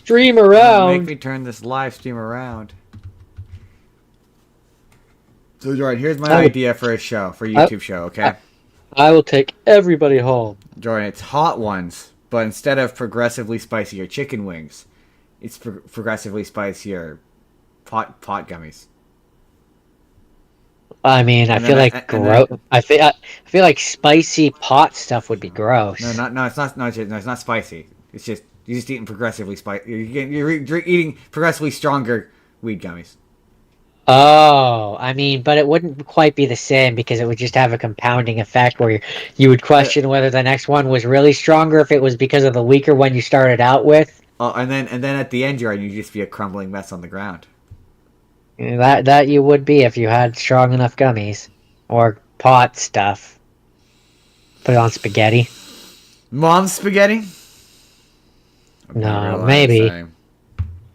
stream around. Make me turn this live stream around. So, Jordan, here's my idea for a show, for a YouTube show, okay? I will take everybody home. Jordan, it's hot ones, but instead of progressively spicier chicken wings, it's progressively spicier pot gummies. I mean, I feel like spicy pot stuff would be gross. No, it's not. No, it's not spicy. It's just you're just eating progressively spicy. You're eating progressively stronger weed gummies. Oh, I mean, but it wouldn't quite be the same because it would just have a compounding effect where you would question whether the next one was really stronger if it was because of the weaker one you started out with. Oh, and then at the end, you'd just be a crumbling mess on the ground. That you would be if you had strong enough gummies or pot stuff. Put it on spaghetti. Mom's spaghetti? No, maybe.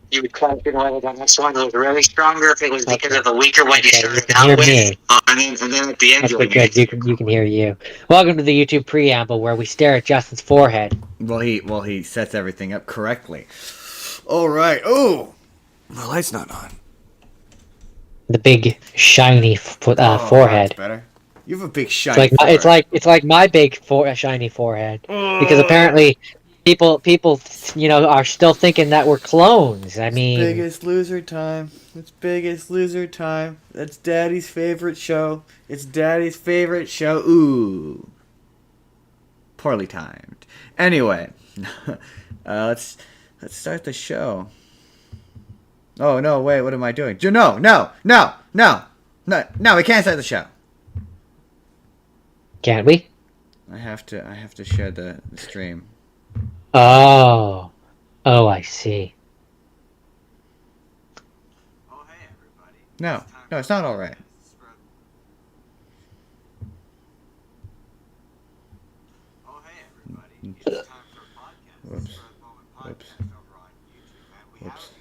You would question whether the next one was really stronger if it was because of the weaker one you started out with. And then at the end, that's good. You can hear you. Welcome to the YouTube preamble where we stare at Justin's forehead. Well, he sets everything up correctly. All right. Oh, the light's not on. The big shiny forehead. That's better. You have a big shiny. It's like my big shiny forehead because apparently people are still thinking that we're clones. I mean, Biggest Loser time. It's Biggest Loser time. That's Daddy's favorite show. It's Daddy's favorite show. Ooh, poorly timed. Anyway, let's start the show. Oh, no, wait, what am I doing? No, we can't start the show. Can't we? I have to share the stream. Oh, I see. Oh, hey, everybody. No, it's not all right. Oh, hey, everybody. It's time for a podcast. Whoops. Whoops.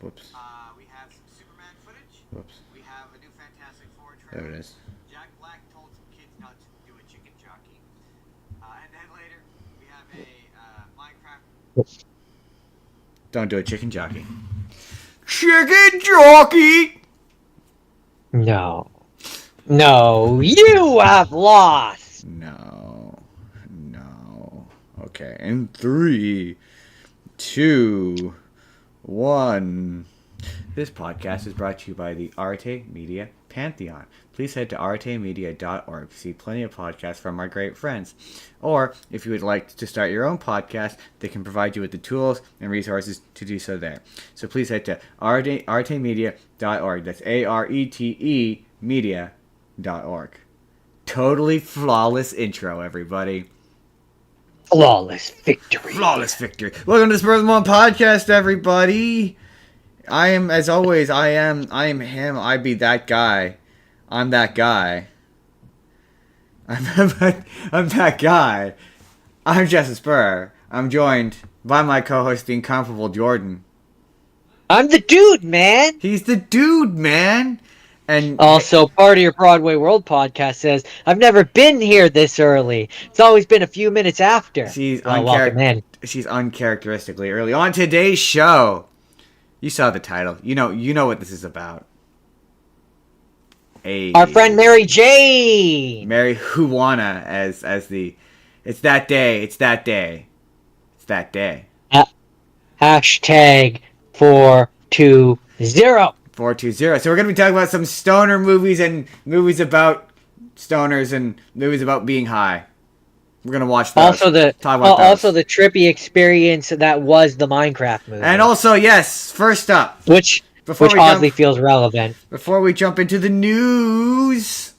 Whoops. We have some Superman footage. Whoops. We have a new Fantastic Four trailer. There it is. Jack Black told some kids not to do a chicken jockey. And then later, we have a MineCraft. Don't do a chicken jockey. Chicken jockey! No, you have lost. No. Okay, in 3, 2, 1. This podcast is brought to you by the Arte Media Pantheon. Please head to artemedia.org to see plenty of podcasts from our great friends. Or, if you would like to start your own podcast, they can provide you with the tools and resources to do so there. So please head to artemedia.org. That's ARETE media.org. Totally flawless intro, everybody. Flawless victory. Welcome to the Spurr of the Moment podcast, everybody. I am, as always, I am him. I be that guy. I'm that guy. I'm that guy. I'm Justin Spurr. I'm joined by my co-host, the incomparable Jordan. I'm the dude, man. He's the dude, man. And also, part of your Broadway World podcast says, I've never been here this early. It's always been a few minutes after. She's uncharacteristically early. On today's show, you saw the title. You know what this is about. Our friend Mary Jane. Mary Juana as the... It's that day. Hashtag 420. 420. So we're going to be talking about some stoner movies and movies about stoners and movies about being high. We're going to watch those. Also the trippy experience that was the MineCraft movie. And also, yes, first up. Which oddly feels relevant. Before we jump into the news,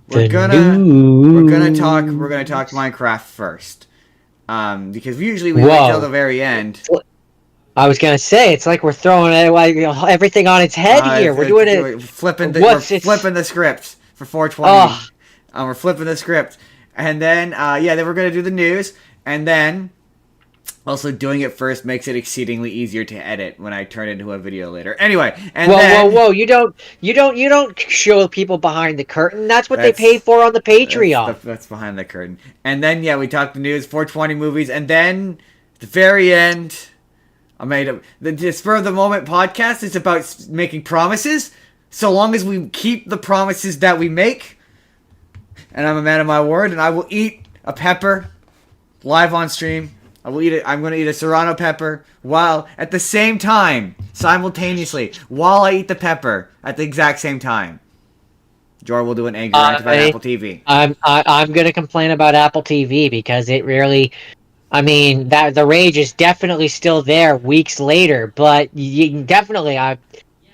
we're gonna talk MineCraft first. Because usually we wait till the very end. I was gonna say it's like we're throwing everything on its head here. We're doing it. Flipping the script for 420. We're flipping the script, and then then we're gonna do the news, and then also doing it first makes it exceedingly easier to edit when I turn it into a video later. Anyway, and whoa! You don't show people behind the curtain. That's what they pay for on the Patreon. That's behind the curtain. And then we talk the news, 420 movies, and then the very end, the Spur of the Moment podcast is about making promises. So long as we keep the promises that we make, and I'm a man of my word, and I will eat a pepper live on stream. I'm going to eat a serrano pepper while at the same time, simultaneously, while I eat the pepper at the exact same time. Jordan will do an angry rant about Apple TV. I'm going to complain about Apple TV because it really, I mean, that the rage is definitely still there weeks later, but definitely,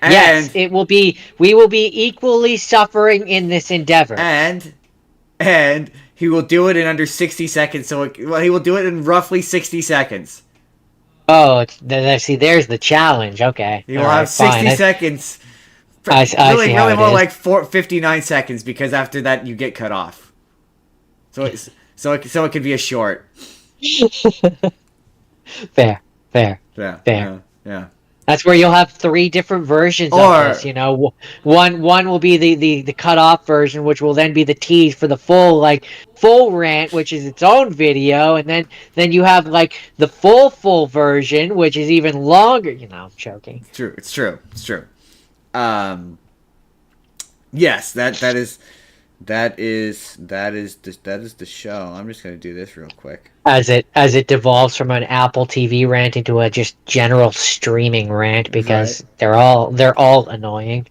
yes, it will be. We will be equally suffering in this endeavor. And he will do it in under 60 seconds. He will do it in roughly 60 seconds. Oh, see, there's the challenge. Okay, he will have 60 seconds. I see really more is. like 59 seconds because after that you get cut off. So it could be a short. Fair. Yeah. That's where you'll have 3 different versions of this, you know. One will be the cut off version, which will then be the tease for the full rant, which is its own video, and then you have like the full version, which is even longer. You know, I'm joking. It's true. Yes, that is the show. I'm just gonna do this real quick. As it devolves from an Apple TV rant into a just general streaming rant because they're all annoying.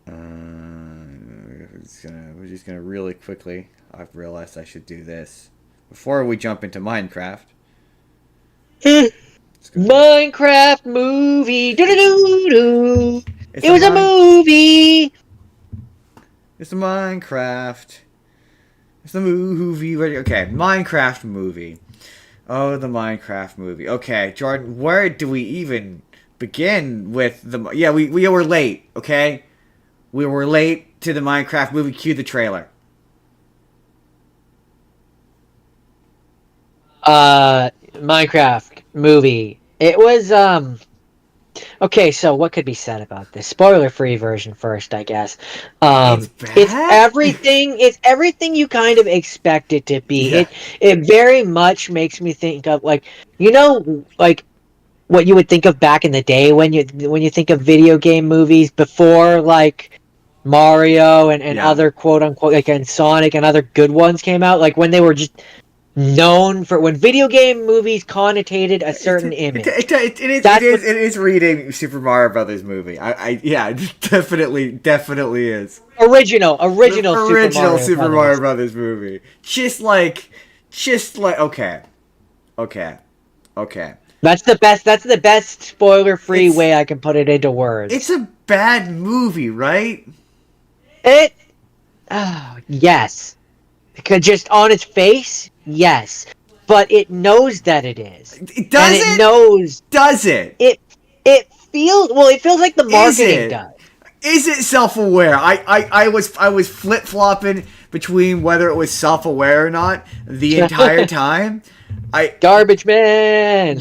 We're just gonna really quickly. I've realized I should do this before we jump into Minecraft. Minecraft movie. Do-do-do-do. It was a movie. It's a Minecraft. It's the movie. Okay, Minecraft movie. Oh, the Minecraft movie. Okay, Jordan, where do we even begin with the... Yeah, we were late, okay? We were late to the Minecraft movie. Cue the trailer. Minecraft movie. It was, Okay, so what could be said about this? Spoiler-free version first, I guess. It's everything you kind of expect it to be. Yeah. It very much makes me think of like what you would think of back in the day when you think of video game movies before like Mario and other quote unquote like and Sonic and other good ones came out, like when they were just known for when video game movies connotated a certain image. It is reading Super Mario Brothers movie. It definitely is. Original Super Mario Brothers movie. Just like okay. That's the best spoiler-free way I can put it into words. It's a bad movie, right? Yes. Because just on its face, yes. But it knows that it is. It does. And it knows. Does it? It feels like the marketing does. Is it self-aware? I was flip-flopping between whether it was self-aware or not the entire time. Garbage man.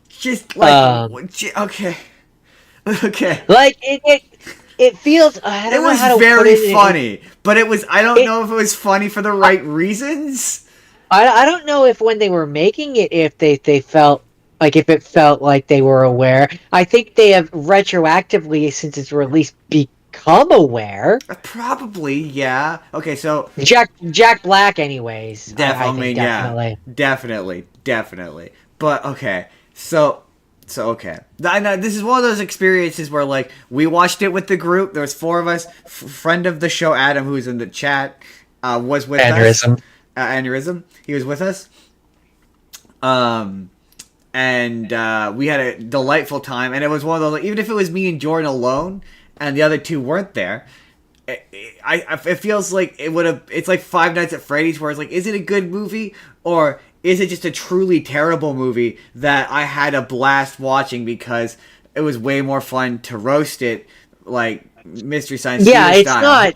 Just like okay. Like it feels. I don't know how to very put it funny, but it was. I don't know if it was funny for the right reasons. I don't know if when they were making it, if they felt like if it felt like they were aware. I think they have retroactively since its release become aware. Probably, yeah. Okay, so Jack Black, anyways. Definitely. But okay, so okay. I know this is one of those experiences where like we watched it with the group. There was 4 of us. Friend of the show, Adam, who's in the chat, was with us. Aneurysm. He was with us. And we had a delightful time. And it was one of those, like, even if it was me and Jordan alone, and the other 2 weren't there, it feels like it would have. It's like Five Nights at Freddy's, where it's like, is it a good movie or is it just a truly terrible movie that I had a blast watching because it was way more fun to roast it like Mystery Science Theater style.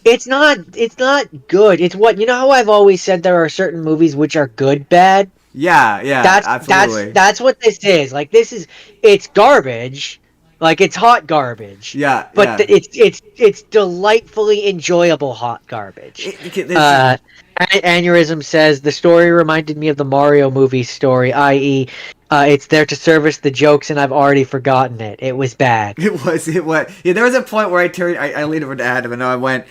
It's not good. It's what, you know how I've always said there are certain movies which are good bad? Yeah, absolutely. That's what this is. Like it's garbage. Like it's hot garbage. Yeah. But it's delightfully enjoyable hot garbage. Aneurysm says the story reminded me of the Mario movie story, i.e., it's there to service the jokes, and I've already forgotten it. It was bad. It was. Yeah, there was a point where I leaned over to Adam, and I went,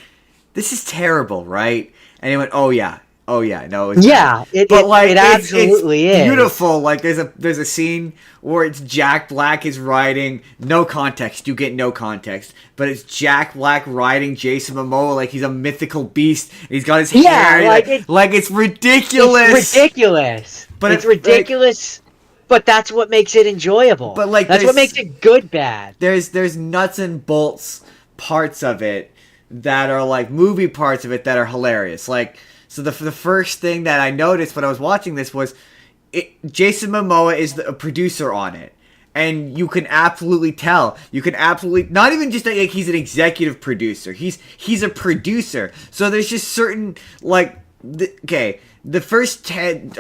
"This is terrible, right?" And he went, "Oh yeah, no, it's Yeah, bad." But like, it absolutely it's is beautiful. Like, there's a scene where it's Jack Black is riding, no context. You get no context, but it's Jack Black riding Jason Momoa like he's a mythical beast. And he's got his hair, like it's ridiculous. It's ridiculous. But it's ridiculous. But that's what makes it enjoyable. But like, that's what makes it good bad. There's nuts and bolts parts of it that are like movie parts of it that are hilarious. Like, so the first thing that I noticed when I was watching this was Jason Momoa is a producer on it. And you can absolutely tell. You can absolutely, not even just like he's an executive producer. He's a producer. So there's just certain like the first 10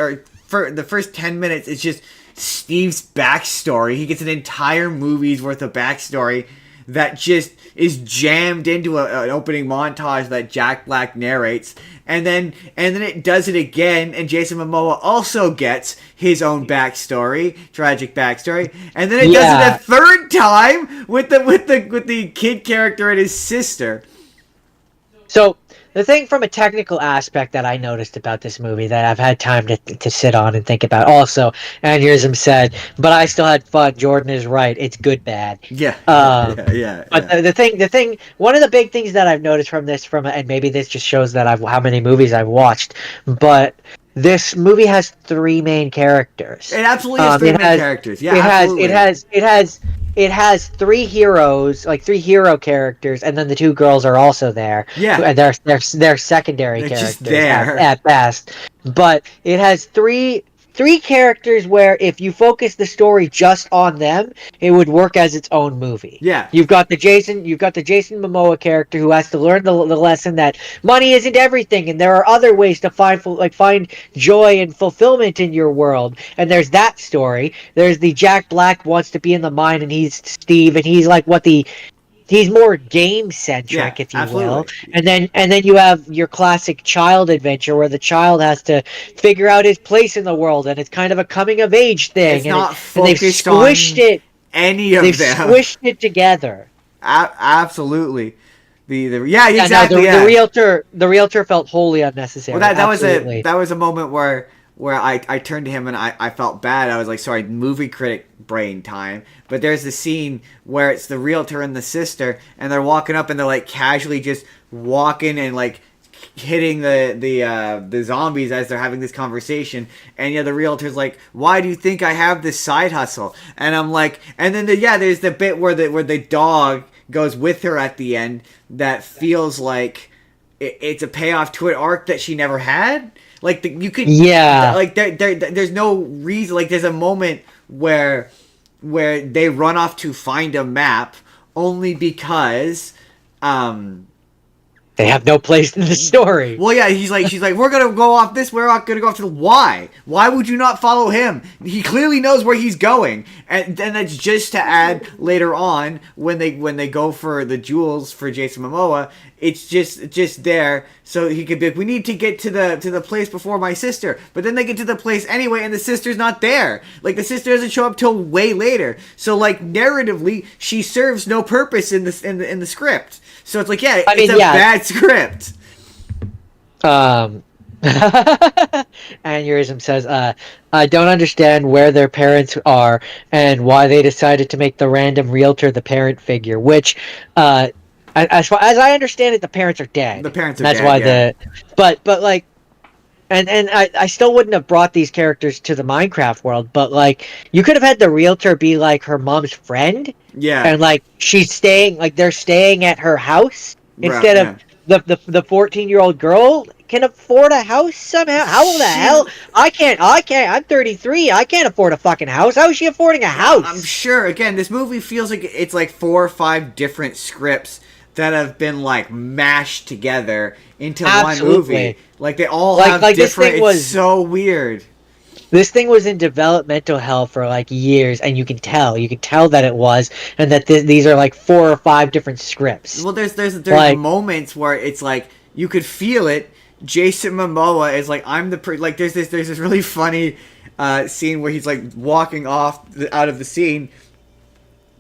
minutes is just Steve's backstory. He gets an entire movie's worth of backstory that just is jammed into an opening montage that Jack Black narrates, and then it does it again, and Jason Momoa also gets his own tragic backstory, and then it does it a third time with the kid character and his sister. So the thing from a technical aspect that I noticed about this movie that I've had time to sit on and think about also, Aneurysm said, but I still had fun. Jordan is right. It's good bad. Yeah. But the thing, one of the big things that I've noticed from this, and maybe this just shows that how many movies I've watched, but this movie has three main characters. It absolutely has three main characters. Yeah, It has three heroes, like three hero characters, and then the two girls are also there. Yeah, and they're secondary characters just there at best. But it has three characters where if you focus the story just on them, it would work as its own movie. Yeah, you've got the Jason Momoa character who has to learn the lesson that money isn't everything, and there are other ways to find joy and fulfillment in your world. And there's that story. There's the Jack Black wants to be in the mine, and he's Steve, and he's like he's more game centric, if you will. And then you have your classic child adventure where the child has to figure out his place in the world, and it's kind of a coming of age thing. It's not focused and they've squished on any of them. They've squished it together. Absolutely. The realtor felt wholly unnecessary. Well, that was a moment where I turned to him and I felt bad. I was like, sorry, movie critic brain time. But there's the scene where it's the realtor and the sister, and they're walking up and they're like casually just walking and like hitting the zombies as they're having this conversation. And the realtor's like, why do you think I have this side hustle? And I'm like, and then there's the bit where the dog goes with her at the end that feels like it's a payoff to an arc that she never had. Like there's no reason. Like there's a moment where they run off to find a map only because they have no place in the story. Well, yeah, she's like, we're gonna go off this. We're not gonna go off to the why. Why would you not follow him? He clearly knows where he's going, and then that's just to add later on when they go for the jewels for Jason Momoa. It's just there so he could be like, we need to get to the place before my sister. But then they get to the place anyway, and the sister's not there. Like the sister doesn't show up till way later. So like narratively, she serves no purpose in the script. So it's like, it's a bad script. Aneurysm says, I don't understand where their parents are and why they decided to make the random realtor the parent figure, which, as far as I understand it, the parents are dead. The parents are dead. That's why but like, and I still wouldn't have brought these characters to the Minecraft world, but like, you could have had the realtor be like her mom's friend. Yeah. And like, they're staying at her house instead of the 14-year-old girl can afford a house somehow. How the hell? I can't. I'm 33. I can't afford a fucking house. How is she affording a house? I'm sure. Again, this movie feels like it's like 4 or 5 different scripts that have been like mashed together into one movie. Like they all have different. It's so weird. This thing was in developmental hell for like years, and you can tell that it was, and that these are like 4 or 5 different scripts. Well, there's like, moments where it's like you could feel it. Jason Momoa is like, I'm the like. There's this really funny scene where he's like walking off out of the scene.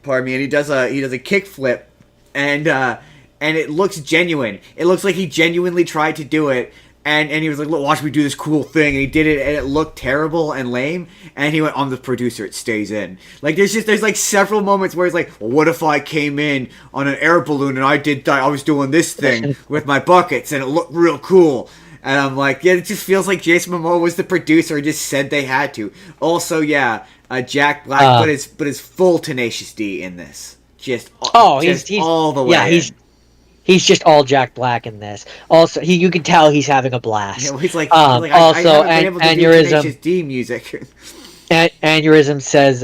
Pardon me, and he does a kickflip, and it looks genuine. It looks like he genuinely tried to do it. And he was like, look, watch me do this cool thing. And he did it, and it looked terrible and lame. And he went, I'm the producer, it stays in. Like, there's like several moments where he's like, well, what if I came in on an air balloon and I was doing this thing with my buckets and it looked real cool. And I'm like, yeah, it just feels like Jason Momoa was the producer and just said they had to. Also, yeah, Jack Black but his full Tenacious D in this. He's all the way. Yeah, he's just all Jack Black in this. Also, you can tell he's having a blast. Yeah, well, he's like also, I haven't been able to do Tenacious D music. Aneurysm says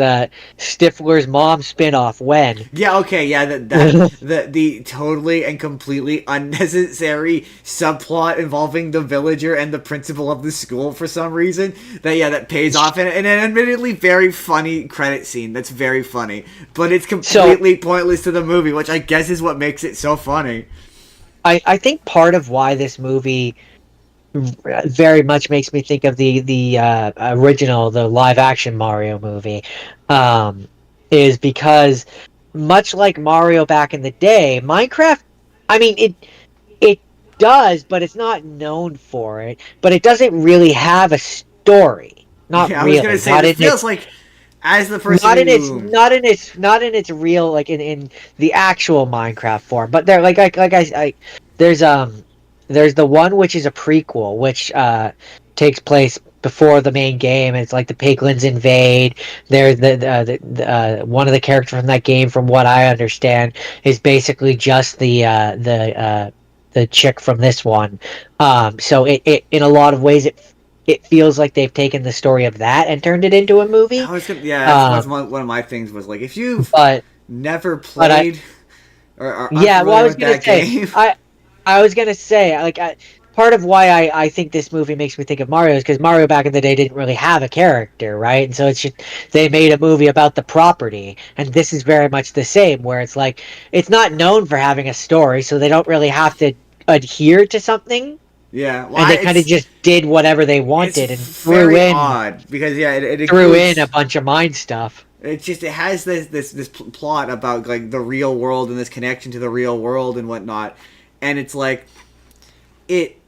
Stifler's mom spinoff when? Yeah, okay, yeah, the totally and completely unnecessary subplot involving the villager and the principal of the school for some reason that pays off in an admittedly very funny credit scene. That's very funny, but it's completely pointless to the movie, which I guess is what makes it so funny. I think part of why this movie very much makes me think of the original, the live action Mario movie, is because much like Mario back in the day, MineCraft, I mean it does, but it's not known for it. But it doesn't really have a story. Not really. I was gonna say, it feels like as the person not in its real, like in the actual MineCraft form. But there, there's the one which is a prequel, which takes place before the main game. It's like the piglins invade. They're the one of the characters from that game, from what I understand, is basically just the chick from this one. So it in a lot of ways it feels like they've taken the story of that and turned it into a movie. That's one of my things was like, if you've never played I was gonna say, like, part of why I think this movie makes me think of Mario is because Mario back in the day didn't really have a character, right? And so it's just, they made a movie about the property, and this is very much the same, where it's like, it's not known for having a story, so they don't really have to adhere to something. Yeah, well, and they kind of just did whatever they wanted and threw in it threw in a bunch of mind stuff. It has this plot about like the real world and this connection to the real world and whatnot. And it's like, it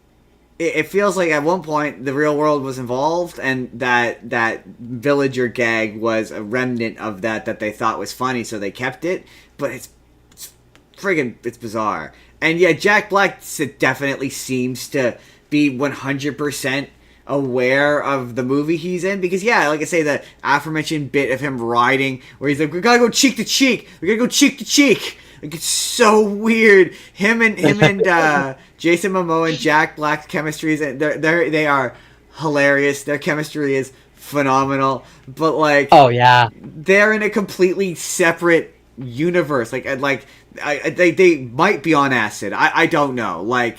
feels like at one point the real world was involved, and that villager gag was a remnant of that they thought was funny, so they kept it. But it's bizarre. And yeah, Jack Black definitely seems to be 100% aware of the movie he's in, because like I say, the aforementioned bit of him riding where he's like, we gotta go cheek to cheek, like, it's so weird. Him and Jason Momoa and Jack Black's chemistry they are hilarious. Their chemistry is phenomenal. But like, oh yeah, they're in a completely separate universe. Like they might be on acid. I don't know. Like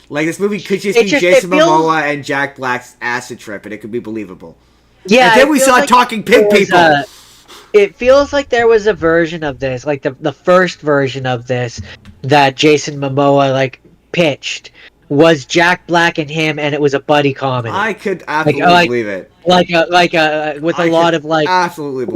this movie could just be Jason Momoa and Jack Black's acid trip, and it could be believable. Yeah, and then we saw talking pig people. It feels like there was a version of this, like the first version of this that Jason Momoa like pitched was Jack Black and him, and it was a buddy comedy. I could absolutely believe it. With a lot of like absolutely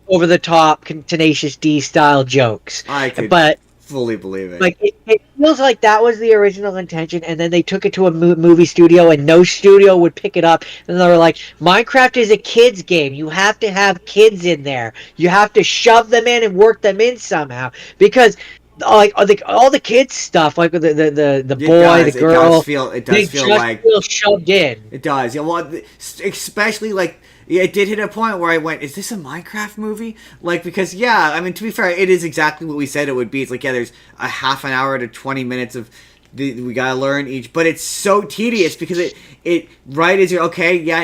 over the top Tenacious D style jokes. I could fully believe it. Like it feels like that was the original intention, and then they took it to a movie studio, and no studio would pick it up, and they were like, "MineCraft is a kids game. You have to have kids in there. You have to shove them in and work them in somehow because." Like all the kids stuff, like the boy, the girl, it does feel like shoved in. It does, yeah. Well, especially like. Yeah, it did hit a point where I went, is this a MineCraft movie? Like, because, I mean, to be fair, it is exactly what we said it would be. It's like, there's a half an hour to 20 minutes of, we gotta learn each, but it's so tedious because it right as you're,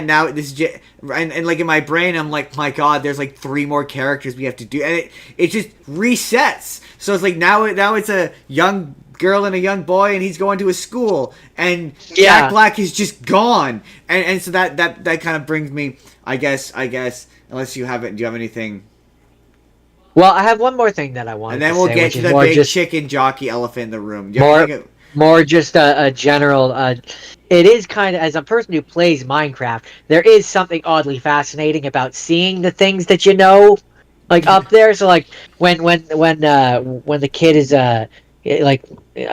now this is, and like in my brain, I'm like, my god, there's like 3 more characters we have to do, and it just resets. So it's like, now it's a young girl and a young boy, and he's going to a school, and Jack Black is just gone, and so that kind of brings me, I guess, unless you have it, do you have anything? Well, I have one more thing that I want to say. And then we'll get to the big chicken jockey elephant in the room. more just a general. It is kind of, as a person who plays Minecraft, there is something oddly fascinating about seeing the things that you know, like up there. So like when the kid is like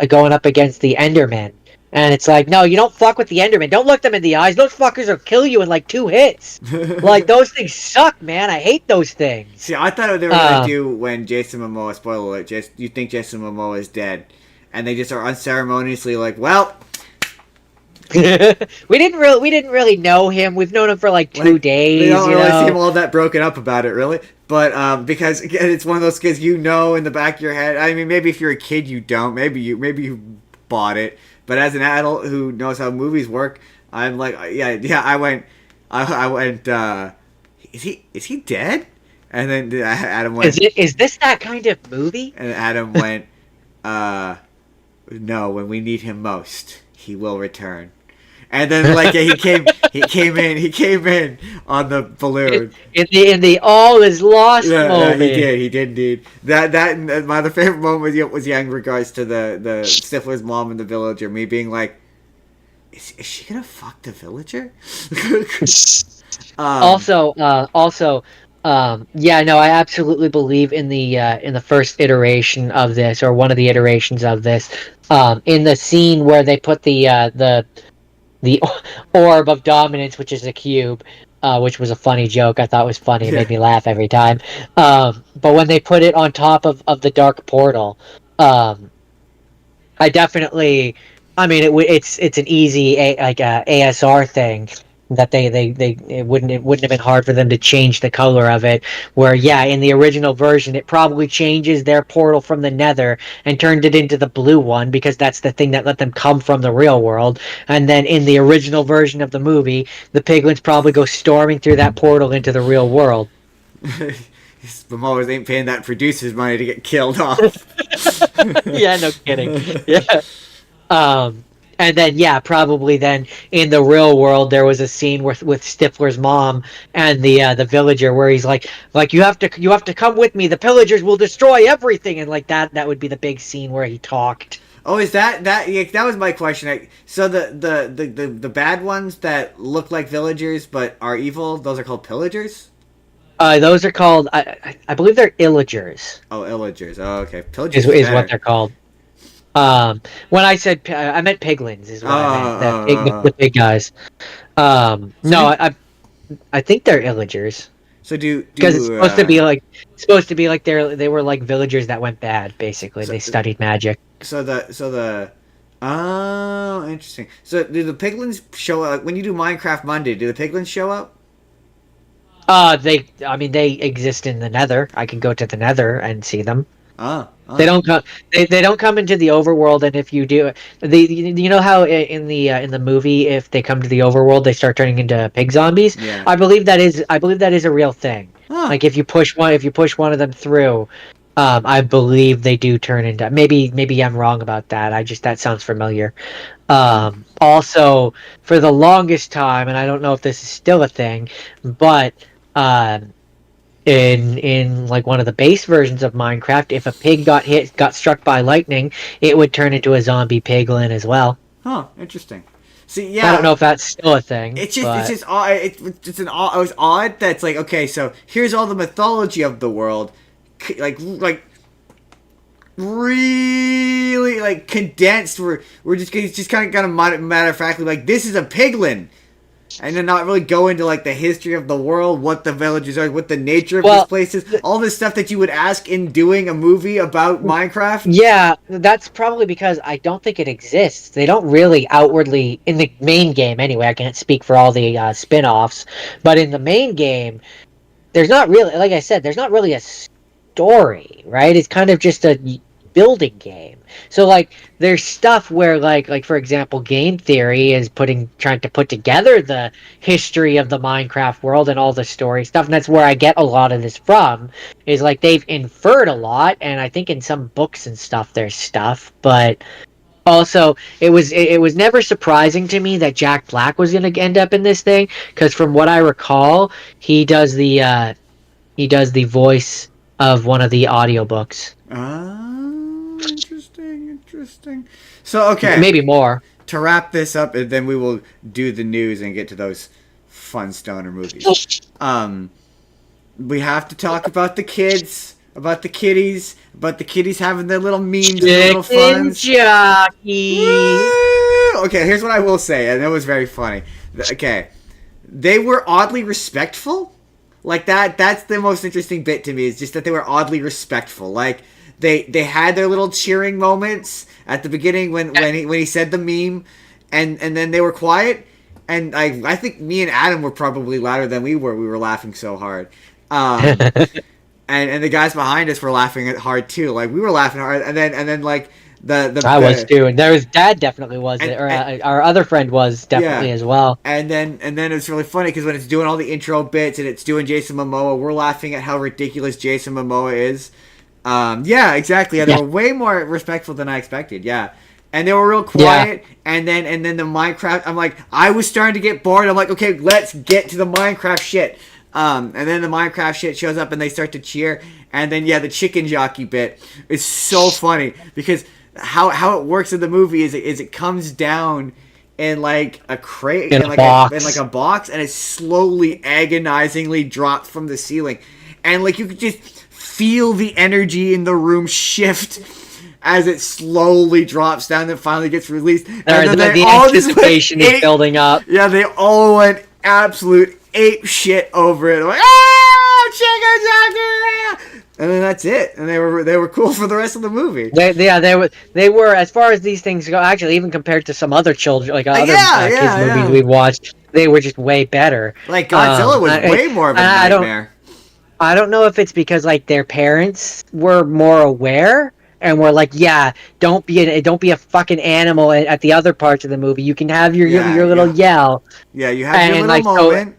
going up against the Enderman. And it's like, no, you don't fuck with the Enderman. Don't look them in the eyes. Those fuckers will kill you in like 2 hits. Like, those things suck, man. I hate those things. See, I thought they were gonna do when Jason Momoa, spoiler alert, you think Jason Momoa is dead, and they just are unceremoniously like, well, we didn't really know him. We've known him for like 2 days. They don't really seem all that broken up about it, really. But because again, it's one of those kids in the back of your head. I mean, maybe if you're a kid, you don't. Maybe you bought it. But as an adult who knows how movies work, I'm like, yeah. I went. Is he dead? And then Adam went. Is this that kind of movie? And Adam went. No. When we need him most, he will return. And then he came in on the balloon. In the all is lost moment. Yeah, he did indeed. That my other favorite moment was in regards to the Stifler's mom and the villager. Me being like, is she gonna fuck the villager? Yeah, no, I absolutely believe in the first iteration of this, or one of the iterations of this, in the scene where they put the orb of dominance, which is a cube, which was a funny joke. I thought was funny. It made me laugh every time. But when they put it on top of the dark portal, I definitely. I mean, it's an easy ASR thing that it wouldn't have been hard for them to change the color of it. Where in the original version, it probably changes their portal from the Nether and turned it into the blue one because that's the thing that let them come from the real world. And then in the original version of the movie, the piglins probably go storming through that portal into the real world. Momoa ain't paying that producer's money to get killed off. Yeah, no kidding. Yeah. And then probably then in the real world there was a scene with Stifler's mom and the villager where he's like you have to come with me. The pillagers will destroy everything, and like that would be the big scene where he talked. Oh, is that was my question. So the bad ones that look like villagers but are evil, those are called pillagers? Those are called I believe they're illagers. Oh, illagers. Oh, okay. Pillagers is what they're called. When I said I meant piglins is what I meant. The big guys. No, I think they're illagers. So because it's supposed to be like they were like villagers that went bad. Basically, they studied magic. Oh, interesting. So do the piglins show up when you do Minecraft Monday? Do the piglins show up? They exist in the Nether. I can go to the Nether and see them. They don't come. They don't come into the overworld, and if you do, you know how in the movie, if they come to the overworld, they start turning into pig zombies. Yeah. I believe that is a real thing. Like if you push one of them through, I believe they do turn into. Maybe I'm wrong about that. That sounds familiar. Also, for the longest time, and I don't know if this is still a thing, but in like one of the base versions of Minecraft, if a pig got struck by lightning, it would turn into a zombie piglin as well. Huh, interesting. See, yeah, I don't know if that's still a thing. It's just odd. It was odd that's like, okay, so here's all the mythology of the world, like really like condensed. We're just kind of matter of factly like, this is a piglin. And then not really go into like the history of the world, what the villages are, what the nature of this place is, all this stuff that you would ask in doing a movie about Minecraft. Yeah, that's probably because I don't think it exists. They don't really outwardly, in the main game anyway, I can't speak for all the spin-offs, but in the main game, there's not really, like I said, there's not really a story, right? It's kind of just a building game. So like there's stuff where like for example, game theory is trying to put together the history of the Minecraft world and all the story stuff, and that's where I get a lot of this from, is like they've inferred a lot, and I think in some books and stuff there's stuff, but also it was never surprising to me that Jack Black was going to end up in this thing, because from what I recall, he does the voice of one of the audiobooks. Interesting. interesting. So, okay. Maybe more. To wrap this up, and then we will do the news and get to those fun stoner movies. We have to talk about the kids, about the kitties having their little memes and little funs. Jockey. Okay, here's what I will say, and it was very funny. Okay, they were oddly respectful. Like that's the most interesting bit to me, is just that they were oddly respectful. Like they had their little cheering moments at the beginning when he said the meme, and then they were quiet. And I think me and Adam were probably louder than we were. We were laughing so hard. And the guys behind us were laughing hard too. Like we were laughing hard, and then like I was too, and Dad definitely was, our other friend was definitely as well. And then it's really funny because when it's doing all the intro bits and it's doing Jason Momoa, we're laughing at how ridiculous Jason Momoa is. Yeah, exactly. Yeah, they were way more respectful than I expected. Yeah. And they were real quiet, and then the Minecraft. I'm like, I was starting to get bored. I'm like, okay, let's get to the Minecraft shit. And then the Minecraft shit shows up, and they start to cheer. And then the chicken jockey bit is so funny because how it works in the movie is it comes down in like a crate, in like a box, and it slowly, agonizingly drops from the ceiling, and like you could just feel the energy in the room shift as it slowly drops down and finally gets released. And then the anticipation is building up. Yeah, they all went absolute ape shit over it. Like, chicken jockey! And then that's it. And they were cool for the rest of the movie. They were, as far as these things go, actually, even compared to some other children, like other kids movies we've watched, they were just way better. Like Godzilla was way more of a nightmare. I don't know if it's because like their parents were more aware and we're like, don't be a fucking animal at the other parts of the movie. You can have your little yell. Yeah, you have your little moment.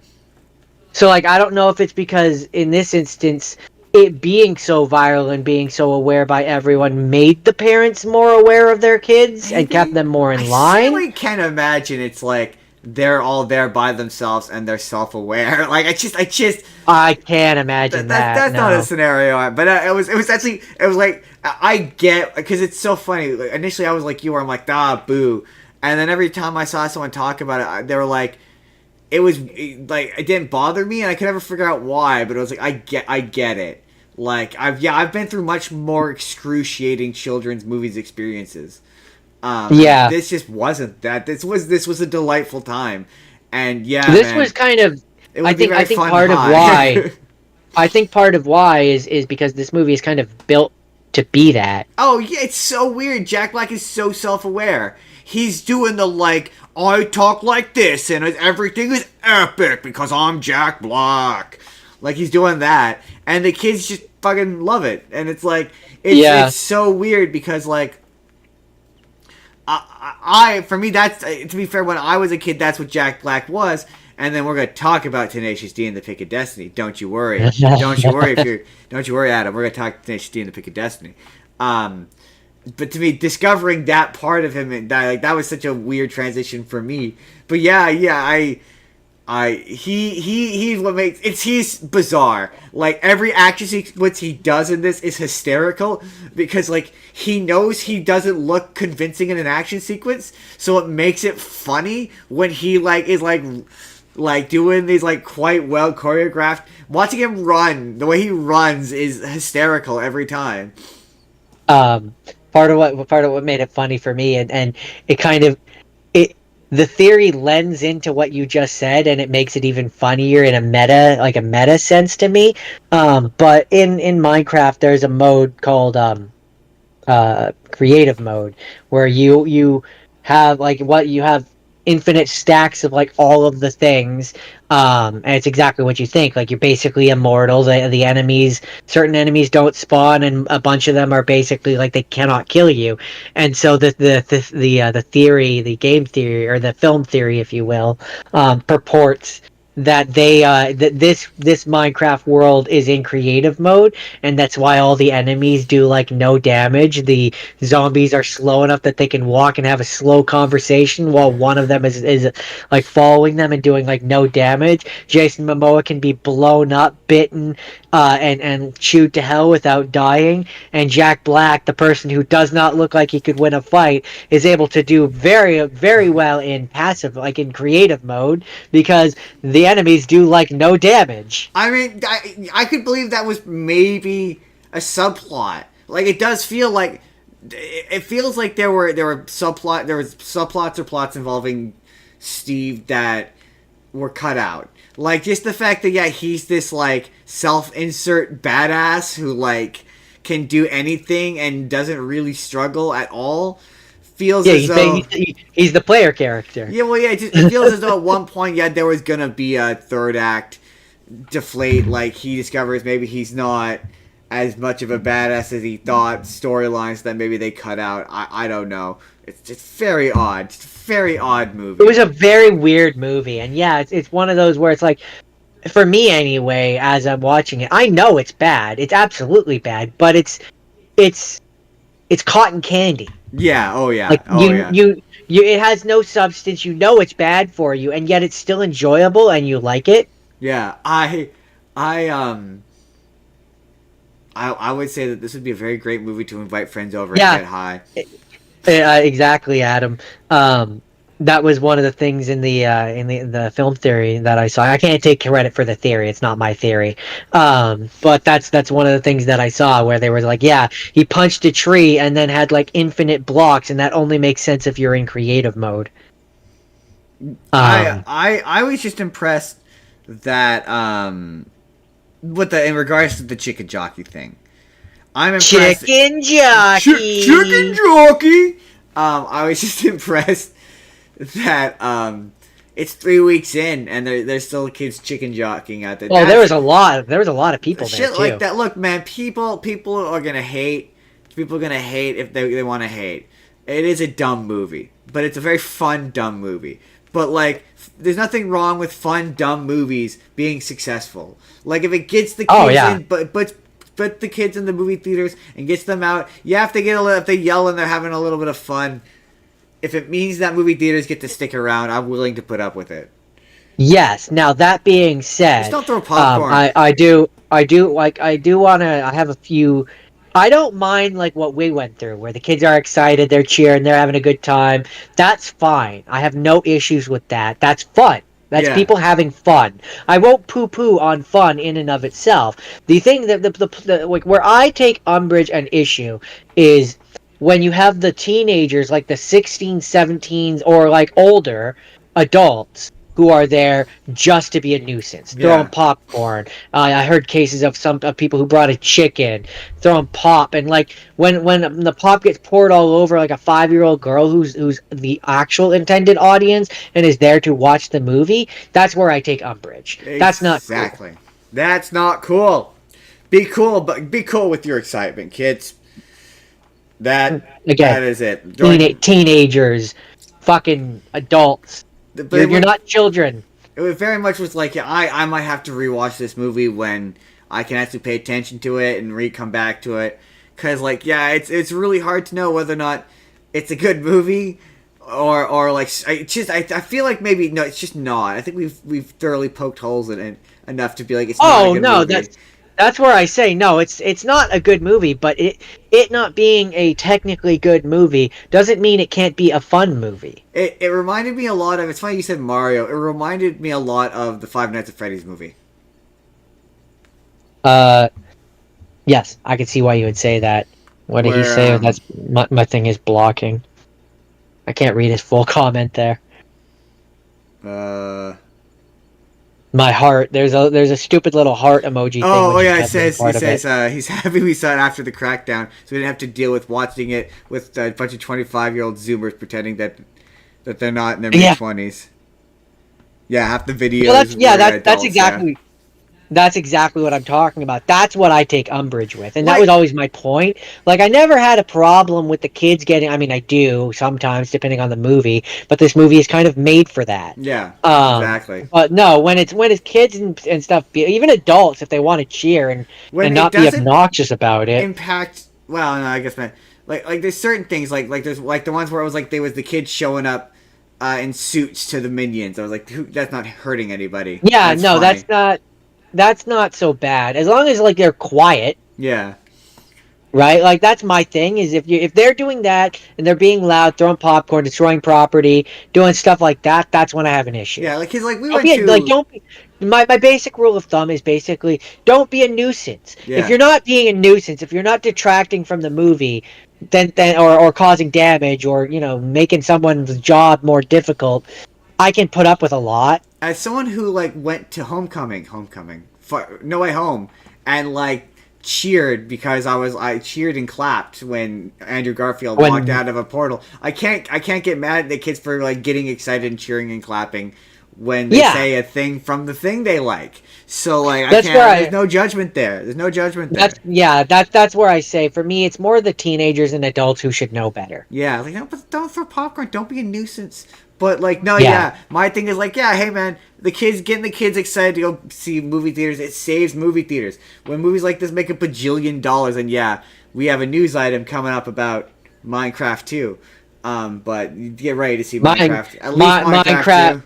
So like, I don't know if it's because in this instance, it being so viral and being so aware by everyone made the parents more aware of their kids and kept them more in line. I can't imagine it's like they're all there by themselves and they're self-aware. Like I can't imagine that. That's not a scenario. But it was like, I get, because it's so funny. Like, initially I was like you, where I'm like, boo. And then every time I saw someone talk about it, they were like, it didn't bother me, and I could never figure out why. But it was like, I get it. Like I've been through much more excruciating children's movies experiences. This just wasn't that. This was a delightful time, and this was kind of. I think part of why. I think part of why is because this movie is kind of built to be that. Oh yeah, it's so weird. Jack Black is so self-aware. He's doing the like, I talk like this, and everything is epic because I'm Jack Black. Like he's doing that, and the kids just fucking love it, and it's like it's so weird because like. For me, that's, to be fair, when I was a kid, that's what Jack Black was. And then we're going to talk about Tenacious D and the Pick of Destiny. Don't you worry. Don't you worry, Adam. We're going to talk Tenacious D and the Pick of Destiny. But to me, discovering that part of him, and that was such a weird transition for me. But he's what makes he's bizarre. Like every action sequence he does in this is hysterical because like he knows he doesn't look convincing in an action sequence, so it makes it funny when he like is like doing these like quite well choreographed. Watching him run, the way he runs is hysterical every time. Part of what made it funny for me, and it kind of the theory lends into what you just said, and it makes it even funnier in a meta sense to me. But in Minecraft, there's a mode called creative mode, where you have infinite stacks of like all of the things, and it's exactly what you think. Like you're basically immortal. The enemies, certain enemies don't spawn, and a bunch of them are basically like they cannot kill you. And so the theory, the game theory, or the film theory, if you will, purports that this Minecraft world is in creative mode, and that's why all the enemies do like no damage. The zombies are slow enough that they can walk and have a slow conversation while one of them is like following them and doing like no damage. Jason Momoa can be blown up, bitten, and chewed to hell without dying. And Jack Black, the person who does not look like he could win a fight, is able to do very, very well in passive, like in creative mode, because the enemies do like no damage. I mean, I could believe that was maybe a subplot. Like, it does feel like it feels like there was subplots or plots involving Steve that were cut out. Like, just the fact that, yeah, he's this, like, self-insert badass who, like, can do anything and doesn't really struggle at all. Feels as though... He's the player character. Yeah, well, yeah, it feels as though at one point, yeah, there was gonna be a third act deflate, like, he discovers maybe he's not as much of a badass as he thought, storylines that maybe they cut out. I don't know. It's just very odd. It's a very odd movie. It was a very weird movie, and yeah, it's one of those where it's like, for me anyway, as I'm watching it, I know it's bad. It's absolutely bad, but it's cotton candy. Yeah. Oh yeah. Like it has no substance. You know it's bad for you, and yet it's still enjoyable, and you like it. Yeah. I would say that this would be a very great movie to invite friends over and get high. Exactly, Adam. That was one of the things in the film theory that I saw. I can't take credit for the theory; it's not my theory. But that's one of the things that I saw where they were like, "Yeah, he punched a tree and then had like infinite blocks, and that only makes sense if you're in creative mode." I was just impressed that in regards to the chicken jockey thing. I'm impressed. Chicken jockey. Chicken jockey. I was just impressed that it's 3 weeks in and there's still kids chicken jockeying out there. Oh, there was a lot of people there too. Like that. Look, man, people are gonna hate. People are gonna hate if they want to hate. It is a dumb movie, but it's a very fun dumb movie. But like, there's nothing wrong with fun dumb movies being successful. Like if it gets the kids in, but the kids in the movie theaters and gets them out. You have to get if they yell and they're having a little bit of fun. If it means that movie theaters get to stick around, I'm willing to put up with it. Yes. Now that being said, just don't throw popcorn. I do want to. I have a few. I don't mind like what we went through, where the kids are excited, they're cheering, they're having a good time. That's fine. I have no issues with that. That's fun. That's people having fun. I won't poo-poo on fun in and of itself. The thing that the like where I take umbrage and issue is when you have the teenagers, like the 16, 17s, or like older adults who are there just to be a nuisance, throwing popcorn. I heard cases of people who brought a chicken, throwing pop, and like when the pop gets poured all over like a 5-year-old girl who's the actual intended audience and is there to watch the movie. That's where I take umbrage. That's not cool. Exactly. That's not cool. Be cool, but be cool with your excitement, kids. That is it. Teenagers, fucking adults. But you're not children. It very much was like, I might have to rewatch this movie when I can actually pay attention to it and come back to it. Because, like, it's really hard to know whether or not it's a good movie or like, I feel like maybe, no, it's just not. I think we've thoroughly poked holes in it enough to be like, it's not a good movie. That's where I say no. It's not a good movie, but it not being a technically good movie doesn't mean it can't be a fun movie. It reminded me a lot of. It's funny you said Mario. It reminded me a lot of the Five Nights at Freddy's movie. Yes, I can see why you would say that. What did he say? That's my thing is blocking. I can't read his full comment there. My heart. There's a stupid little heart emoji thing. Oh yeah, it says he's happy we saw it after the crackdown, so we didn't have to deal with watching it with a bunch of 25-year-old Zoomers pretending that they're not in their mid-20s. Yeah, half the videos. Well, that's exactly. That's exactly what I'm talking about. That's what I take umbrage with. And that was Like, always my point. Like, I never had a problem with the kids getting, I mean, I do sometimes, depending on the movie, but this movie is kind of made for that. yeah, Um, exactly. but no, when it's kids and stuff, even adults, if they want to cheer When and it not be doesn't obnoxious about it. impact, well, no, I guess, man, like there's certain things, like there's like the ones where it was like there was the kids showing up in suits to the minions. I was like, that's not hurting anybody. Yeah, That's no, funny. that's not so bad. As long as like they're quiet. Yeah. Right, like that's my thing. Is if they're doing that and they're being loud, throwing popcorn, destroying property, doing stuff like that, that's when I have an issue. Yeah, like, cause like we Don't went be like to, don't be. My basic rule of thumb is basically don't be a nuisance. If yeah. you're not being a nuisance, if you're not detracting from the movie, then or causing damage or making someone's job more difficult, I can put up with a lot. As someone who like went to No Way Home, and like cheered because I cheered and clapped when Andrew Garfield walked When out of a portal. I can't get mad at the kids for like getting excited and cheering and clapping when they yeah, say a thing from the thing they like. So like that's where there's no judgment there. There's no judgment there. that's where I say for me it's more the teenagers and adults who should know better. Yeah, like, no, but don't throw popcorn. Don't be a nuisance. But like, no, Yeah. yeah. My thing is like, yeah, hey man, getting the kids excited to go see movie theaters. It saves movie theaters when movies like this make $1 bajillion. And yeah, we have a news item coming up about Minecraft 2. But get ready to see Minecraft. At least Minecraft 2.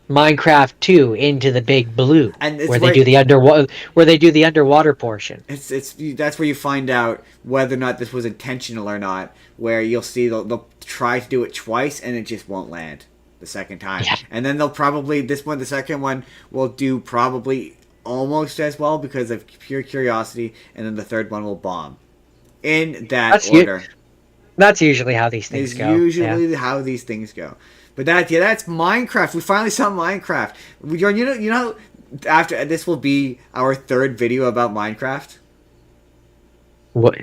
Minecraft 2 Into the Big Blue, And it's where they do the underwater portion. It's that's where you find out whether or not this was intentional or not. Where you'll see they'll try to do it twice and it just won't land the second time. Yeah. And then they'll probably the second one will do probably almost as well because of pure curiosity, and then the third one will bomb. In that order. That's usually how these things Is go. usually how these things go. But that's Minecraft. We finally saw Minecraft. You know, after this will be our third video about Minecraft. What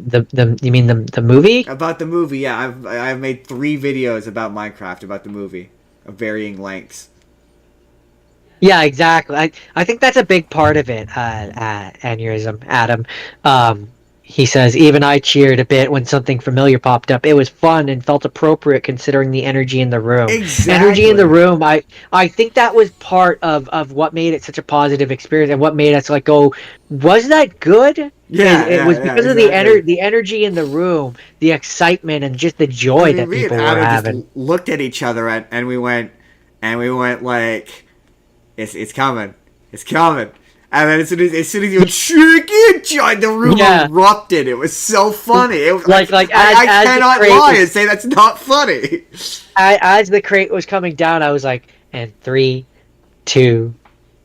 you mean the movie? About the movie, yeah. I've made 3 videos about Minecraft about the movie of varying lengths. Yeah, exactly. I think that's a big part of it. Aneurysm, Adam. He says, even I cheered a bit when something familiar popped up. It was fun and felt appropriate considering the energy in the room. Exactly. Energy in the room, I think that was part of what made it such a positive experience and what made us like go, was that good? Yeah, it was because of the energy in the room, the excitement and just the joy that people were having. Just looked at each other and we went like, it's coming. It's coming. And then as soon as you chicken, the room erupted. It was so funny. It was, I cannot lie and say that's not funny. As the crate was coming down, I was like, and 3, 2,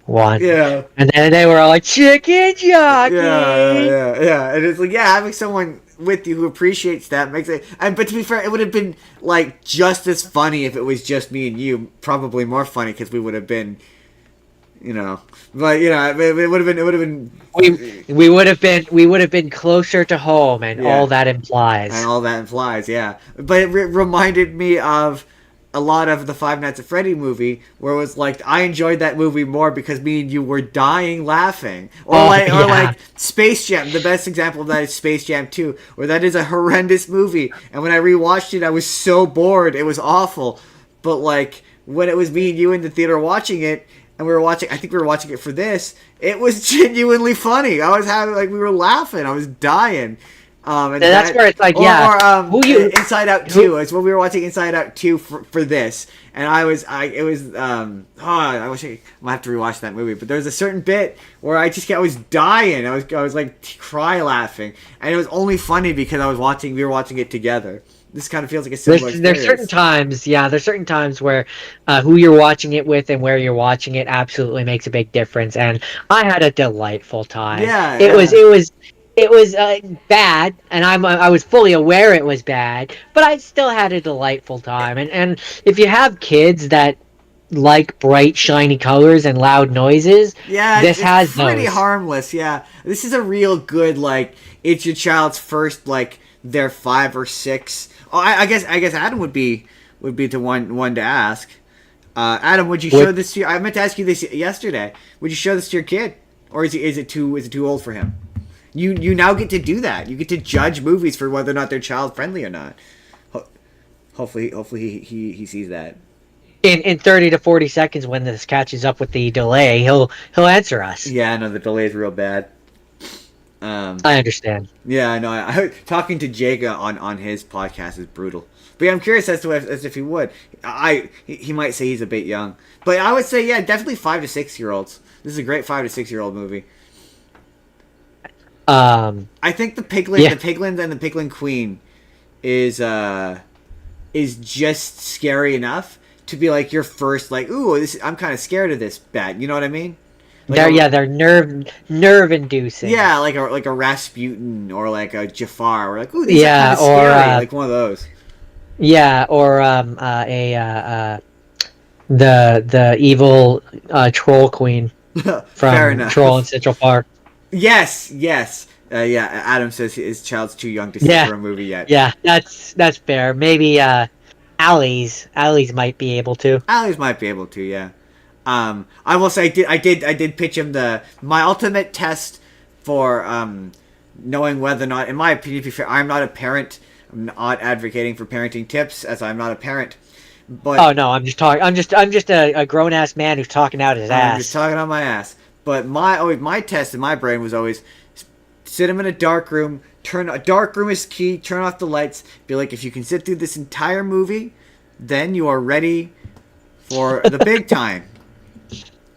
1. Yeah. And then they were all like, chicken jockey. Yeah. And it's like, yeah, having someone with you who appreciates that makes it. But to be fair, it would have been like just as funny if it was just me and you. Probably more funny because we would have been. But it would have been. We would have been closer to home, and all that implies. And all that implies, yeah. But it reminded me of a lot of the Five Nights at Freddy movie, where it was like I enjoyed that movie more because me and you were dying laughing, or like Space Jam. The best example of that is Space Jam 2, where that is a horrendous movie, and when I rewatched it, I was so bored. It was awful, but like when it was me and you in the theater watching it. And I think we were watching it for this. It was genuinely funny. I was we were laughing. I was dying. And that's where it's like, Inside Out 2. It's when we were watching Inside Out 2 for this. And I wish I might have to rewatch that movie. But there was a certain bit where I was dying. I was like cry laughing. And it was only funny because we were watching it together. This kind of feels like a similar experience. There's certain times where who you're watching it with and where you're watching it absolutely makes a big difference. And I had a delightful time. Yeah, it was bad, and I was fully aware it was bad, but I still had a delightful time. And if you have kids that like bright, shiny colors and loud noises, this has pretty harmless. Yeah, this is a real good it's your child's first they're 5 or 6. Oh, I guess Adam would be the one to ask. Adam, would you show this to I meant to ask you this yesterday. Would you show this to your kid, or is it too old for him? You now get to do that. You get to judge movies for whether or not they're child friendly or not. Hopefully he sees that. In 30 to 40 seconds, when this catches up with the delay, he'll answer us. Yeah, I know the delay is real bad. I understand. Yeah, I know. Talking to Jake on his podcast is brutal. But yeah, I'm curious as if he would. He might say he's a bit young, but I would say definitely 5 to 6 year olds. This is a great 5 to 6 year old movie. I think the Piglins and the Piglin Queen is just scary enough to be like your first I'm kind of scared of this bat. You know what I mean? They're nerve inducing. Yeah, like a Rasputin or like a Jafar. We're like, ooh, these are kind of scary. Like one of those. Yeah, or the evil troll queen from Troll in Central Park. Yes. Adam says his child's too young to see for a movie yet. Yeah, that's fair. Maybe Allie's might be able to. Allie's might be able to, yeah. I will say I did pitch him my ultimate test for knowing whether or not, in my opinion, to be fair, I'm not a parent. I'm not advocating for parenting tips, as I'm not a parent. But oh no, I'm just a grown ass man who's talking out his ass. I'm just talking out my ass. But my test in my brain was always sit him in a dark room. A dark room is key. Turn off the lights. Be like, if you can sit through this entire movie, then you are ready for the big time.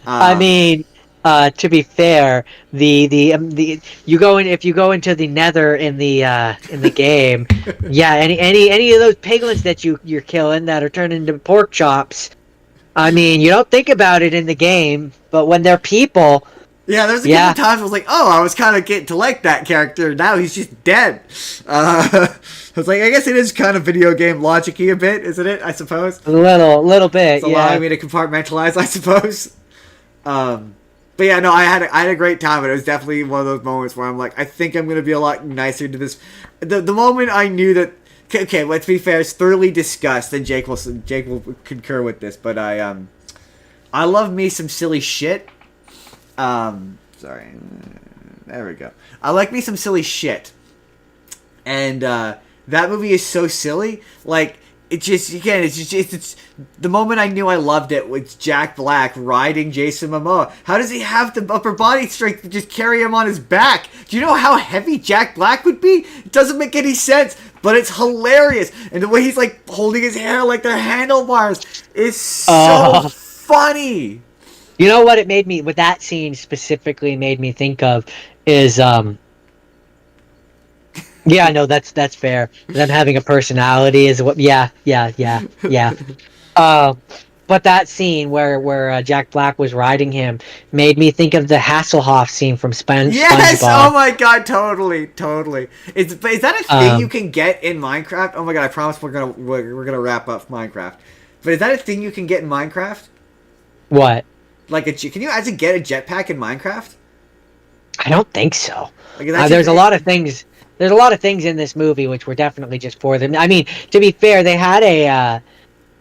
I mean, to be fair, if you go into the Nether in the game, yeah, any of those piglins that you're killing that are turned into pork chops. I mean, you don't think about it in the game, but when they're people. Yeah, there's a couple times I was like, oh, I was kind of getting to like that character. Now he's just dead. I was like, I guess it is kind of video game logic-y a bit, isn't it? I suppose. A little bit. It's allowing me to compartmentalize, I suppose. But yeah, no, I had a great time, but it was definitely one of those moments where I'm like, I think I'm gonna be a lot nicer to this. The moment I knew that, okay, let's be fair, it's thoroughly discussed, and Jake will concur with this, but I love me some silly shit. Sorry, there we go. I like me some silly shit, and that movie is so silly, like. It's the moment I knew I loved it was Jack Black riding Jason Momoa. How does he have the upper body strength to just carry him on his back? Do you know how heavy Jack Black would be? It doesn't make any sense, but it's hilarious. And the way he's like holding his hair like they're handlebars is so funny. You know what what that scene specifically made me think of is yeah, no, that's fair. Them having a personality is what. Yeah. But that scene where Jack Black was riding him made me think of the Hasselhoff scene from SpongeBob. Yes! Oh my god, totally. Is that a thing you can get in Minecraft? Oh my god, I promise we're gonna wrap up Minecraft. But is that a thing you can get in Minecraft? What? Like can you actually get a jetpack in Minecraft? I don't think so. Like, there's a lot of things. There's a lot of things in this movie which were definitely just for them. I mean, to be fair, they had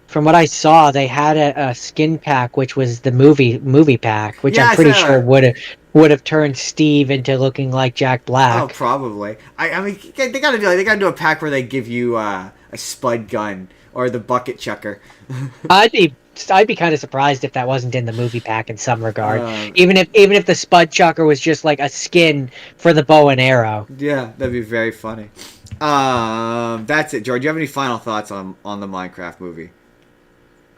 from what I saw, they had a skin pack, which was the movie pack, which I'm pretty sure would have turned Steve into looking like Jack Black. Oh, probably. I mean, they gotta do a pack where they give you a spud gun or the bucket chucker. I'd be kind of surprised if that wasn't in the movie pack in some regard. Even if the spud chucker was just like a skin for the bow and arrow. Yeah, that'd be very funny. That's it, George. Do you have any final thoughts on the Minecraft movie?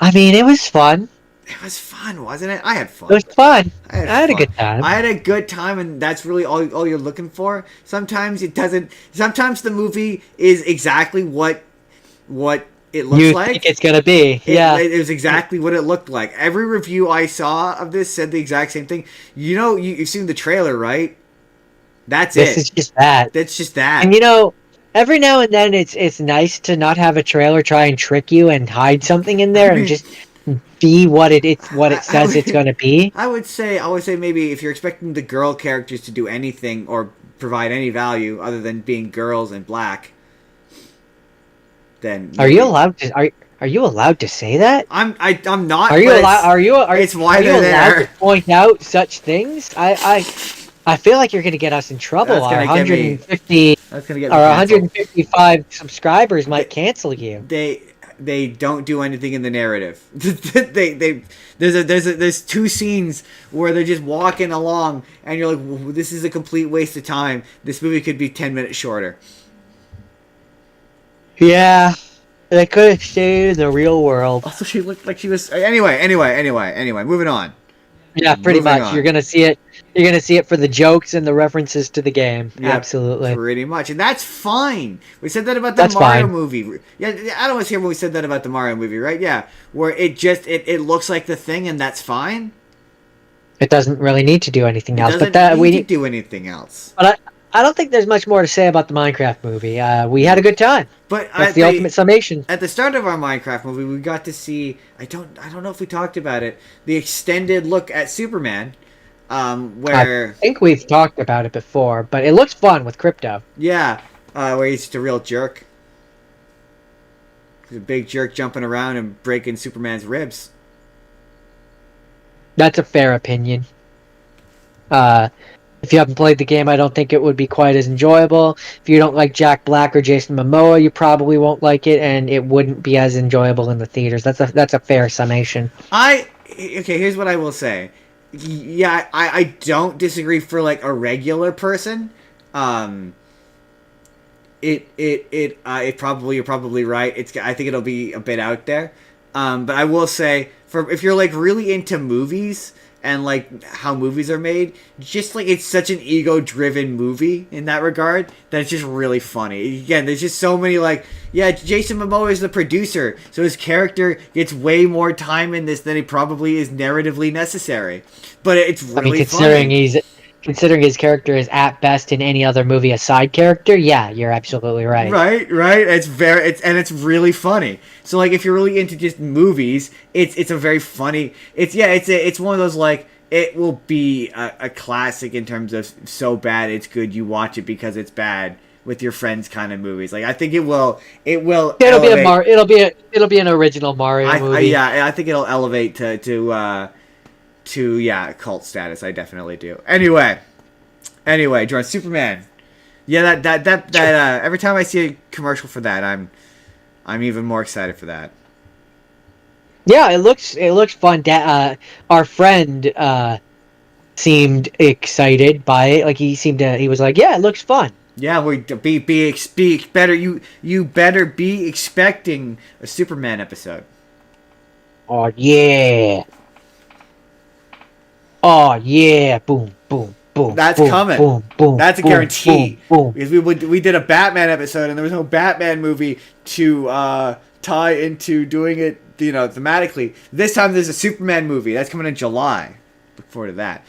I mean, it was fun. It was fun, wasn't it? I had fun. It was fun. I had a good time. I had a good time, and that's really all you're looking for. Sometimes it doesn't. Sometimes the movie is exactly what it looks you like. Think it's gonna be. It was exactly what it looked like. Every review I saw of this said the exact same thing. You know, you've seen the trailer, right? That's it. This is just that. That's just that. And every now and then it's nice to not have a trailer try and trick you and hide something in there and just be what it says it's gonna be. I would say maybe if you're expecting the girl characters to do anything or provide any value other than being girls and black. Then are you allowed to Are you allowed to say that? I'm not. Are you allowed? It's why are you they're allowed there. to point out such things? I feel like you're going to get us in trouble. That's Our gonna get me. 150 That's gonna get or me canceled. 155 subscribers might cancel you. They don't do anything in the narrative. There's two scenes where they're just walking along, and you're like, well, this is a complete waste of time. This movie could be 10 minutes shorter. Yeah, they could have stayed in the real world. Also, she looked like she was. Anyway. Moving on. Yeah, pretty Moving much. on. You're gonna see it. You're gonna see it for the jokes and the references to the game. Yep, Absolutely. pretty much, and that's fine. We said that about the That's Mario fine. movie. Yeah, Adam was here when we said that about the Mario movie, right? Yeah, where it looks like the thing, and that's fine. It doesn't really need to do anything It else, doesn't but that need we to do anything else. But I don't think there's much more to say about the Minecraft movie. We had a good time. But That's the ultimate summation. At the start of our Minecraft movie, we got to see. I don't know if we talked about it. The extended look at Superman, where I think we've talked about it before, but it looks fun with Crypto. yeah, where he's just a real jerk. He's a big jerk jumping around and breaking Superman's ribs. That's a fair opinion. If you haven't played the game, I don't think it would be quite as enjoyable. If you don't like Jack Black or Jason Momoa, you probably won't like it, and it wouldn't be as enjoyable in the theaters. That's a fair summation. Okay, here's what I will say. Yeah, I don't disagree for like a regular person. It probably, you're probably right. I think it'll be a bit out there. But I will say, if you're like really into movies and like how movies are made, just like it's such an ego-driven movie in that regard that it's just really funny. Again, there's just so many like, yeah, Jason Momoa is the producer, so his character gets way more time in this than he probably is narratively necessary. But it's really funny. Considering his character is at best in any other movie a side character, yeah, you're absolutely right. Right. It's really funny. So like, if you're really into just movies, it's a very funny. It's one of those like, it will be a classic in terms of so bad it's good you watch it because it's bad with your friends kind of movies. Like I think it will. It'll be an original Mario movie. I think it'll elevate to cult status. I definitely do. Anyway, Jordan, Superman. Yeah, that every time I see a commercial for that, I'm even more excited for that. Yeah, it looks fun. Our friend seemed excited by it. Like he was like, yeah, it looks fun. Yeah, we be better. You better be expecting a Superman episode. Oh yeah. Oh yeah! Boom, boom, boom. That's boom, coming. Boom, boom. That's a guarantee. Boom, boom. Because we did a Batman episode, and there was no Batman movie to tie into doing it, thematically. This time there's a Superman movie that's coming in July. Look forward to that.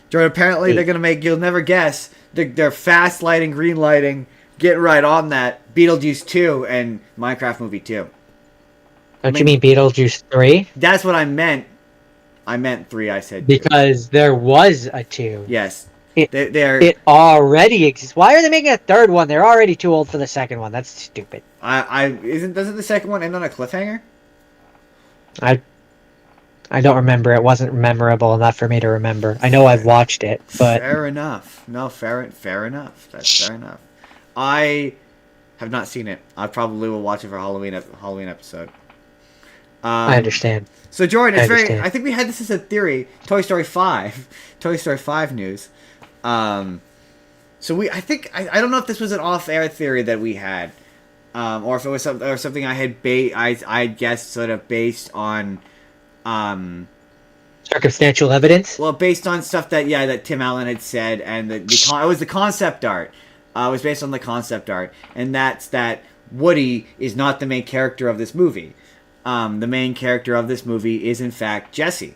Jordan, apparently they're gonna make. You'll never guess. They're fast lighting, green lighting, getting right on that. Beetlejuice 2 and Minecraft movie 2. Don't you mean Beetlejuice 3? That's what I meant. I meant 3, I said 2. Because there was a 2. Yes. It already exists. Why are they making a third one? They're already too old for the second one. That's stupid. Doesn't the second one end on a cliffhanger? I don't remember. It wasn't memorable enough for me to remember. I know I've watched it, but fair enough. No, fair enough. That's fair enough. I have not seen it. I probably will watch it for Halloween episode. I understand. So Jordan, I think we had this as a theory. Toy Story 5 news. I don't know if this was an off-air theory that we had, or if it was something I had guessed sort of based on, circumstantial evidence. Well, based on stuff that Tim Allen had said, and it was the concept art. It was based on the concept art, and that's that Woody is not the main character of this movie. The main character of this movie is in fact Jesse,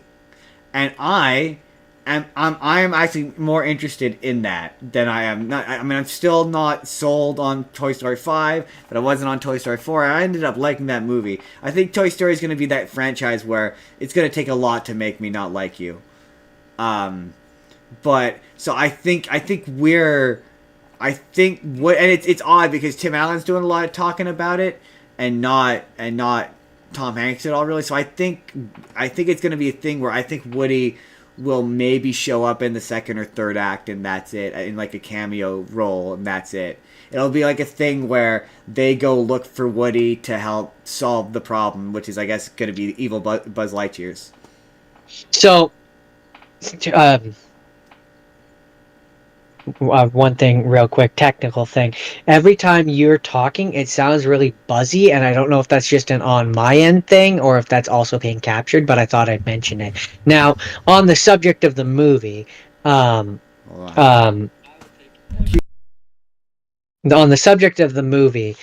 and I am actually more interested in that than I am. Not, I mean, I'm still not sold on Toy Story 5, but I wasn't on Toy Story 4. I ended up liking that movie. I think Toy Story is going to be that franchise where it's going to take a lot to make me not like you. But so I think and it's odd because Tim Allen's doing a lot of talking about it. and not Tom Hanks at all, really. So I think it's going to be a thing where I think Woody will maybe show up in the second or third act, and that's it, in like a cameo role, and that's it. It'll be like a thing where they go look for Woody to help solve the problem, which is, I guess, going to be evil Buzz Lightyear's. So, one thing real quick, technical thing. Every time you're talking, it sounds really buzzy, and I don't know if that's just an on my end thing or if that's also being captured, but I thought I'd mention it. Now, on the subject of the movie, on the subject of the movie,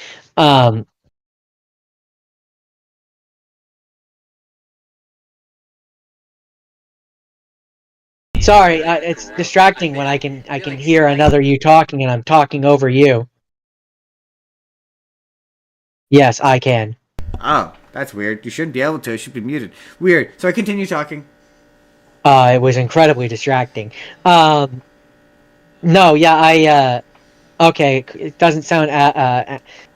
sorry, it's distracting when I can hear another you talking and I'm talking over you. Yes, I can. Oh, that's weird. You shouldn't be able to. It should be muted. Weird. So I continue talking. It was incredibly distracting. No, yeah, okay, it doesn't sound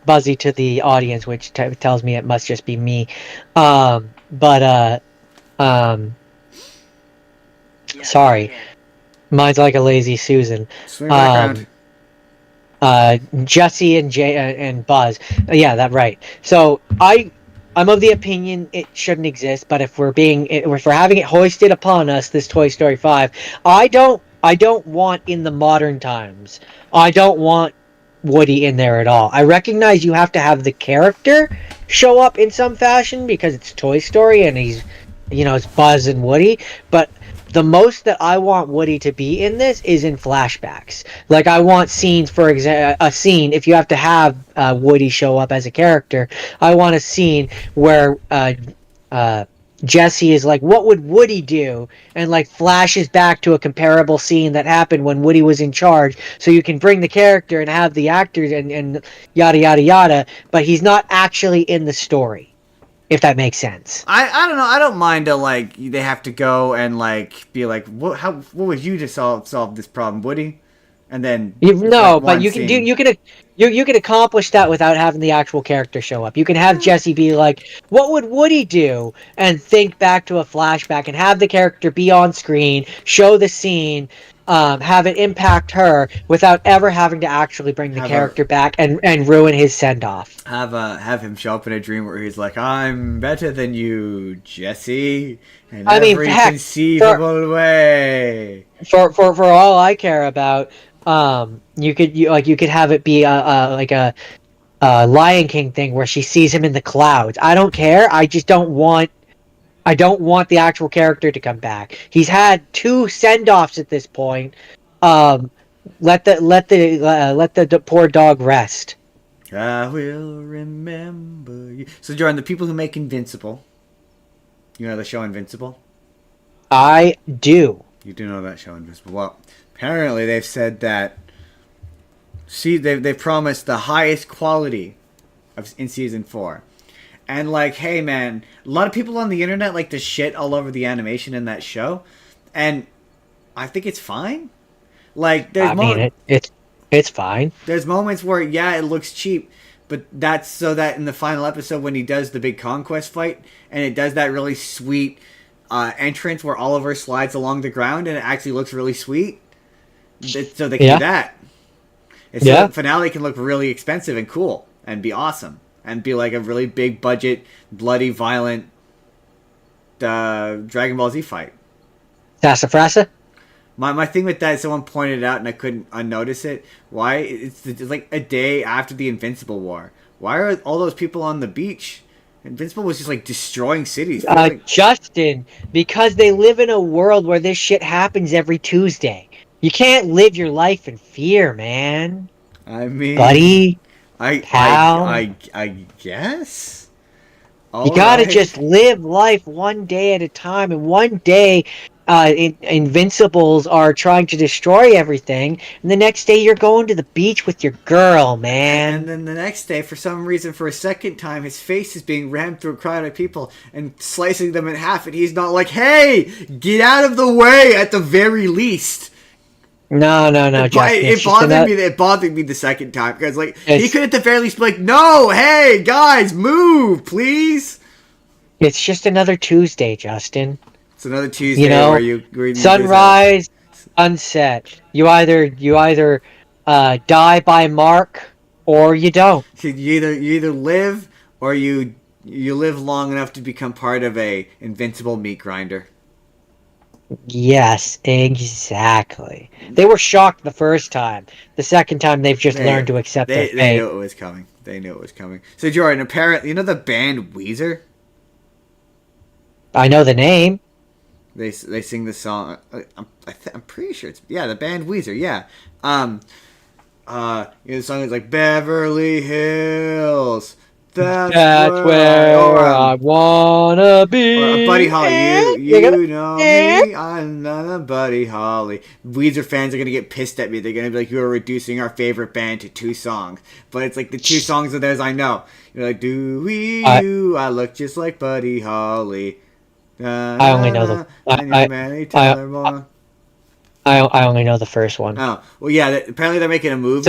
buzzy to the audience, which tells me it must just be me. Sorry. Mine's like a lazy Susan. Swing back around. Jesse and Buzz. Yeah, that's right. So I'm of the opinion it shouldn't exist, but if we're having it hoisted upon us, this Toy Story 5, I don't want in the modern times. I don't want Woody in there at all. I recognize you have to have the character show up in some fashion because it's Toy Story and he's, it's Buzz and Woody, but the most that I want Woody to be in this is in flashbacks. Like, I want scenes, for example, a scene, if you have to have Woody show up as a character, I want a scene where Jesse is like, what would Woody do? And like flashes back to a comparable scene that happened when Woody was in charge. So you can bring the character and have the actors and yada, yada, yada, but he's not actually in the story. If that makes sense. I don't know. I don't mind they have to go and be like, what would you to solve this problem, Woody? And then but you can accomplish that without having the actual character show up. You can have Jesse be like, what would Woody do? And think back to a flashback and have the character be on screen, show the scene, have it impact her without ever having to actually bring the character back and ruin his send-off. Have him show up in a dream where he's like, I'm better than you, Jesse, in every conceivable way. For all I care about, you could have it be a Lion King thing where she sees him in the clouds. I don't care. I just don't want the actual character to come back. He's had 2 send-offs at this point. Let the poor dog rest. I will remember you. So, Jordan, the people who make Invincible, you know the show Invincible? I do. You do know that show Invincible. Well, apparently they've said that. See, they promised the highest quality in season 4. And hey, man, a lot of people on the internet like to shit all over the animation in that show, and I think it's fine. It's fine. There's moments where it looks cheap, but that's so that in the final episode when he does the big conquest fight, and it does that really sweet entrance where Oliver slides along the ground, and it actually looks really sweet. So they can do that. So the finale can look really expensive and cool and be awesome. And be like a really big budget, bloody, violent Dragon Ball Z fight. Sassafrasa? My thing with that is someone pointed out and I couldn't unnotice it. Why? It's like a day after the Invincible War. Why are all those people on the beach? Invincible was just destroying cities. Justin, because they live in a world where this shit happens every Tuesday. You can't live your life in fear, man. I mean... Buddy... I guess. You gotta just live life one day at a time, and one day, Invincibles are trying to destroy everything, and the next day you're going to the beach with your girl, man. And then the next day, for some reason, for a second time, his face is being rammed through a crowd of people and slicing them in half, and he's not like, hey, get out of the way at the very least. No, Justin. It bothered me the second time because like he could at the very least be like, no, hey guys, move, please. It's just another Tuesday, Justin. It's another Tuesday where you sunrise, sunset. You either die by Mark or you don't. You either live or you live long enough to become part of a invincible meat grinder. Yes, exactly. They were shocked the first time. The second time, they've just learned to accept their fate. They knew it was coming. So, Jordan, apparently, you know the band Weezer? I know the name. They sing the song. I'm pretty sure it's the band Weezer. Yeah. The song is like Beverly Hills. That's where I wanna be. Or Buddy Holly, you know me, I'm not a Buddy Holly. Weezer fans are gonna get pissed at me. They're gonna be like, "You are reducing our favorite band to 2 songs." But it's like the 2 songs of theirs I know. You're like, I look just like Buddy Holly. I only know the. I only know the first one. Oh well, yeah. Apparently they're making a movie.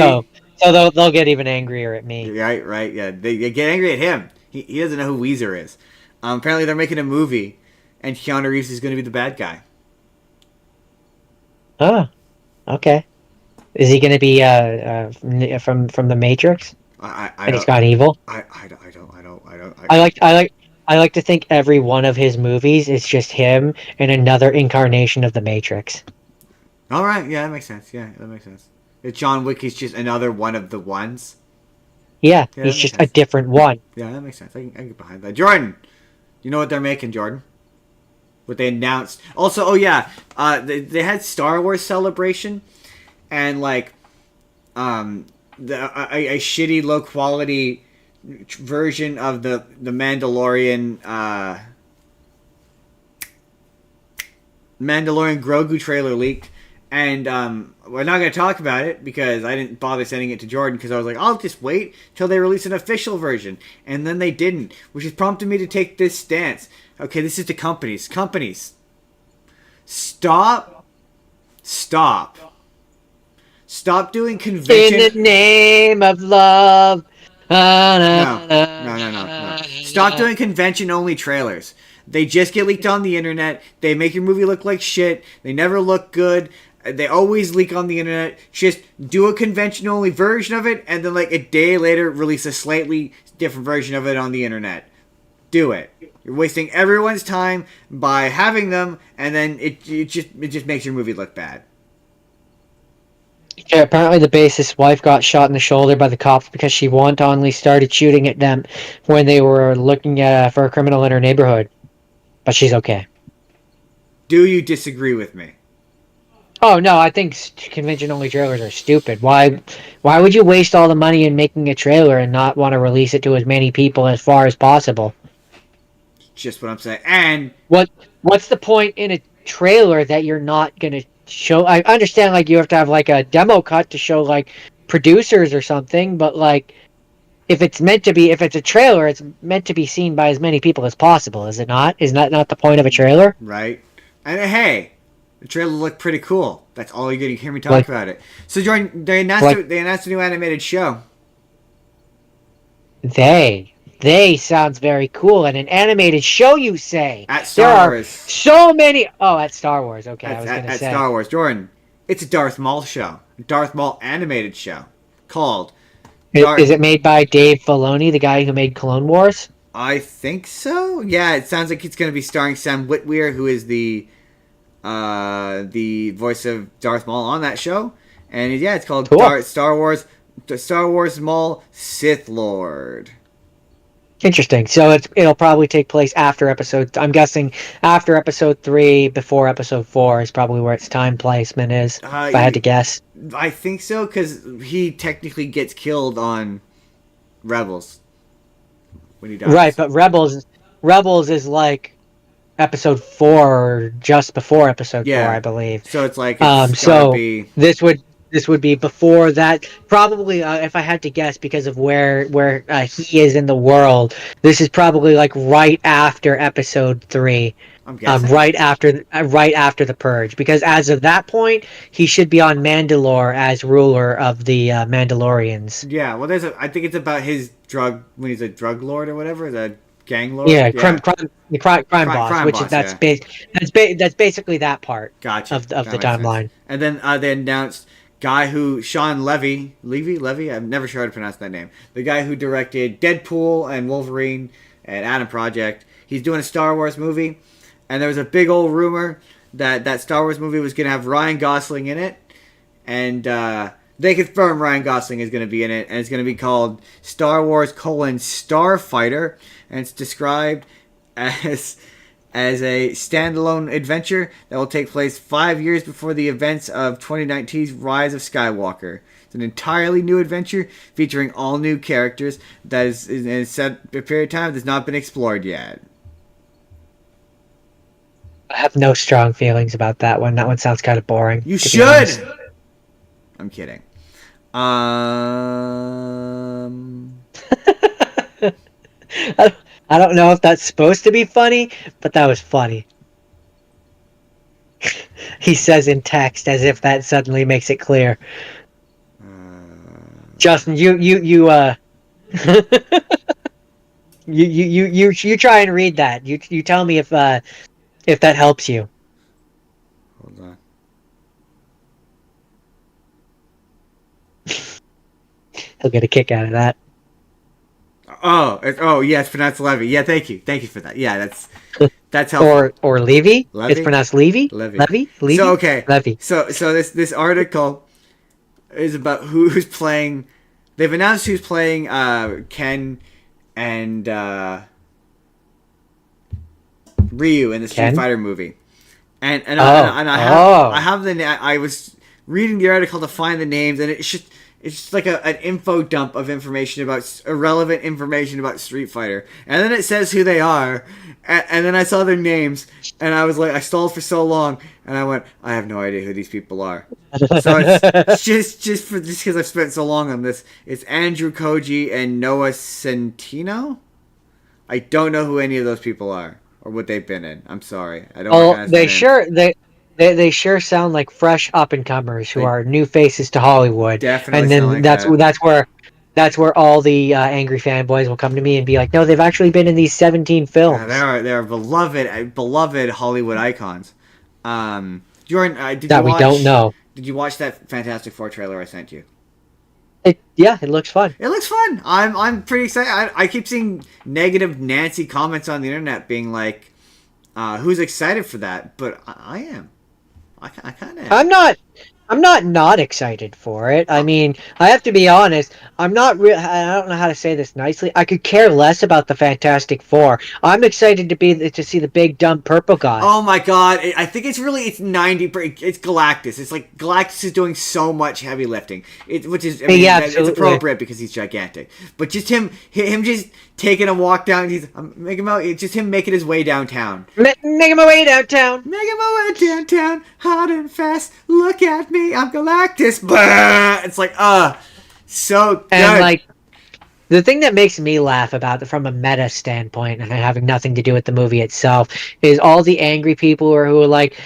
So they'll get even angrier at me. Right, yeah. They get angry at him. He doesn't know who Weezer is. Apparently they're making a movie, and Keanu Reeves is going to be the bad guy. Oh, okay. Is he going to be from the Matrix? And he's got evil. I don't. I like to think every one of his movies is just him in another incarnation of the Matrix. All right, yeah, that makes sense. That John Wick is just another one of the ones. Yeah, he's just a different one. Yeah, that makes sense. I can get behind that. Jordan, you know what they're making, Jordan? What they announced. Also, they had Star Wars Celebration, and like, a shitty, low quality version of the Mandalorian Grogu trailer leaked. And we're not going to talk about it because I didn't bother sending it to Jordan because I was like, I'll just wait till they release an official version. And then they didn't, which has prompted me to take this stance. Okay, this is the companies. Companies, stop doing convention. In the name of love. No. Stop doing convention-only trailers. They just get leaked on the internet. They make your movie look like shit. They never look good. They always leak on the internet. Just do a convention-only version of it, and then like a day later, release a slightly different version of it on the internet. Do it. You're wasting everyone's time by having them, and then it just makes your movie look bad. Yeah, apparently the bassist's wife got shot in the shoulder by the cops because she wantonly started shooting at them when they were looking for a criminal in her neighborhood. But she's okay. Do you disagree with me? Oh no, I think convention-only trailers are stupid. Why would you waste all the money in making a trailer and not want to release it to as many people as far as possible? Just what I'm saying. And what's the point in a trailer that you're not gonna show? I understand like you have to have like a demo cut to show like producers or something, but like if it's a trailer, it's meant to be seen by as many people as possible, is it not? Is that not the point of a trailer? Right. And hey, the trailer looked pretty cool. That's all you're going to hear me talk about it. So, Jordan, they announced a new animated show. They sounds very cool. And an animated show, you say? At Star Wars. So many... Oh, at Star Wars. Okay, I was going to say. At Star Wars. Jordan, it's a Darth Maul show. A Darth Maul animated show called... Is it made by Dave Filoni, the guy who made Clone Wars? I think so. Yeah, it sounds like it's going to be starring Sam Witwer, who is the voice of Darth Maul on that show. And yeah, it's called Star Wars Maul Sith Lord. Interesting. So it'll probably take place after episode... I'm guessing after episode 3, before episode 4 is probably where its time placement is, if I had to guess. I think so, because he technically gets killed on Rebels when he dies. Right, but Rebels is like episode 4 or just before episode 4, I believe. So it's like it's gotta be... This would be before that, probably. If I had to guess, because of where he is in the world, this is probably like right after episode 3, I'm guessing. Right after the purge, because as of that point, he should be on Mandalore as ruler of the Mandalorians. Yeah, well, I think it's about his drug when he's a drug lord or whatever, the gang lord. Yeah, Yeah, crime boss, crime which boss. is that's basically that part. Gotcha. Of That the makes sense. timeline. And then they announced guy who Sean Levy. I'm never sure how to pronounce that name. The guy who directed Deadpool and Wolverine and Atom Project. He's doing a Star Wars movie, and there was a big old rumor that Star Wars movie was going to have Ryan Gosling in it, and they confirmed Ryan Gosling is going to be in it, and it's going to be called Star Wars: Starfighter, and it's described as a standalone adventure that will take place 5 years before the events of 2019's Rise of Skywalker. It's an entirely new adventure featuring all new characters that is in a set period of time that's not been explored yet. I have no strong feelings about that one. That one sounds kind of boring. You should! I'm kidding. I don't know if that's supposed to be funny, but that was funny. He says in text as if that suddenly makes it clear. Justin, you you try and read that. You tell me if that helps you. Hold on. He'll get a kick out of that. Oh, yes, pronounced Levy. Yeah, thank you for that. Yeah, that's helpful. Or Levy. Levy? It's pronounced Levy. Levy. Levy. So okay. Levy. So this article is about who's playing. They've announced who's playing Ken and Ryu in the Street Fighter movie, and I have the. I was reading the article to find the names, and it's just like an info dump of information about irrelevant information about Street Fighter, and then it says who they are, and then I saw their names, and I was like, I stalled for so long, and I went, I have no idea who these people are. So it's just because I've spent so long on this. It's Andrew Koji and Noah Centino. I don't know who any of those people are or what they've been in. I'm sorry, I don't. Oh, they sure sound like fresh up and comers who are new faces to Hollywood. Definitely, and then like that's where all the angry fanboys will come to me and be like, no, they've actually been in these 17 films. Yeah, they are beloved Hollywood icons. Jordan, we don't know. Did you watch that Fantastic Four trailer I sent you? It looks fun. It looks fun. I'm pretty excited. I keep seeing negative Nancy comments on the internet being like, "Who's excited for that?" But I am. I kind of. I'm not excited for it. I mean, I have to be honest. I don't know how to say this nicely. I could care less about the Fantastic Four. I'm excited to see the big dumb purple guy. Oh my god! I think it's 90. It's Galactus. It's like Galactus is doing so much heavy lifting. It's appropriate because he's gigantic. But just him just taking a walk down. Just him making his way downtown. Making my way downtown. Making my way downtown, hard and fast. Look at me. I'm Galactus. Blah! It's like, so good. And like, the thing that makes me laugh about it from a meta standpoint, and having nothing to do with the movie itself, is all the angry people who are like,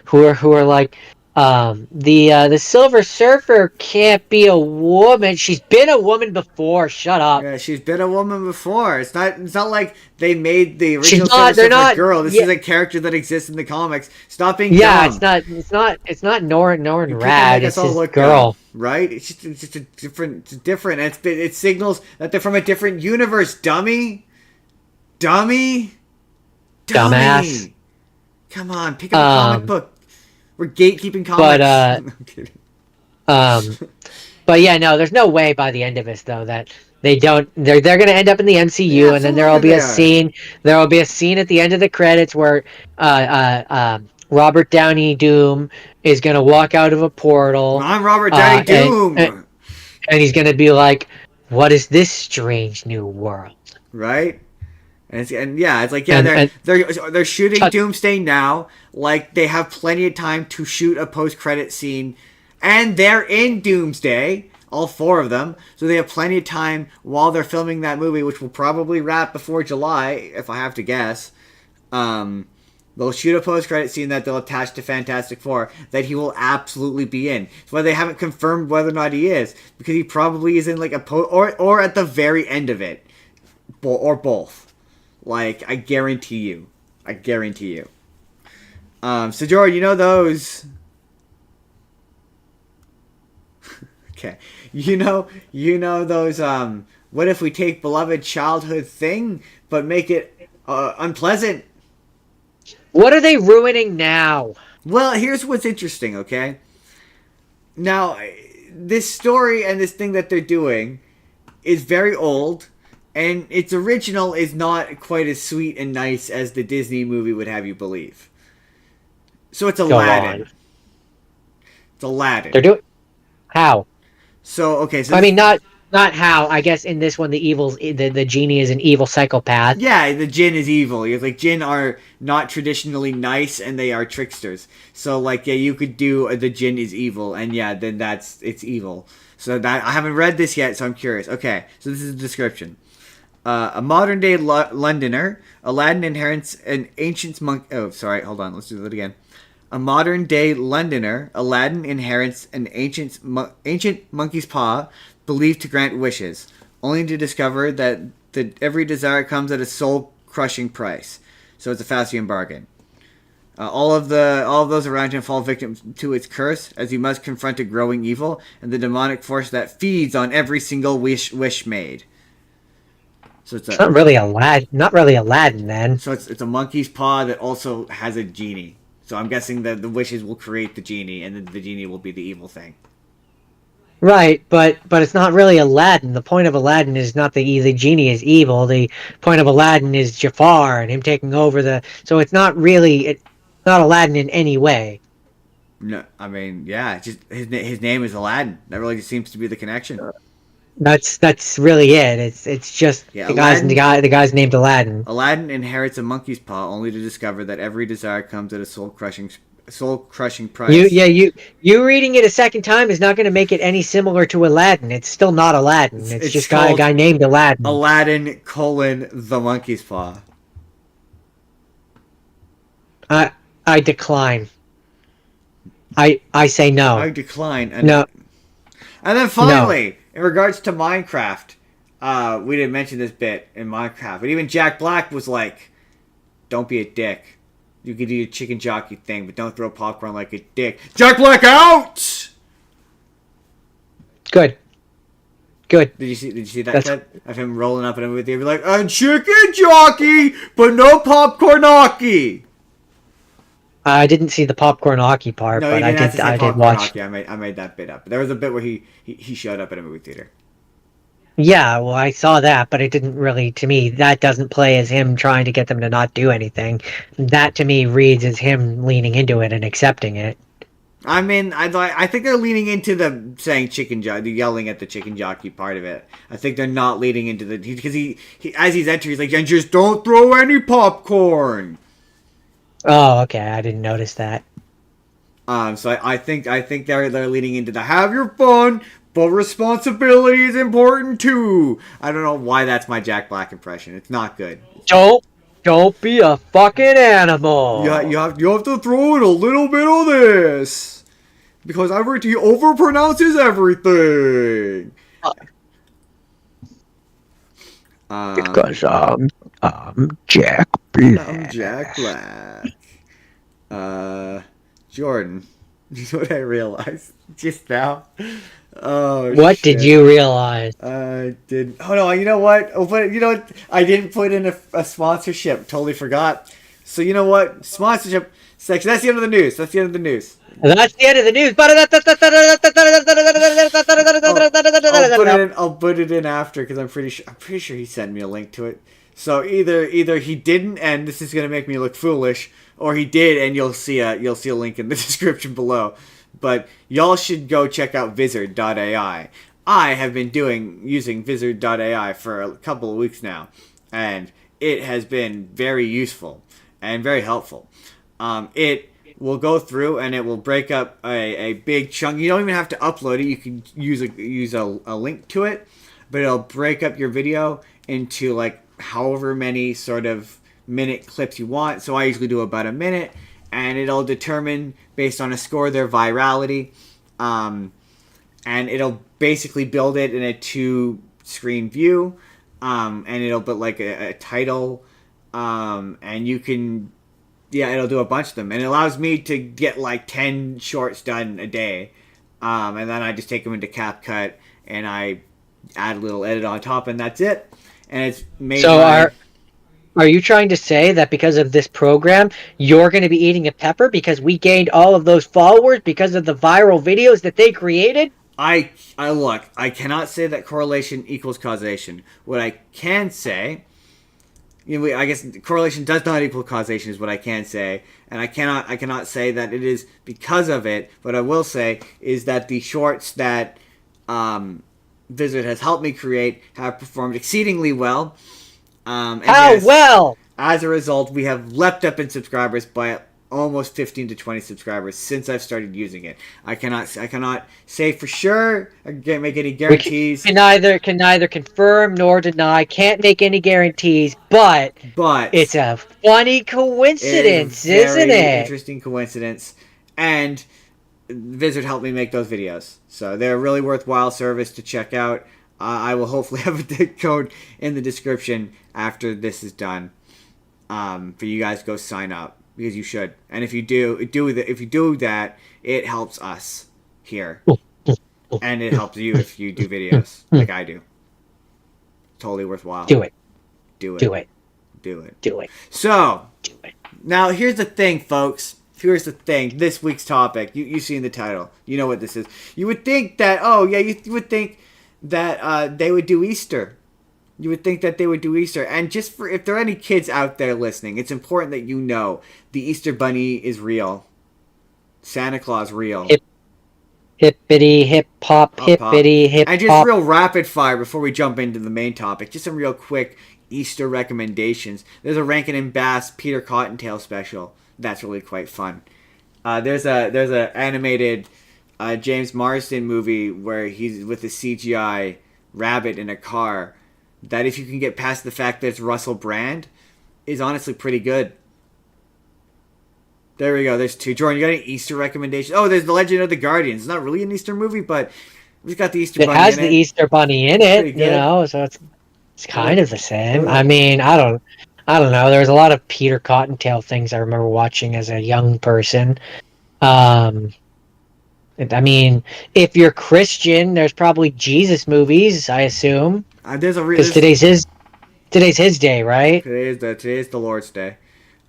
who are like, the Silver Surfer can't be a woman. She's been a woman before. Shut up. Yeah, she's been a woman before. It's not like they made the original Silver Surfer a girl. This is a character that exists in the comics. Stop being dumb. It's not Norrin Rad. It's his girl. Dumb, right? It's just a different. It's different. It signals that they're from a different universe. Dummy. Dumbass. Come on, pick up a comic book. We're gatekeeping comics. I'm kidding. But yeah, no, there's no way by the end of this though that they're going to end up in the MCU, and then there will be a scene. There will be a scene at the end of the credits where Robert Downey Doom is going to walk out of a portal. I'm Robert Downey Doom, and he's going to be like, "What is this strange new world?" Right. It's like they're shooting Doomsday now. Like they have plenty of time to shoot a post-credit scene, and they're in Doomsday, all four of them. So they have plenty of time while they're filming that movie, which will probably wrap before July, if I have to guess. They'll shoot a post-credit scene that they'll attach to Fantastic Four that he will absolutely be in. That's why they haven't confirmed whether or not he is, because he probably is in like or at the very end of it, or both. Like, I guarantee you. So Jordan, you know those. Okay, you know those. What if we take beloved childhood thing, but make it unpleasant? What are they ruining now? Well, here's what's interesting, okay? Now, this story and this thing that they're doing is very old, and its original is not quite as sweet and nice as the Disney movie would have you believe. So it's Aladdin. It's Aladdin. They're doing... How? So, okay, so... I mean, not how. I guess in this one, the genie is an evil psychopath. Yeah, the jinn is evil. Like, jinn are not traditionally nice, and they are tricksters. So, like, yeah, you could do the jinn is evil, and yeah, then it's evil. So that I haven't read this yet, so I'm curious. Okay, so this is the description. A modern-day Londoner, Aladdin inherits an ancient monk... Oh, sorry, hold on, let's do that again. A modern-day Londoner, Aladdin inherits an ancient monkey's paw believed to grant wishes, only to discover that every desire comes at a soul-crushing price. So it's a Faustian bargain. All of those around him fall victim to its curse, as he must confront a growing evil and the demonic force that feeds on every single wish made. So it's not really Aladdin then. So it's a monkey's paw that also has a genie. So I'm guessing that the wishes will create the genie, and then the genie will be the evil thing. Right, but it's not really Aladdin. The point of Aladdin is not the genie is evil. The point of Aladdin is Jafar and him taking over the... So it's not Aladdin in any way. No, I mean, yeah, just his name is Aladdin. That really just seems to be the connection. That's really it. It's just the guy's named Aladdin. Aladdin inherits a monkey's paw, only to discover that every desire comes at a soul-crushing price. You reading it a second time is not going to make it any similar to Aladdin. It's still not Aladdin. It's just a guy named Aladdin. Aladdin : the monkey's paw. I decline. I say no. I decline. No. And then finally, in regards to Minecraft, we didn't mention this bit in Minecraft, but even Jack Black was like, "Don't be a dick. You can do your chicken jockey thing, but don't throw popcorn like a dick." Jack Black out. Good. Did you see that clip of him rolling up in a movie theater, like, "I'm chicken jockey, but no popcorn-ocky"? I didn't see the popcorn hockey part, no, but I did watch. Hockey. I made that bit up. There was a bit where he showed up at a movie theater. Yeah, well, I saw that, but it didn't really, to me, that doesn't play as him trying to get them to not do anything. That, to me, reads as him leaning into it and accepting it. I mean, I think they're leaning into the saying chicken jockey, the yelling at the chicken jockey part of it. I think they're not leading into the... Because he as he's entering, he's like, "And just don't throw any popcorn." Oh, okay. I didn't notice that. So I think they're leading into the have your fun, but responsibility is important too. I don't know why that's my Jack Black impression. It's not good. Don't be a fucking animal. Yeah, you have to throw in a little bit of this because he overpronounces everything. Because I'm Jack Black. I'm Jack Black. Jordan, you know what I realized just now? Oh, what did you realize? Oh no, you know what? I didn't put in a sponsorship. Totally forgot. So you know what? Sponsorship section. That's the end of the news. That's the end of the news. I'll put it in after because I'm pretty sure he sent me a link to it. So either he didn't, and this is gonna make me look foolish, or he did, and you'll see a link in the description below. But y'all should go check out Vizard.ai. I have been using Vizard.ai for a couple of weeks now, and it has been very useful and very helpful. It will go through and it will break up a big chunk. You don't even have to upload it. You can use a link to it, but it'll break up your video into like however many sort of minute clips you want. So I usually do about a minute, and it'll determine based on a score their virality, and it'll basically build it in a 2-screen view, and it'll put like a title, and you can, it'll do a bunch of them, and it allows me to get like 10 shorts done a day, and then I just take them into CapCut and I add a little edit on top, and that's it. And it's made. So are you trying to say that because of this program, you're going to be eating a pepper because we gained all of those followers because of the viral videos that they created? I look, I cannot say that correlation equals causation. What I can say, I guess correlation does not equal causation is what I can say, and I cannot say that it is because of it. What I will say is that the shorts that Visit has helped me create have performed exceedingly well. Well? As a result, we have leapt up in subscribers by almost 15 to 20 subscribers since I've started using it. I cannot say for sure. I can't make any guarantees. Can neither confirm nor deny. Can't make any guarantees, but it's a funny coincidence, isn't it? Interesting coincidence, and Visit helped me make those videos, so they're a really worthwhile service to check out. I will hopefully have a code in the description after this is done, for you guys to go sign up, because you should. And if you do that, it helps us here, and it helps you if you do videos like I do. Totally worthwhile. Do it. So now here's the thing, folks. Here's the thing. This week's topic. You've seen the title. You know what this is. You would think that. You would think that they would do Easter. You would think that they would do Easter. And just for if there are any kids out there listening, it's important that you know the Easter Bunny is real. Santa Claus real. Hippity hip hop, hippity hip hop. And just real rapid fire before we jump into the main topic. Just some real quick Easter recommendations. There's a Rankin and Bass Peter Cottontail special. That's really quite fun. There's a animated James Marsden movie where he's with a CGI rabbit in a car. That if you can get past the fact that it's Russell Brand, is honestly pretty good. There we go. There's 2. Jordan, you got any Easter recommendations? Oh, there's The Legend of the Guardians. It's not really an Easter movie, but we've got the Easter Bunny in it. It has the Easter Bunny in it, so it's kind of the same. I mean, I don't know. There was a lot of Peter Cottontail things I remember watching as a young person. I mean, if you're Christian, there's probably Jesus movies, I assume. Because today's his day, right? Today's the Lord's Day.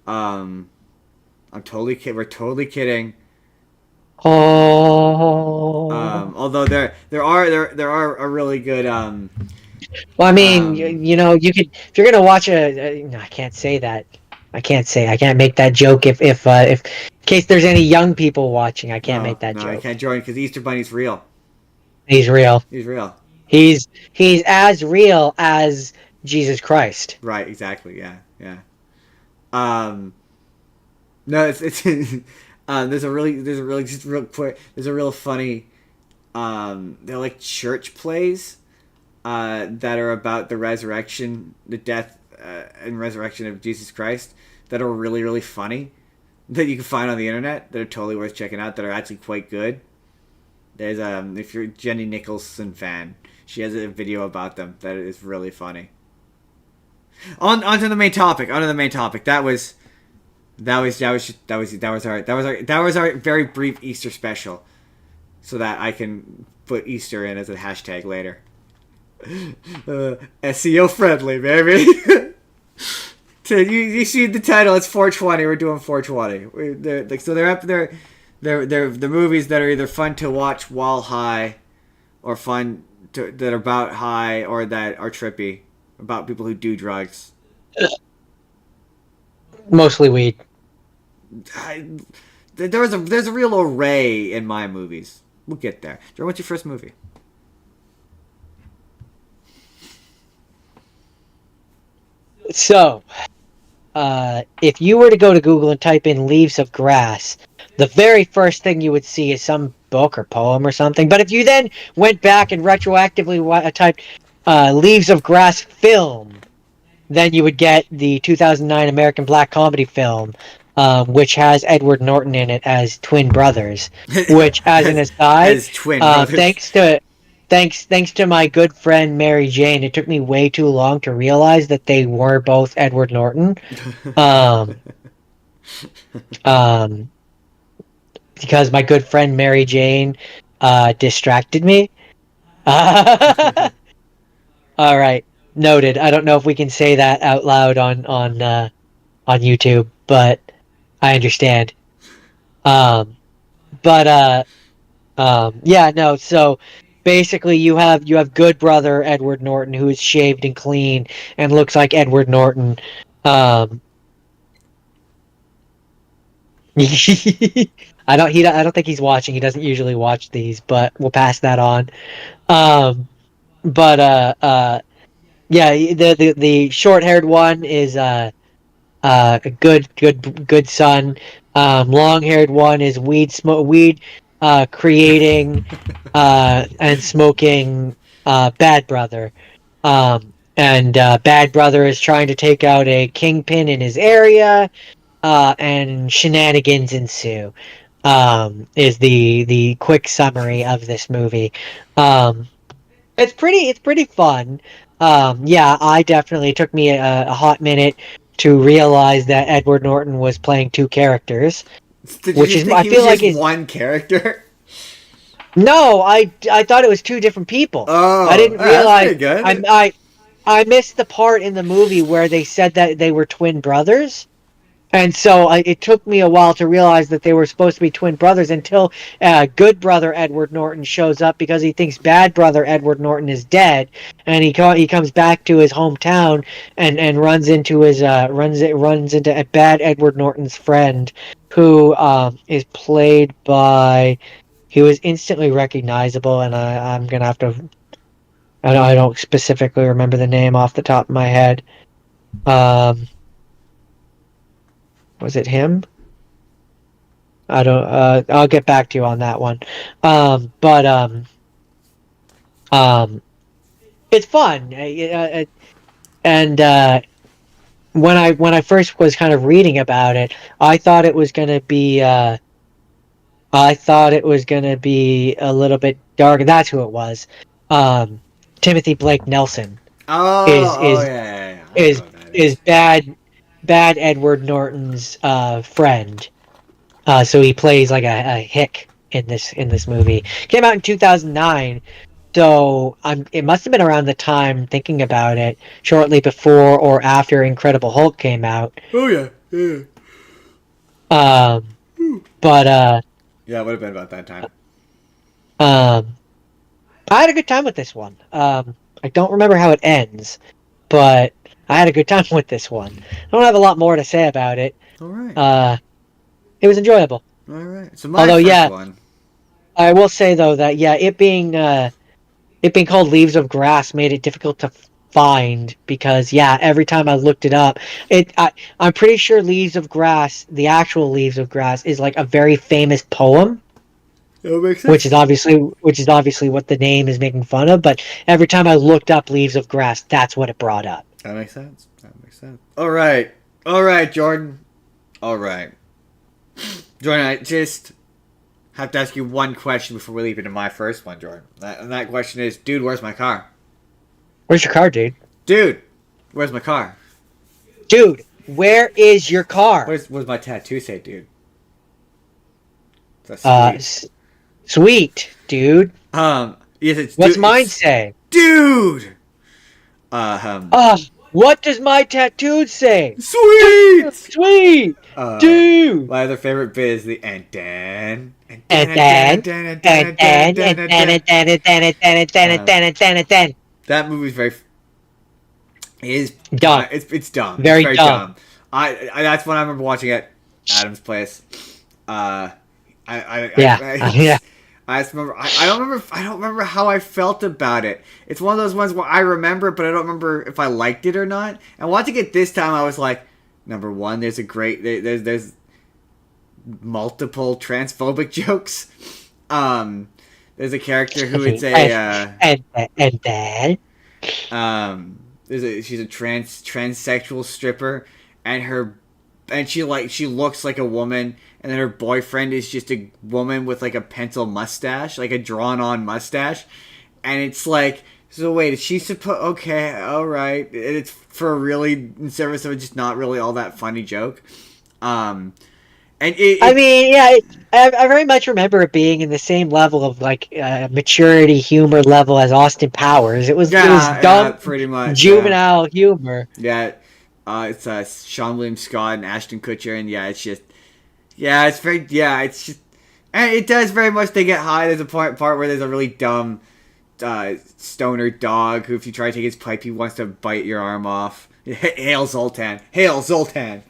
We're totally kidding. Oh. Although there are a really good. Well, I mean, you could, if you're gonna watch I can't say that. I can't make that joke if in case there's any young people watching. I can't make that joke. I can't join because the Easter Bunny's real. He's real. He's as real as Jesus Christ. Right. Exactly. Yeah. No, it's there's a real funny they're like church plays that are about the resurrection, the death and resurrection of Jesus Christ, that are really, really funny, that you can find on the internet, that are totally worth checking out, that are actually quite good. There's if you're a Jenny Nicholson fan, she has a video about them that is really funny. On to the main topic. That was our very brief Easter special, so that I can put Easter in as a hashtag later. SEO friendly, baby. You see the title? It's 420. We're doing 420. So they're up there. They're the movies that are either fun to watch while high, or that are about high, or that are trippy, about people who do drugs. Mostly weed. There's a real array in my movies. We'll get there. Jordan, what's your first movie? So, if you were to go to Google and type in Leaves of Grass, the very first thing you would see is some book or poem or something. But if you then went back and retroactively typed Leaves of Grass film, then you would get the 2009 American black comedy film, which has Edward Norton in it as twin brothers. Which, as an aside, as twin brothers. thanks to my good friend Mary Jane, it took me way too long to realize that they were both Edward Norton. Um, because my good friend Mary Jane distracted me. All right, noted. I don't know if we can say that out loud on YouTube, but I understand. Um, but yeah, no. So basically, you have good brother Edward Norton, who is shaved and clean and looks like Edward Norton. Um, I don't think he's watching. He doesn't usually watch these, but we'll pass that on. Um, but yeah, the short haired one is a good son. Long haired one is weed creating and smoking bad brother. And bad brother is trying to take out a kingpin in his area, and shenanigans ensue. Is the quick summary of this movie. It's pretty fun. Yeah, I definitely, it took me a hot minute to realize that Edward Norton was playing two characters, Did which you is, think I he feel was like just it's one character? no, I thought it was two different people. Oh, I didn't that's realize. pretty good. I missed the part in the movie where they said that they were twin brothers. And so it took me a while to realize that they were supposed to be twin brothers until good brother Edward Norton shows up because he thinks bad brother Edward Norton is dead, and he comes back to his hometown and runs into runs into a bad Edward Norton's friend, who is played by, he was instantly recognizable, and I'm gonna have to, I don't specifically remember the name off the top of my head. Was it him? I don't. I'll get back to you on that one. But um, it's fun. And when I first was kind of reading about it, I thought it was gonna be. I thought it was gonna be a little bit dark. That's who it was. Um, Timothy Blake Nelson is Oh, is yeah. I know is what that is is. bad Edward Norton's friend. So he plays like a hick in this movie. Came out in 2009, so it must have been around the time, thinking about it, shortly before or after Incredible Hulk came out. Oh, yeah. Yeah. Um, but Yeah, it would have been about that time. um, I had a good time with this one. I don't remember how it ends, but I had a good time with this one. I don't have a lot more to say about it. All right. It was enjoyable. All right. So my Although, first yeah, one. I will say though that, yeah, it being called Leaves of Grass made it difficult to find, because, yeah, every time I looked it up, I'm pretty sure Leaves of Grass, the actual Leaves of Grass, is like a very famous poem, That makes sense. which is obviously what the name is making fun of. But every time I looked up Leaves of Grass, that's what it brought up. That makes sense. That makes sense. All right. All right, Jordan. All right. Jordan, I just have to ask you one question before we leave into my first one, Jordan. And that question is, dude, where's my car? Where's your car, dude? Dude, where's my car? Dude, where is your car? Where's my tattoo say, dude? That's sweet. Sweet, dude. Yes, it's What's dude, mine say? Dude! What does my tattoo say? Sweet! Sweet, dude. My other favorite bit is the and then. That movie's very is dumb. It's dumb. Very, it's very dumb. I that's when I remember watching it. Adam's Place. Yeah. I just remember. I don't remember how I felt about it. It's one of those ones where I remember, but I don't remember if I liked it or not. And watching it this time, I was like, number one, there's there's multiple transphobic jokes. There's a character who would say and then she's a transsexual stripper, and she looks like a woman, and then her boyfriend is just a woman with like a pencil mustache, like a drawn on mustache, and it's like, so wait, is she supposed? Okay, all right, and it's for a really in service of just not really all that funny joke. And I mean, yeah, I very much remember it being in the same level of like maturity humor level as Austin Powers. It was dumb, pretty much juvenile humor. Yeah, it's Sean William Scott and Ashton Kutcher, and it's just, and it does very much. They get high. There's a part where there's a really dumb stoner dog who, if you try to take his pipe, he wants to bite your arm off. Hail Zoltan! Hail Zoltan!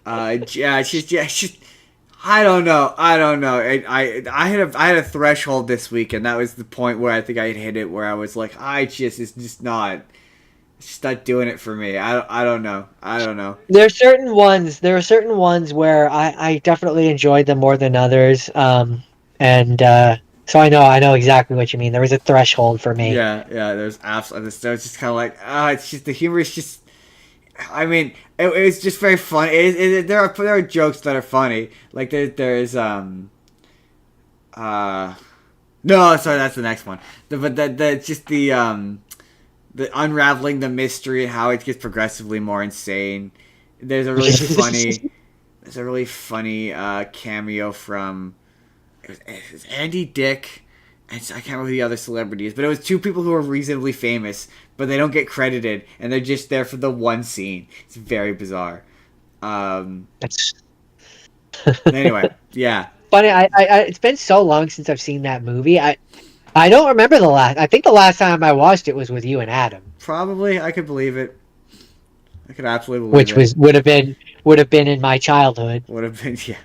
It's just, I don't know. I had a threshold this week, and that was the point where I think I had hit it, where I was like, it's just not doing it for me. I don't know. There are certain ones where I definitely enjoyed them more than others. So I know exactly what you mean. There was a threshold for me. Yeah. There's absolutely. So it's just kind of like, it's just, the humor is just. I mean, it's just very funny. There are jokes that are funny. Like there's no, sorry, that's the next one. Just the unraveling the mystery and how it gets progressively more insane. There's a really funny cameo from it was Andy Dick. I can't remember who the other celebrity is, but it was two people who are reasonably famous, but they don't get credited, and they're just there for the one scene. It's very bizarre. Anyway, yeah. Funny, I it's been so long since I've seen that movie. I don't remember the last. I think the last time I watched it was with you and Adam. Probably, I could believe it. I could absolutely believe it. Which would have been in my childhood. Would have been, yeah.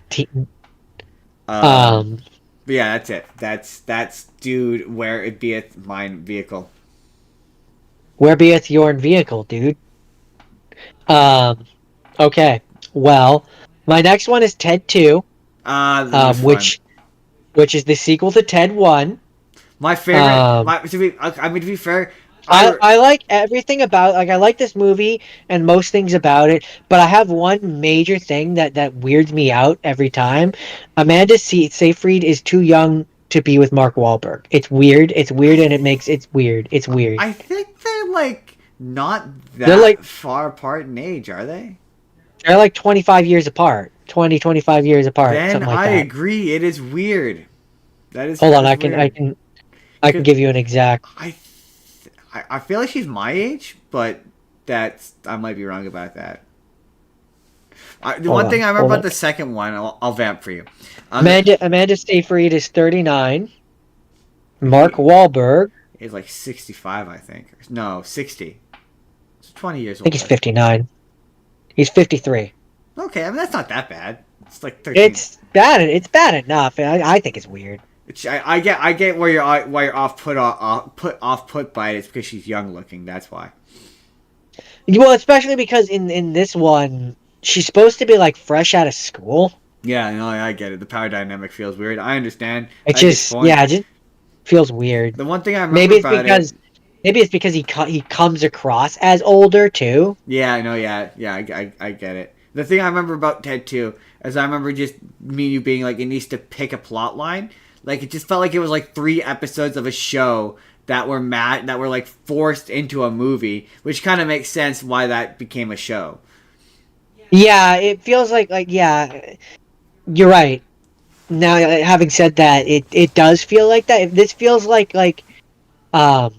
But yeah, that's it. That's dude, where it beeth mine vehicle. Where beeth your vehicle, dude? Okay. Well, my next one is Ted 2. Which is the sequel to Ted 1. My favorite. To be fair, I like everything about, like, I like this movie and most things about it, but I have one major thing that weirds me out every time. Amanda Seyfried is too young to be with Mark Wahlberg. It's weird, and it's weird. I think they're, like, not that far apart in age, are they? They're, like, 25 years apart. 25 years apart. Then something like I that. agree. It is weird. That is. Hold on, I can give you an exact. I feel like she's my age, but I might be wrong about that. One thing I remember about the second one, I'll vamp for you. Amanda Seyfried is 39. Mark Wahlberg is like 65, I think. No, 60. It's 20 years old. I think he's 59. He's 53. Okay, I mean, that's not that bad. It's like 13. It's bad enough. I think it's weird. I get where you're off put by it. It's because she's young looking. That's why. Well, especially because in this one, she's supposed to be like fresh out of school. Yeah, no, I get it. The power dynamic feels weird. I understand. It just feels weird. The one thing I remember maybe it's because he comes across as older too. Yeah, I know. Yeah, I get it. The thing I remember about Ted 2 is I remember just me and you being like, it needs to pick a plot line. Like, it just felt like it was like 3 episodes of a show that were like forced into a movie, which kind of makes sense why that became a show. Yeah, it feels like yeah, you're right. Now, having said that, it does feel like that. This feels like when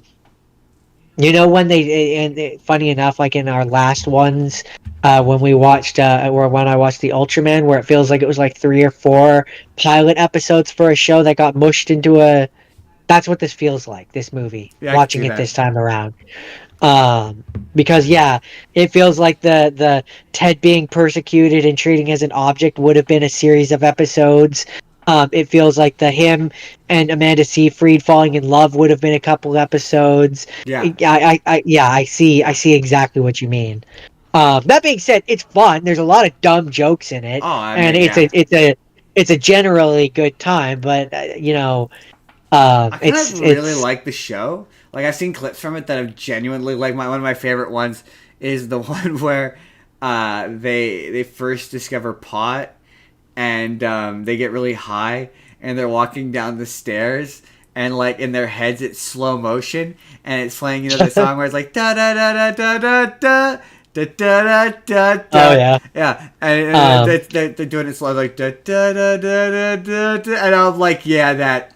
funny enough, like in our last ones, when we watched or when I watched the Ultraman, where it feels like it was like 3 or 4 pilot episodes for a show that got mushed into a. That's what this feels like. This movie, watching it this time around, because it feels like the Ted being persecuted and treating as an object would have been a series of episodes. It feels like the him and Amanda Seyfried falling in love would have been a couple episodes. Yeah, I see exactly what you mean. That being said, it's fun. There's a lot of dumb jokes in it, it's a generally good time. But I kind of really like the show. Like I've seen clips from it that have genuinely like one of my favorite ones is the one where they first discover pot and they get really high and they're walking down the stairs and like in their heads it's slow motion and it's playing the song where it's like da da da da da da. Da, da, da, da, da. Oh yeah, yeah, and they're doing it slow, like da da da da da da, and I'm like, yeah,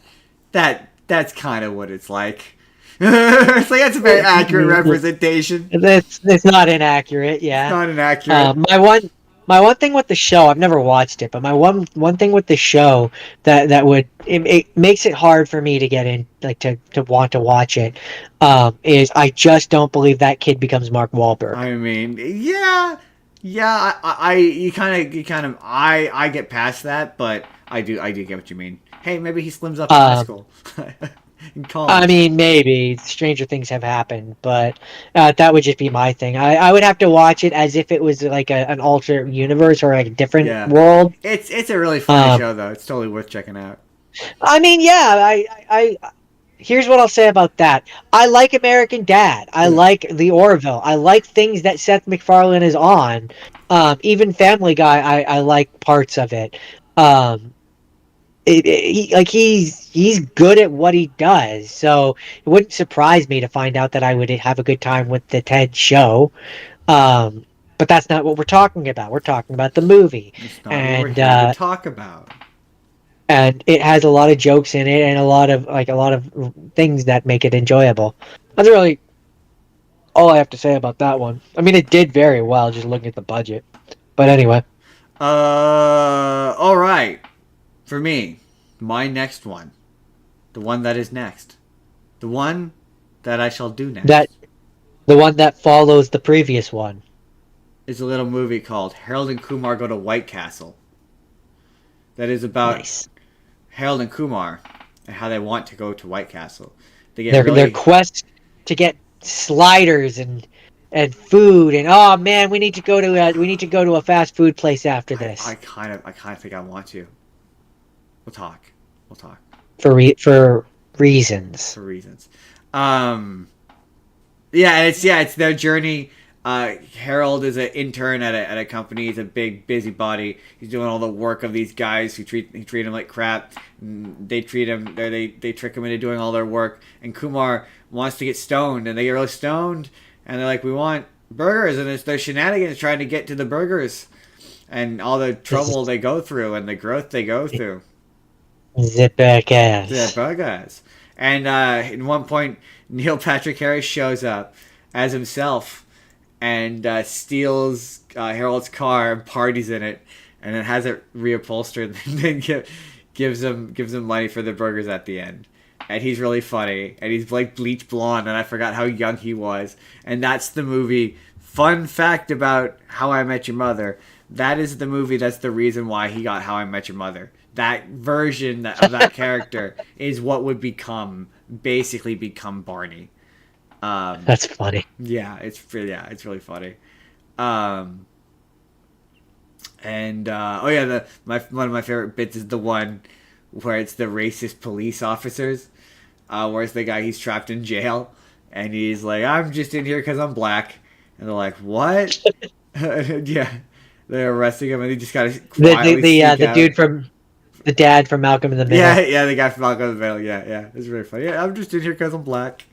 that's kind of what it's like. It's like that's a very accurate representation. It's not inaccurate. Yeah, it's not inaccurate. My one thing with the show, I've never watched it, but my one thing with the show that would it makes it hard for me to get in, like to want to watch it, is I just don't believe that kid becomes Mark Wahlberg. I mean, yeah, I get past that, but I do get what you mean. Hey, maybe he slims up in high school. I mean, maybe stranger things have happened, but that would just be my thing. I would have to watch it as if it was like an alternate universe or like a different world. It's a really funny show though. It's totally worth checking out. I mean, yeah, I here's what I'll say about that. I like American Dad. I like The Orville. I like things that Seth MacFarlane is on. Even Family Guy, I like parts of it. He's good at what he does, so it wouldn't surprise me to find out that I would have a good time with the Ted show. But that's not what we're talking about. We're talking about the movie. It's not what we're here to talk about. And it has a lot of jokes in it and a lot of things that make it enjoyable. That's really all I have to say about that one. I mean, it did very well just looking at the budget. But anyway. All right. For me, my next one, the one that is next, the one that I shall do next. The one that follows the previous one. Is a little movie called Harold and Kumar Go to White Castle. That is about Harold and Kumar and how they want to go to White Castle. They get their quest to get sliders and food and oh man, we need to go to a fast food place after this. I kind of think I want to. We'll talk. For reasons. For reasons. It's their journey. Harold is an intern at a company. He's a big busybody. He's doing all the work of these guys who treat him like crap. They treat him. They trick him into doing all their work. And Kumar wants to get stoned, and they get really stoned. And they're like, "We want burgers," and it's their shenanigans trying to get to the burgers, and all the trouble they go through and the growth they go through. Zip-burgers. And at one point, Neil Patrick Harris shows up as himself and steals Harold's car and parties in it, and then has it reupholstered, and then gives him money for the burgers at the end. And he's really funny, and he's like bleach blonde, and I forgot how young he was. And that's the movie. Fun fact about How I Met Your Mother: that is the movie. That's the reason why he got How I Met Your Mother. That version of that character is what would basically become Barney. That's funny. Yeah, it's really funny. One of my favorite bits is the one where it's the racist police officers, where it's the guy, he's trapped in jail, and he's like, "I'm just in here because I'm black," and they're like, "What?" Yeah, they're arresting him, and he just gotta quietly the dude from. The dad from Malcolm in the Middle. Yeah, the guy from Malcolm in the Middle. Yeah, it's really funny. Yeah, I'm just in here because I'm black.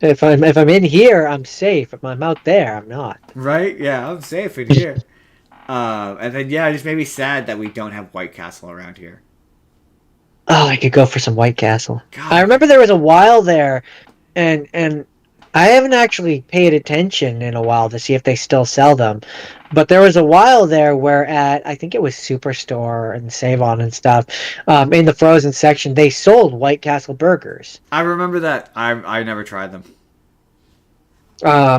If I'm in here, I'm safe. If I'm out there, I'm not. Right? Yeah, I'm safe in here. And then it just made me sad that we don't have White Castle around here. Oh, I could go for some White Castle. God. I remember there was a while there, and I haven't actually paid attention in a while to see if they still sell them. But there was a while there where I think it was Superstore and Save-On and stuff, in the frozen section, they sold White Castle burgers. I remember that. I never tried them. I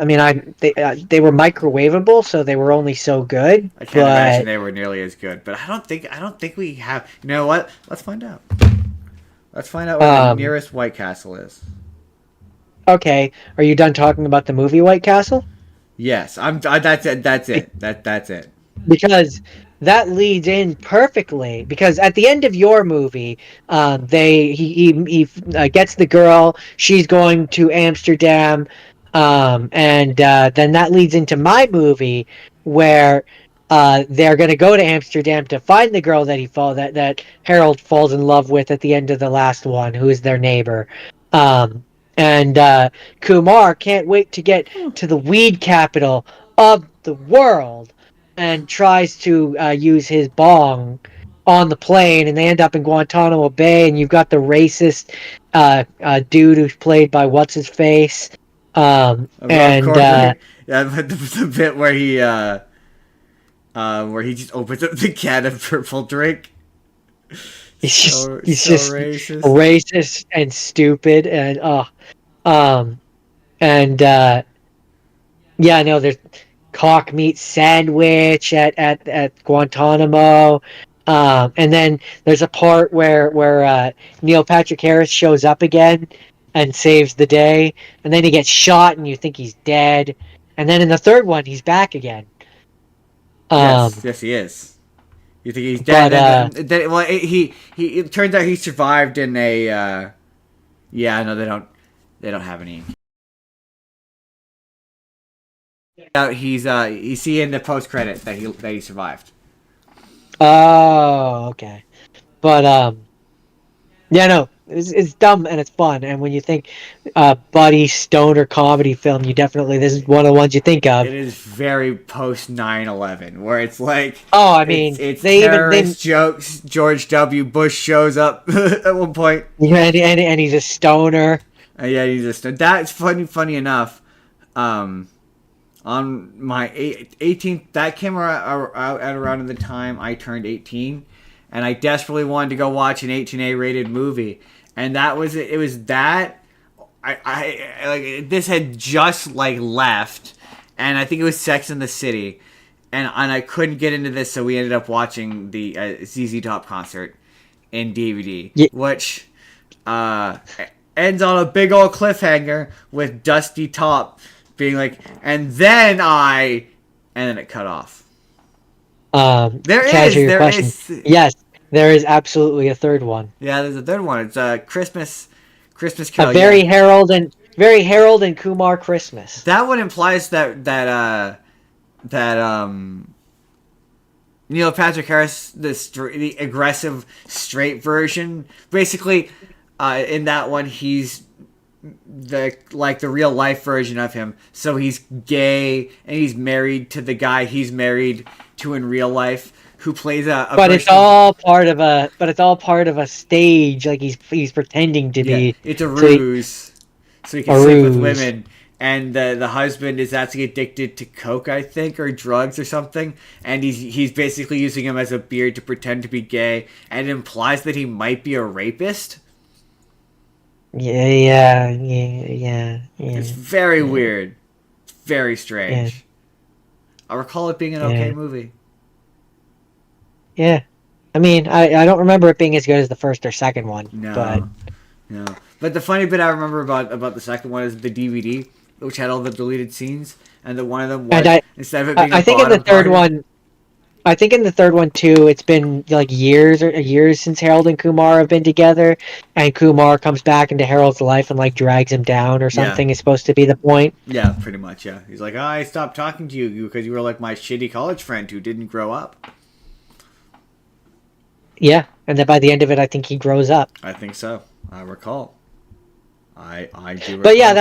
mean, they were microwavable, so they were only so good. I can't imagine they were nearly as good. But I don't think we have. You know what? Let's find out. Let's find out where the nearest White Castle is. Okay, are you done talking about the movie White Castle? Yes, I'm. That's it. That's it. That's it. Because that leads in perfectly because at the end of your movie, he gets the girl. She's going to Amsterdam, and then that leads into my movie where they're going to go to Amsterdam to find the girl that Harold falls in love with at the end of the last one, who is their neighbor. And Kumar can't wait to get to the weed capital of the world and tries to use his bong on the plane, and they end up in Guantanamo Bay, and you've got the racist dude who's played by what's his face, Rob and Corddry. Yeah, but the bit where he just opens up the can of purple drink. he's just Racist. racist and stupid, and and yeah, no, there's cock meat sandwich at Guantanamo. And then there's a part where Neil Patrick Harris shows up again and saves the day, and then he gets shot, and you think he's dead, and then in the third one he's back again. Yes, he is. You think he's dead? Well, it turns out he survived in a. Yeah, no, they don't have any. He's you see in the post credit that he survived. Oh, okay. But yeah, no, it's dumb and it's fun. And when you think buddy stoner comedy film, this is one of the ones you think of. It is very post 9/11, where it's like, oh, I mean, it's terrorist jokes. George W. Bush shows up at one point. Yeah, and he's a stoner. Yeah, he's a stoner. That's funny enough. On my 18th, that came out at around the time I turned 18, and I desperately wanted to go watch an 18A rated movie, and that was it. It was that I like this had just like left, and I think it was Sex and the City, and I couldn't get into this, so we ended up watching the ZZ Top concert in DVD, which ends on a big old cliffhanger with Dusty Top being like, and then it cut off. There is. Yes, there is absolutely a third one. Yeah, there's a third one. It's Christmas Carol. A very Harold and Kumar Christmas. That one implies that Neil Patrick Harris, the aggressive straight version, basically, in that one he's the real life version of him. So he's gay and he's married to the guy he's married to in real life, who plays a but it's all part of a stage. Like he's pretending to be. It's a ruse, so he can sleep with women. And the husband is actually addicted to coke, I think, or drugs or something. And he's basically using him as a beard to pretend to be gay, and it implies that he might be a rapist. Yeah. It's very weird. It's very strange. Yeah. I recall it being an okay movie. Yeah. I mean, I don't remember it being as good as the first or second one. No. But the funny bit I remember about the second one is the DVD, which had all the deleted scenes, and the one of them was, instead of it being I think in the third one too, it's been like years since Harold and Kumar have been together, and Kumar comes back into Harold's life and like drags him down or something. Is supposed to be the point. Yeah, pretty much. Yeah, he's like, I stopped talking to you because you were like my shitty college friend who didn't grow up. Yeah, and then by the end of it, I think he grows up. I think so. I recall. I do. Recall. But yeah,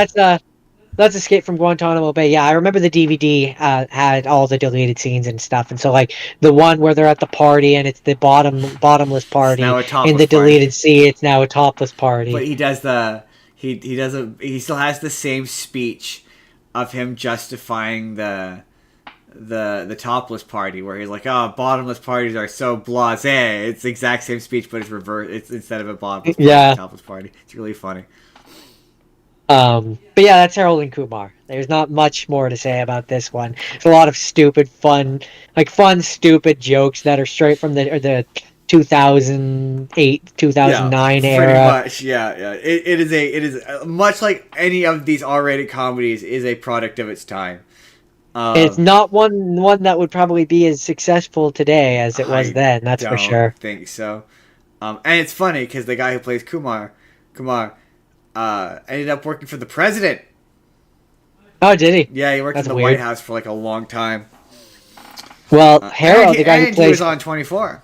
that's Escape from Guantanamo Bay. Yeah, I remember the DVD had all the deleted scenes and stuff, and so like the one where they're at the party and it's the bottomless party. In the deleted scene, it's now a topless party. But he still has the same speech of him justifying the topless party, where he's like, oh, bottomless parties are so blasé. It's the exact same speech, but it's reversed. It's instead of a bottomless party, it's a topless party. It's really funny. But yeah, that's Harold and Kumar. There's not much more to say about this one. It's a lot of stupid, stupid jokes that are straight from the 2008, 2009 era. Pretty much, yeah. It is much like any of these R-rated comedies is a product of its time. It's not one that would probably be as successful today as it was I then. That's for don't sure. think so. And it's funny because the guy who plays Kumar, ended up working for the president. Oh, did he? Yeah, he worked That's in the weird. White House for like a long time. Well, Harold, the guy who he plays was on 24.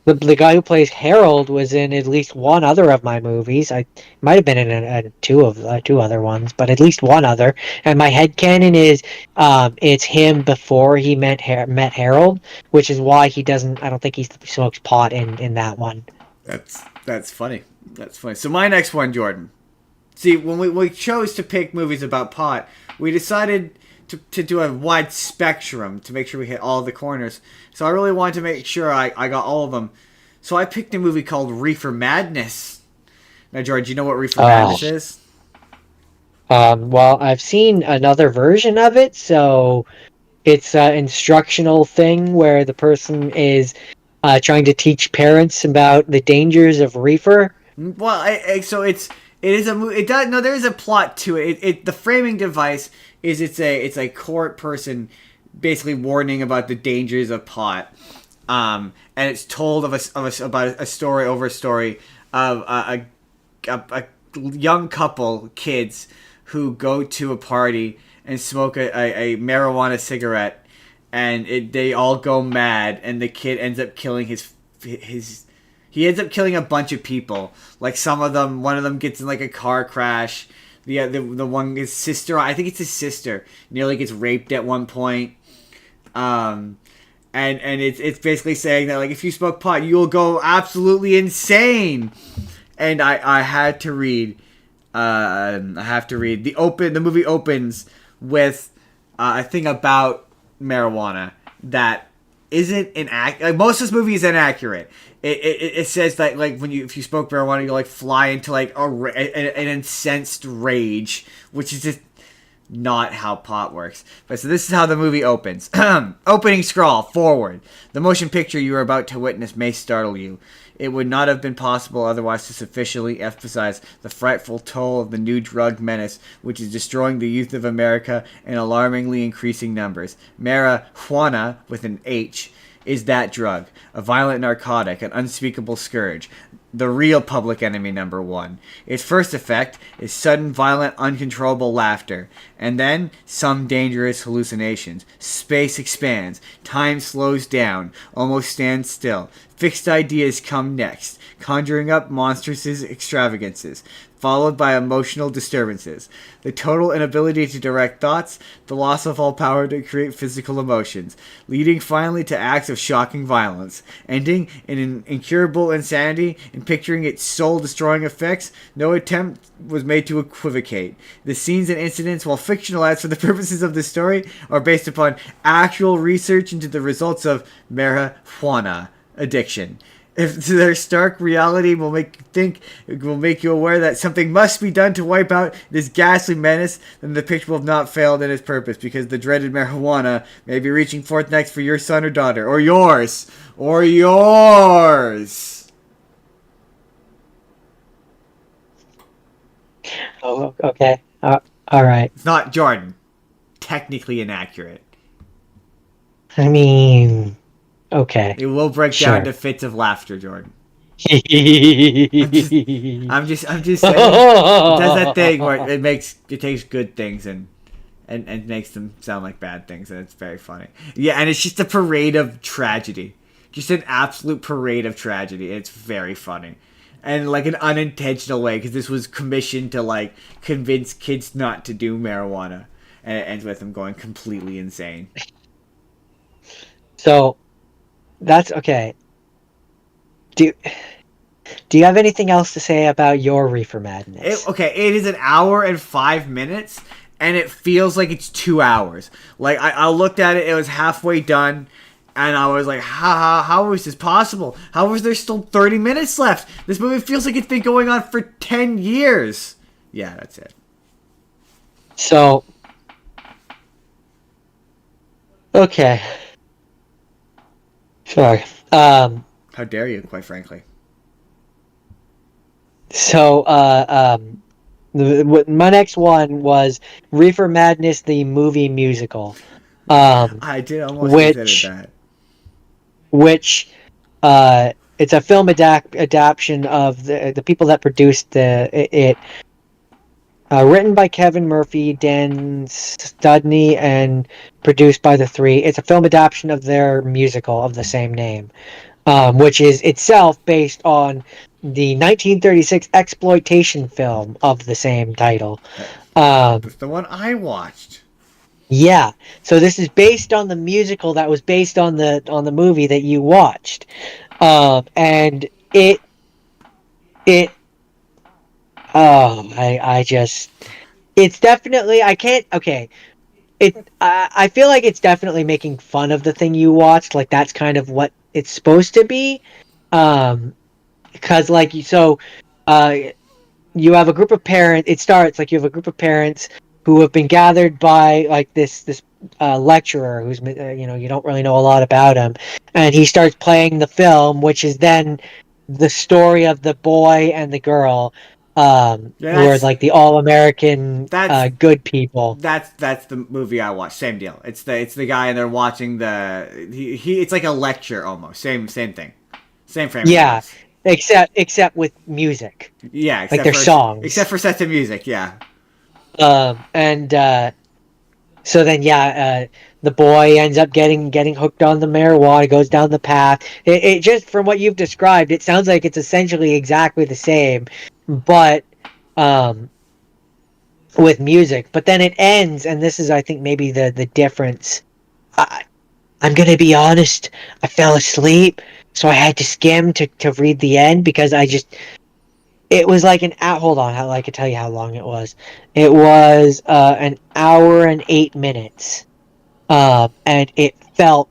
the guy who plays Harold was in at least one other of my movies. I might have been in two other ones, but at least one other. And my headcanon is it's him before he met Harold, which is why he doesn't. I don't think he smokes pot in that one. That's funny. That's funny. So my next one, Jordan. See, when we chose to pick movies about pot, we decided to do a wide spectrum to make sure we hit all the corners. So I really wanted to make sure I got all of them. So I picked a movie called Reefer Madness. Now, George, you know what Reefer Madness is? Well, I've seen another version of it, so it's an instructional thing where the person is trying to teach parents about the dangers of reefer. Well, it is a movie. It does no. There is a plot to it. The framing device is it's a court person basically warning about the dangers of pot. And it's told about a story over a story of a young couple, kids, who go to a party and smoke a marijuana cigarette, and they all go mad, and the kid ends up killing he ends up killing a bunch of people. Like one of them gets in like a car crash. The one, his sister, I think it's his sister, nearly gets raped at one point. And it's basically saying that like if you smoke pot, you'll go absolutely insane. And I had to read. The movie opens with a thing about marijuana that isn't inaccurate. Like, most of this movie is inaccurate. It says that like if you smoke marijuana, you like fly into like an incensed rage, which is just not how pot works. But so this is how the movie opens. Opening scroll, forward. The motion picture you are about to witness may startle you. It would not have been possible otherwise to sufficiently emphasize the frightful toll of the new drug menace, which is destroying the youth of America in alarmingly increasing numbers. Marijuana, with an H, is that drug, a violent narcotic, an unspeakable scourge, the real public enemy number one. Its first effect is sudden, violent, uncontrollable laughter, and then some dangerous hallucinations. Space expands, time slows down, almost stands still. Fixed ideas come next, conjuring up monstrous extravagances, followed by emotional disturbances. The total inability to direct thoughts, the loss of all power to create physical emotions, leading finally to acts of shocking violence, ending in an incurable insanity and picturing its soul-destroying effects. No attempt was made to equivocate. The scenes and incidents, while fictionalized for the purposes of the story, are based upon actual research into the results of marijuana addiction. If their stark reality will make you aware that something must be done to wipe out this ghastly menace, then the picture will have not failed in its purpose, because the dreaded marijuana may be reaching forth next for your son or daughter, or yours, Oh, okay. All right. It's not, Jordan. Technically inaccurate. I mean, okay. It will break Sure. down to fits of laughter, Jordan. I'm just saying. It does that thing where it takes good things and makes them sound like bad things, and it's very funny. Yeah, and it's just a parade of tragedy. Just an absolute parade of tragedy. It's very funny. And like an unintentional way, because this was commissioned to like convince kids not to do marijuana. And it ends with them going completely insane. So, that's okay. Do you have anything else to say about your Reefer Madness? It is an hour and 5 minutes, and it feels like it's 2 hours. Like, I looked at it, it was halfway done, and I was like, how is this possible? How is there still 30 minutes left? This movie feels like it's been going on for 10 years. Yeah, that's it. So, okay. Sorry. How dare you, quite frankly. So, My next one was Reefer Madness, the movie musical. I did almost consider Which that. which it's a film adaptation of the people that produced it. Written by Kevin Murphy, Dan Studney, and produced by the three. It's a film adaptation of their musical of the same name, which is itself based on the 1936 exploitation film of the same title. That's the one I watched. Yeah, so this is based on the musical that was based on the movie that you watched, and it I just it's definitely I can't okay I feel like it's definitely making fun of the thing you watched, like that's kind of what it's supposed to be, because like so uh you have a group of parents. It starts like you have a group of parents who have been gathered by like this lecturer who's you don't really know a lot about him, and he starts playing the film, which is then the story of the boy and the girl, Yeah, who are like the all American that's good people. that's the movie I watched. Same deal. It's the guy and they're watching he it's like a lecture almost. Same thing. Same framing Yeah, device. except with music, Yeah, like their songs. except for sets of music. Yeah. And So then, the boy ends up getting hooked on the marijuana, goes down the path. It just from what you've described, it sounds like it's essentially exactly the same, but um, with music. But then it ends, and this is, I think, maybe the difference. I'm gonna be honest. I fell asleep, so I had to skim to read the end because it was like an hour. Hold on, I can tell you how long it was. It was an hour and 8 minutes. And it felt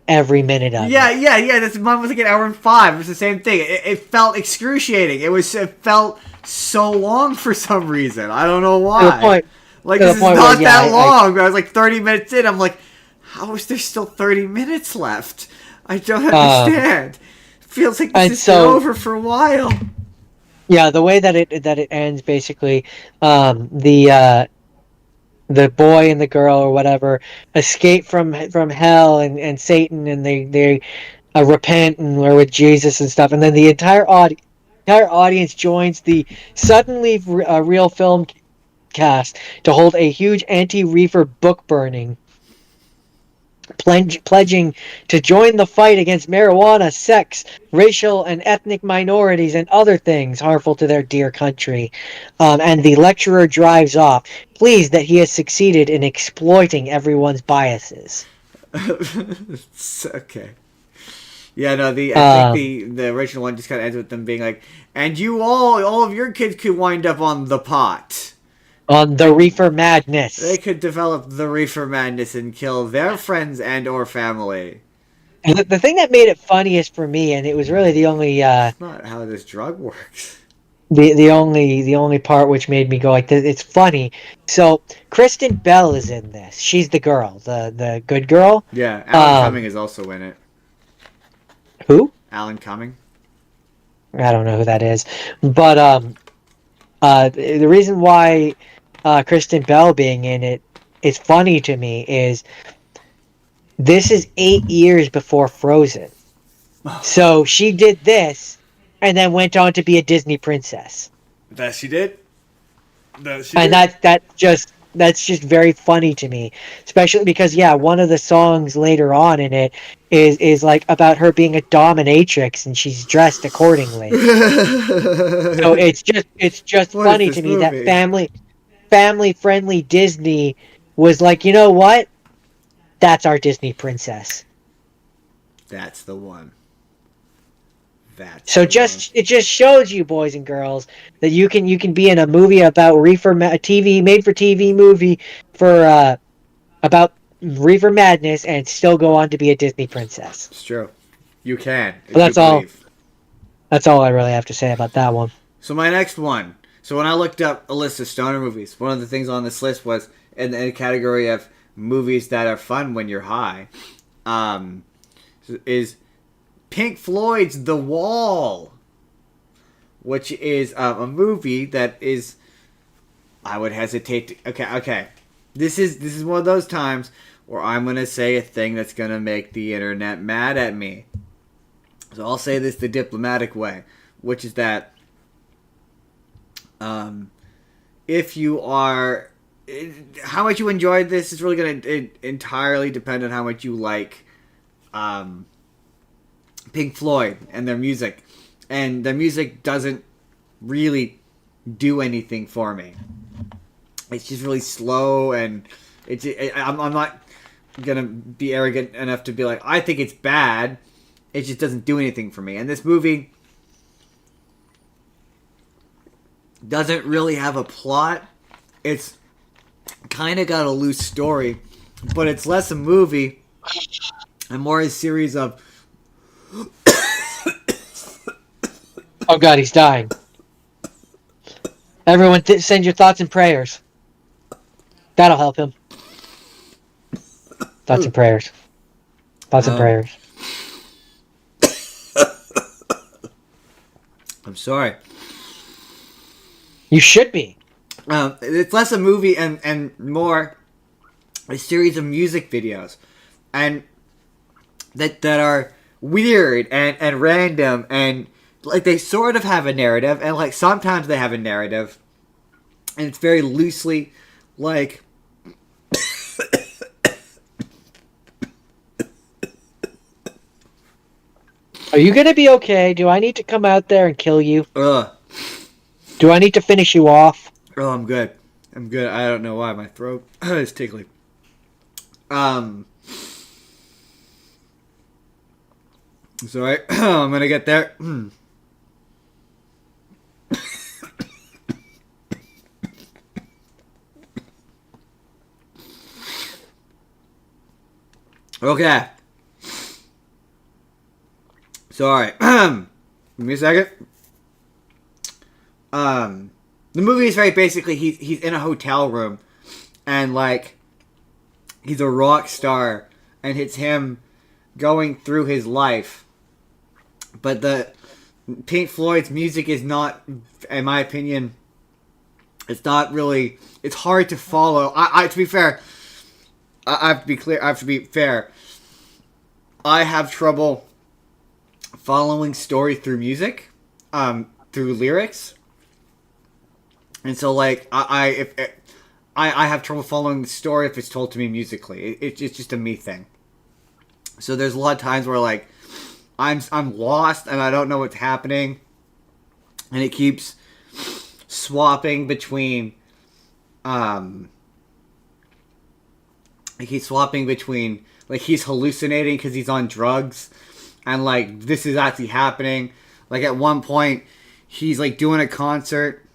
every minute of Yeah, it. yeah, yeah. This mine was like an hour and five. It was the same thing. It felt excruciating. It felt so long for some reason. I don't know To the why. point, Like to the this is point not where, that long. But I was like 30 minutes in. I'm like, how is there still 30 minutes left? I don't understand. Feels like this and has been so over for a while. yeah, the way that it ends basically, the boy and the girl or whatever escape from hell and Satan, and they repent and are with Jesus and stuff, and then the entire audience joins the suddenly real film cast to hold a huge anti-reefer book burning, pledging to join the fight against marijuana, sex, racial and ethnic minorities, and other things harmful to their dear country. And the lecturer drives off, pleased that he has succeeded in exploiting everyone's biases. Okay. Yeah, no. I think Um, the original one just kind of ends with them being like, "And you all of your kids could wind up on the pot." on the reefer madness. They could develop the reefer madness and kill their friends and or family. And the thing that made it funniest for me, and it was really It's not how this drug works. the only part which made me go like this, it's funny. So Kristen Bell is in this. She's the girl, the good girl. Yeah, Alan Cumming Um, is also in it. who? Alan Cumming? I don't know who that is, but the reason why Kristen Bell being in it is funny to me is this is 8 years before Frozen. So she did this and then went on to be a Disney princess. That she did? That she And did? that's just very funny to me, especially because one of the songs later on in it is like about her being a dominatrix and she's dressed accordingly. So it's just What is funny to this me that movie? family friendly Disney was like, you know what? That's our Disney princess. That's the one. That's So the one. it just shows you, boys and girls, that you can be in a movie about a TV made for TV movie for about reefer madness and still go on to be a Disney princess. It's true. You can, But if you believe. that's all I really have to say about that one. So my next one. So when I looked up a list of stoner movies, one of the things on this list was in the category of movies that are fun when you're high, um, is Pink Floyd's The Wall, which is a movie that is I would hesitate to... Okay. This is one of those times where I'm going to say a thing that's going to make the internet mad at me. So I'll say this the diplomatic way, which is that if you are... How much you enjoyed this is really going to entirely depend on how much you like Pink Floyd and their music. And their music doesn't really do anything for me. It's just really slow, and I'm not gonna be arrogant enough to be like, I think it's bad. It just doesn't do anything for me. And this movie doesn't really have a plot. It's kind of got a loose story, but it's less a movie and more a series of... Oh God, he's dying. Everyone, send your thoughts and prayers. That'll help him. Thoughts and prayers. Thoughts and prayers. I'm sorry. You should be. It's less a movie and more a series of music videos, and that are weird and random, and like they sort of have a narrative, and like sometimes they have a narrative, and it's very loosely like. Are you gonna be okay? Do I need to come out there and kill you? Ugh. Do I need to finish you off? Oh, I'm good. I don't know why my throat is tickly. Sorry. I'm gonna get there. Okay. Sorry. Give me a second. The movie is very basically he's in a hotel room, and like he's a rock star, and it's him going through his life. But the Pink Floyd's music is not, in my opinion, it's not really. It's hard to follow. I to be fair, I have to be clear. I have to be fair. I have trouble following story through music, through lyrics. And so, like, I have trouble following the story if it's told to me musically. It's just a me thing. So there's a lot of times where, like, I'm lost and I don't know what's happening, and it keeps swapping between, like, he's hallucinating because he's on drugs, and, like, this is actually happening. Like, at one point, he's, like, doing a concert,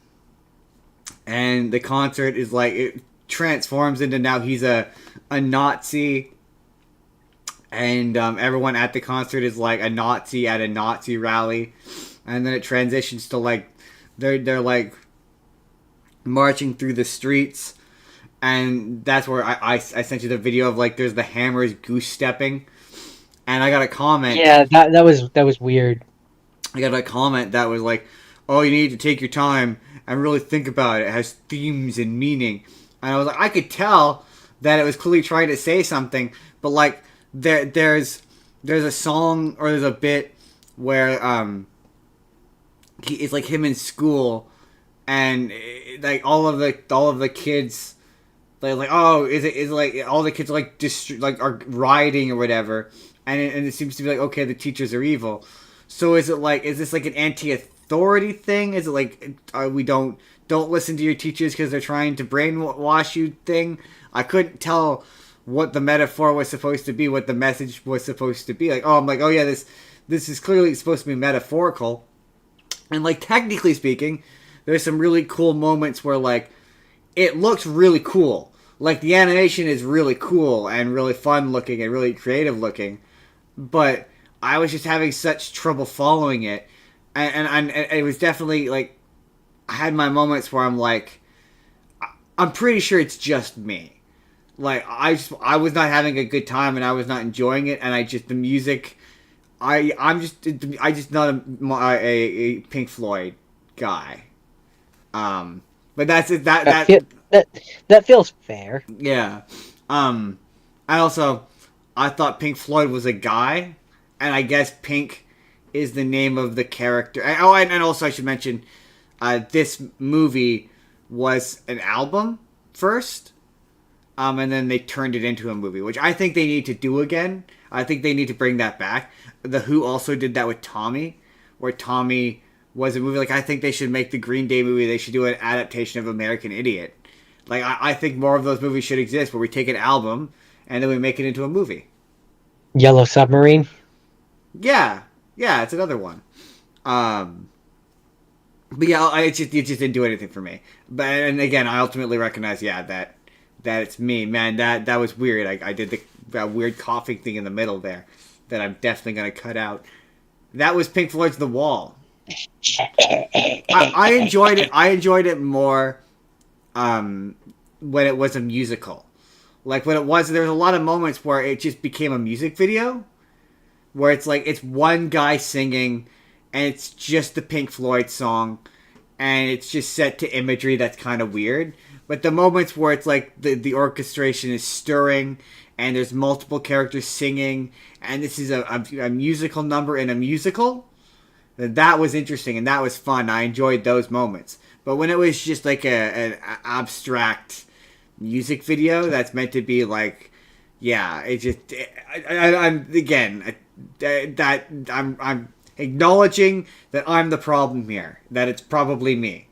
and the concert is like, it transforms into now he's a Nazi, and everyone at the concert is like a Nazi at a Nazi rally, and then it transitions to like they're like marching through the streets, and that's where I sent you the video of like there's the Hammers goose stepping, and I got a comment. Yeah, that was weird. I got a comment that was like, "Oh, you need to take your time and really think about it. It has themes and meaning." And I was like, I could tell that it was clearly trying to say something, but like there's a song or there's a bit where it's like him in school, and like all of the kids, they're like, oh, is it like all the kids are like are rioting or whatever, and it seems to be like, okay, the teachers are evil. So is this like an anti-authority thing? Is it like we don't listen to your teachers because they're trying to brainwash you thing? I couldn't tell what the metaphor was supposed to be, what the message was supposed to be. Like, oh, I'm like, oh yeah, this is clearly supposed to be metaphorical. And like technically speaking, there's some really cool moments where like it looks really cool. Like the animation is really cool and really fun looking and really creative looking, but I was just having such trouble following it, and it was definitely like I had my moments where I'm like, I'm pretty sure it's just me. Like I was not having a good time and I was not enjoying it, and the music, I'm just not a Pink Floyd guy. But that's it. That feels fair. Yeah. I thought Pink Floyd was a guy, and I guess Pink is the name of the character. And also I should mention, this movie was an album first, and then they turned it into a movie, which I think they need to do again. I think they need to bring that back. The Who also did that with Tommy, where Tommy was a movie. Like, I think they should make the Green Day movie. They should do an adaptation of American Idiot. Like, I think more of those movies should exist, where we take an album and then we make it into a movie. Yellow Submarine? Yeah, it's another one. But yeah, it just didn't do anything for me. But and again, I ultimately recognize, that it's me, man. That was weird. I did that weird coughing thing in the middle there that I'm definitely gonna cut out. That was Pink Floyd's The Wall. I enjoyed it. I enjoyed it more when it was a musical. Like, when it was, there was a lot of moments where it just became a music video, where it's like, it's one guy singing, and it's just the Pink Floyd song, and it's just set to imagery that's kind of weird. But the moments where it's like, the orchestration is stirring, and there's multiple characters singing, and this is a musical number in a musical, that was interesting, and that was fun. I enjoyed those moments. But when it was just like an abstract music video that's meant to be like, it just, I'm acknowledging that I'm the problem here, that it's probably me.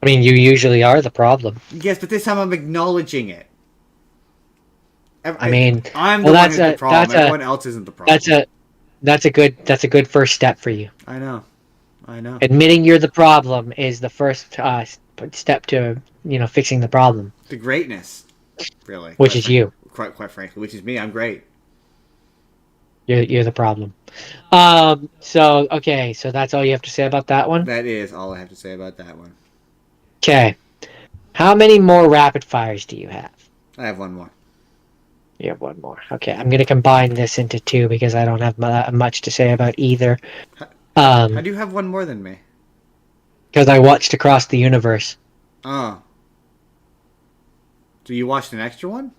I mean, you usually are the problem. Yes, but this time I'm acknowledging it. I mean, I'm the one who's the problem. Everyone else isn't the problem. That's a good first step for you. I know. Admitting you're the problem is the first step to, fixing the problem. The greatness, really. Which is you. Quite frankly, which is me. I'm great. You're the problem. So that's all you have to say about that one? That is all I have to say about that one. Okay. How many more rapid fires do you have? I have one more. You have one more. Okay, I'm going to combine this into two because I don't have much to say about either. How do you have one more than me? Because I watched Across the Universe. Oh. So you watched an extra one?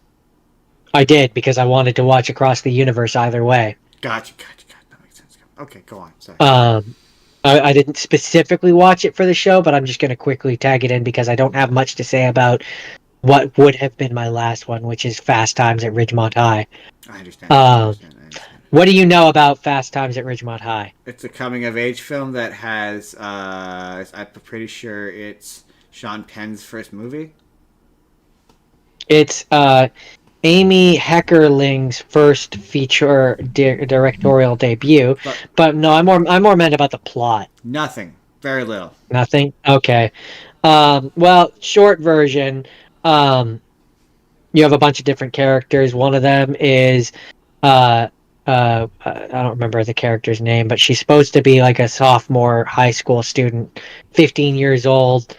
I did, because I wanted to watch Across the Universe either way. Gotcha. That makes sense. Okay, go on. Sorry. I didn't specifically watch it for the show, but I'm just going to quickly tag it in because I don't have much to say about what would have been my last one, which is Fast Times at Ridgemont High. I understand. What do you know about Fast Times at Ridgemont High? It's a coming-of-age film that has, I'm pretty sure it's Sean Penn's first movie. It's Amy Heckerling's first feature directorial debut. But no, I'm more meant about the plot. Nothing. Very little. Nothing? Okay. Well, short version, you have a bunch of different characters. One of them is I don't remember the character's name, but she's supposed to be like a sophomore high school student, 15 years old.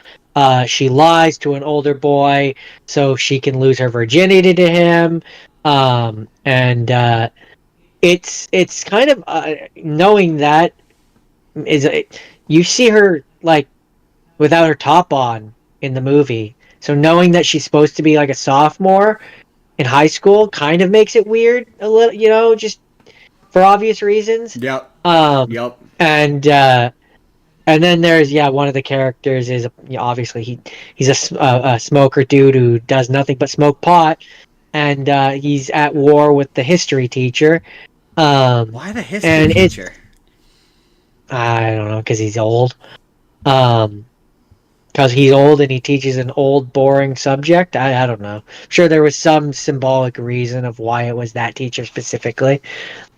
She lies to an older boy so she can lose her virginity to him. It's kind of knowing that you see her like without her top on in the movie. So knowing that she's supposed to be like a sophomore in high school kind of makes it weird a little, just for obvious reasons. Yep. Yep. And then there's one of the characters is obviously he's a smoker dude who does nothing but smoke pot, and he's at war with the history teacher. Why the history teacher? I don't know, because he's old. Because he's old and he teaches an old, boring subject. I don't know. I'm sure there was some symbolic reason of why it was that teacher specifically.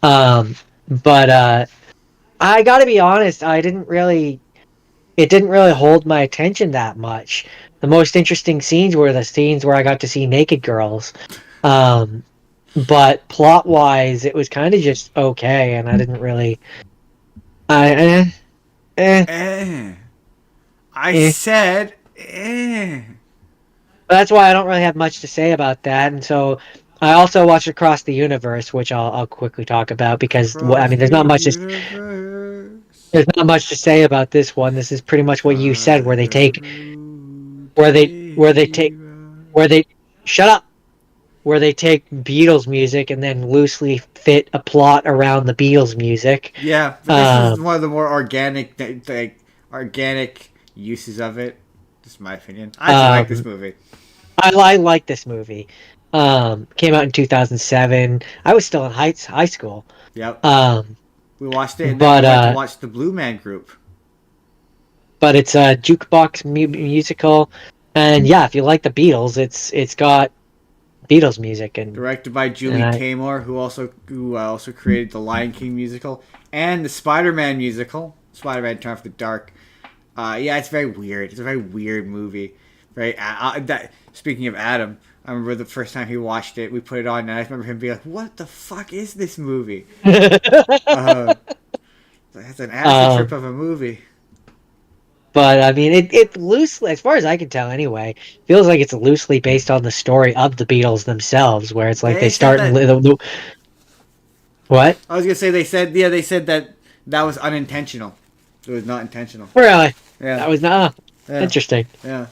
But I gotta be honest, it didn't really hold my attention that much. The most interesting scenes were the scenes where I got to see naked girls. But plot-wise, it was kind of just okay, and I didn't really... said, That's why I don't really have much to say about that, and so I also watched Across the Universe, which I'll quickly talk about because there's not much to say about this one. This is pretty much what you said, where they take where they shut up where they take Beatles music and then loosely fit a plot around the Beatles music. Yeah, but this is one of the more organic uses of it. Just my opinion. I actually like this movie. I like this movie. Came out in 2007. I was still in high school. Yep. We watched it, and then we went to watch the Blue Man Group. But it's a jukebox musical, and yeah, if you like the Beatles, it's got Beatles music, and directed by Julie Taymor, who also created the Lion King musical and the Spider-Man musical, Spider-Man: Turn Off the Dark. Yeah, it's very weird. It's a very weird movie. Speaking of Adam, I remember the first time he watched it, we put it on, and I remember him being like, "What the fuck is this movie?" That's an acid trip of a movie. But I mean, it loosely, as far as I can tell, anyway, feels like it's loosely based on the story of the Beatles themselves, where it's like they start. What? I was gonna say they said that was unintentional. It was not intentional. Really? Yeah. That was not interesting. Yeah.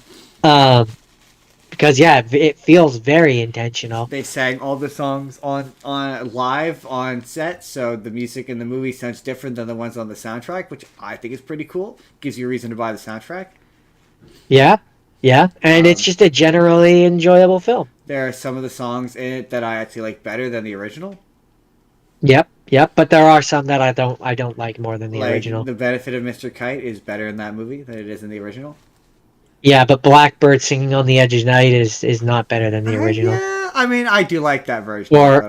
Because it feels very intentional. They sang all the songs on live on set, so the music in the movie sounds different than the ones on the soundtrack, which I think is pretty cool. Gives you a reason to buy the soundtrack. Yeah, and it's just a generally enjoyable film. There are some of the songs in it that I actually like better than the original. Yep, but there are some that I don't like more than the original. The Benefit of Mr. Kite is better in that movie than it is in the original. Yeah, but Blackbird Singing on the Edge of Night is not better than the original. Yeah, I mean, I do like that version. Or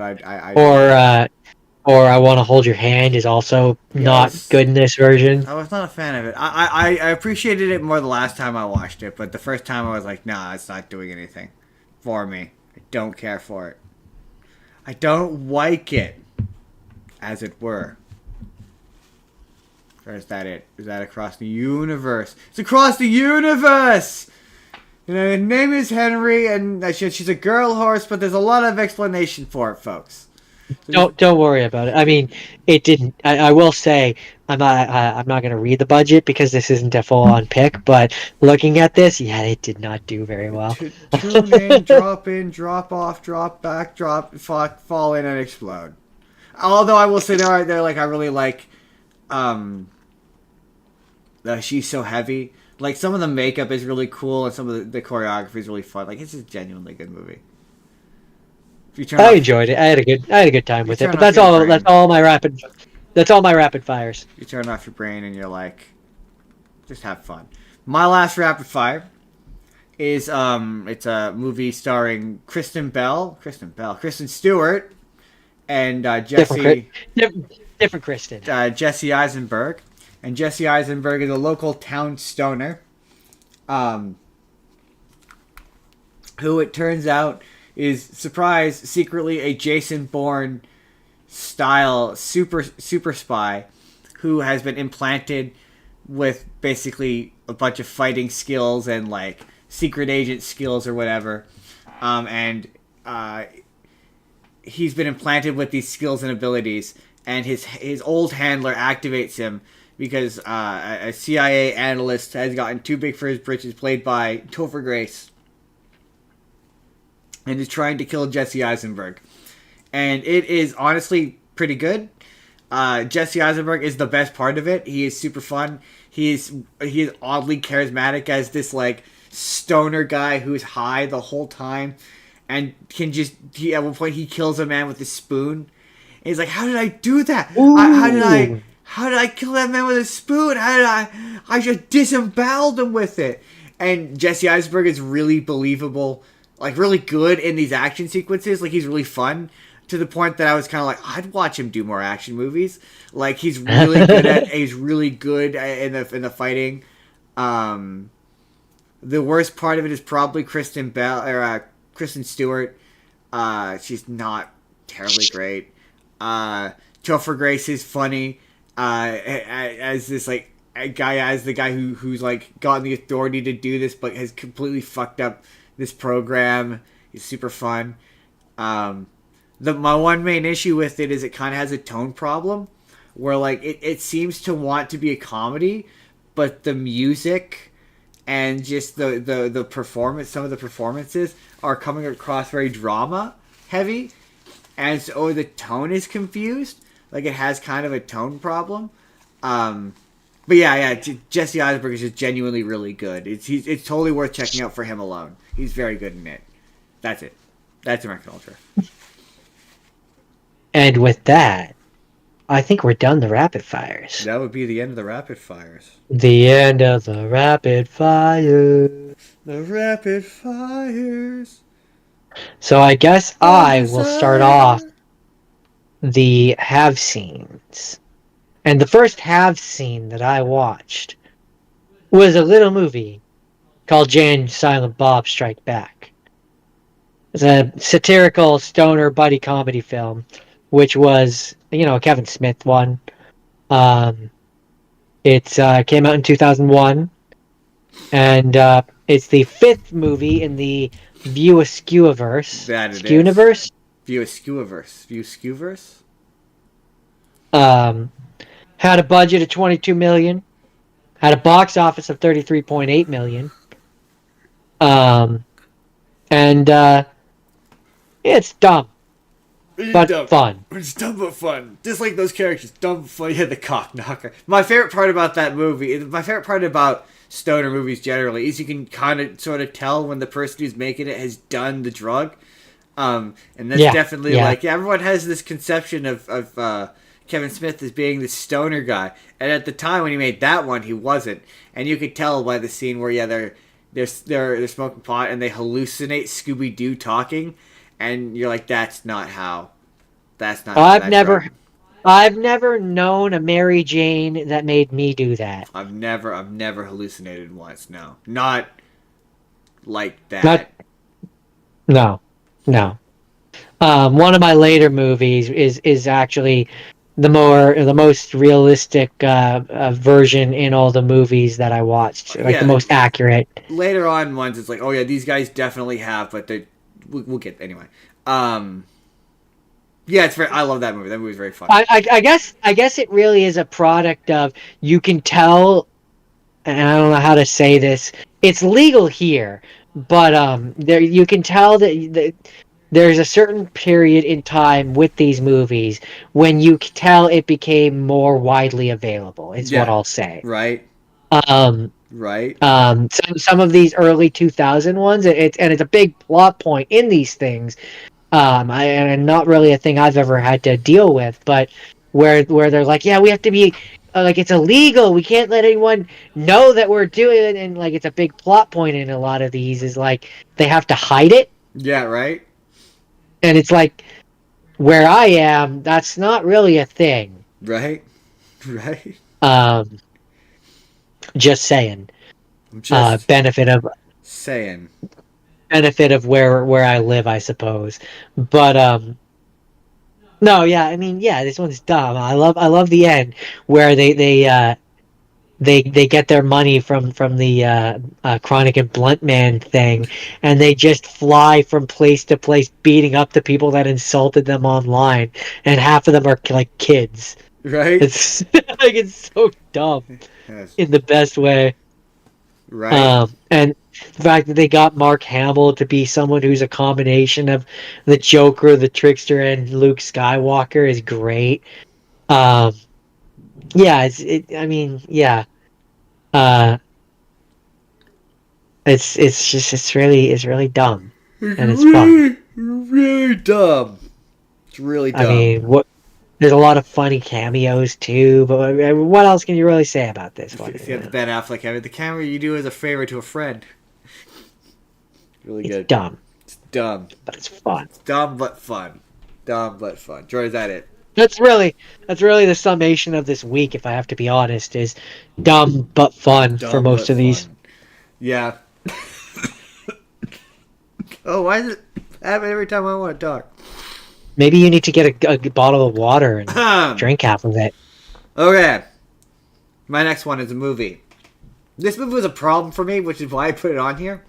I Want to Hold Your Hand is also not good in this version. I was not a fan of it. I appreciated it more the last time I watched it, but the first time I was like, nah, it's not doing anything for me. I don't care for it. I don't like it, as it were. Or is that it? Is that Across the Universe? It's Across the Universe! You know, her name is Henry, and she's a girl horse, but there's a lot of explanation for it, folks. So don't worry about it. I mean, it didn't. I will say I'm not going to read the budget because this isn't a full-on pick. But looking at this, it did not do very well. Tune in, drop off, drop back, fall in, and explode. Although I will say they're like I really like. She's So Heavy. Like, some of the makeup is really cool, and some of the choreography is really fun. Like, it's a genuinely good movie. I enjoyed it. I had a good time with it. But that's all my rapid fires. You turn off your brain and you're like, just have fun. My last rapid fire is it's a movie starring Kristen Stewart, and Jesse. Different Kristen. Jesse Eisenberg. And Jesse Eisenberg is a local town stoner, who it turns out is, surprise, secretly a Jason Bourne style super spy who has been implanted with basically a bunch of fighting skills and like secret agent skills or whatever. And he's been implanted with these skills and abilities, and his old handler activates him because a CIA analyst has gotten too big for his britches, played by Topher Grace, and is trying to kill Jesse Eisenberg. And it is honestly pretty good. Jesse Eisenberg is the best part of it. He is super fun. He is oddly charismatic as this like stoner guy who's high the whole time, and at one point he kills a man with a spoon. And he's like, "How did I do that? How did I kill that man with a spoon? I just disemboweled him with it." And Jesse Eisenberg is really believable, like really good in these action sequences. Like, he's really fun, to the point that I was kind of like, I'd watch him do more action movies. Like, he's really good in the fighting. The worst part of it is probably Kristen Stewart. She's not terribly great. Topher Grace is funny. As this like a guy, as the guy who's like gotten the authority to do this, but has completely fucked up this program. He's super fun. My one main issue with it is it kind of has a tone problem, where like it seems to want to be a comedy, but the music and just the performance, some of the performances are coming across very drama heavy, and so the tone is confused. Like, it has kind of a tone problem. But yeah, Jesse Eisenberg is just genuinely really good. It's totally worth checking out for him alone. He's very good in it. That's it. That's American Ultra. And with that, I think we're done the rapid fires. That would be the end of the rapid fires. The end of the rapid fire. The rapid fires. So I guess I will start off the have scenes. And the first have scene that I watched was a little movie called Jay and Silent Bob Strike Back. It's a satirical stoner buddy comedy film, which was, a Kevin Smith one. It came out in 2001, and it's the 5th movie in the View Askew-verse. Skewniverse? View Askew-verse? Had a budget of $22 million. Had a box office of $33.8 million. And it's dumb. But fun. It's dumb but fun. Just like those characters. Dumb but fun. Yeah, the cock knocker. My favorite part about that movie, my favorite part about stoner movies generally, is you can kind of sort of tell when the person who's making it has done the drug. And that's definitely everyone has this conception of Kevin Smith as being the stoner guy. And at the time when he made that one, he wasn't. And you could tell by the scene where, they're smoking pot and they hallucinate Scooby-Doo talking. And you're like, that's not how. That's not. I've never known a Mary Jane that made me do that. I've never hallucinated once. No, not like that. No. One of my later movies is actually the most realistic version in all the movies that I watched. Like the most accurate. Later on ones, it's like, oh yeah, these guys definitely have, but we'll get anyway. Yeah, it's very. I love that movie. That movie's very fun. I guess it really is a product of, you can tell, and I don't know how to say this. It's legal here, but there you can tell that there's a certain period in time with these movies when you can tell it became more widely available. Is what I'll say. Right. Right. Some of these early 2000 ones, it's a big plot point in these things. And not really a thing I've ever had to deal with, but where they're like, yeah, we have to be like, it's illegal. We can't let anyone know that we're doing it, and like it's a big plot point in a lot of these is like they have to hide it. Yeah. Right. And it's like, where I am, that's not really a thing. Right. Right. Just saying. Benefit of where I live, I suppose. But no, yeah, I mean, yeah, this one's dumb. I love the end where they get their money from the Chronic and Blunt Man thing, and they just fly from place to place, beating up the people that insulted them online, and half of them are like kids. Right. It's like, it's so dumb in the best way. Right. And the fact that they got Mark Hamill to be someone who's a combination of the Joker, the Trickster, and Luke Skywalker is great. Yeah, it's really dumb, and it's fun. Really dumb. It's really dumb. I mean, there's a lot of funny cameos too, but what else can you really say about this one? You have the Ben Affleck cameo. The cameo you do as a favor to a friend. Really good. It's dumb. It's dumb, but it's fun. It's dumb but fun. Dumb but fun. Troy, is that it? That's really the summation of this week, if I have to be honest, is dumb but fun for most of these. Yeah. Oh, why does it happen every time I want to talk? Maybe you need to get a bottle of water and drink half of it. Okay. My next one is a movie. This movie was a problem for me, which is why I put it on here.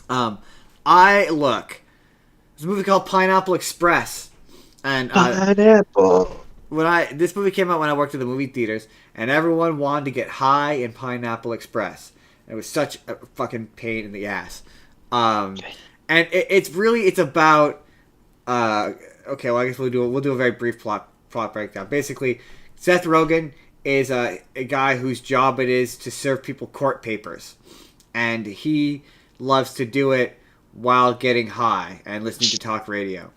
There's a movie called Pineapple Express. And Pineapple. This movie came out when I worked at the movie theaters, and everyone wanted to get high in Pineapple Express. It was such a fucking pain in the ass. And it's about okay, well I guess we'll do a very brief plot breakdown. Basically, Seth Rogen is a guy whose job it is to serve people court papers, and he loves to do it while getting high and listening to talk radio.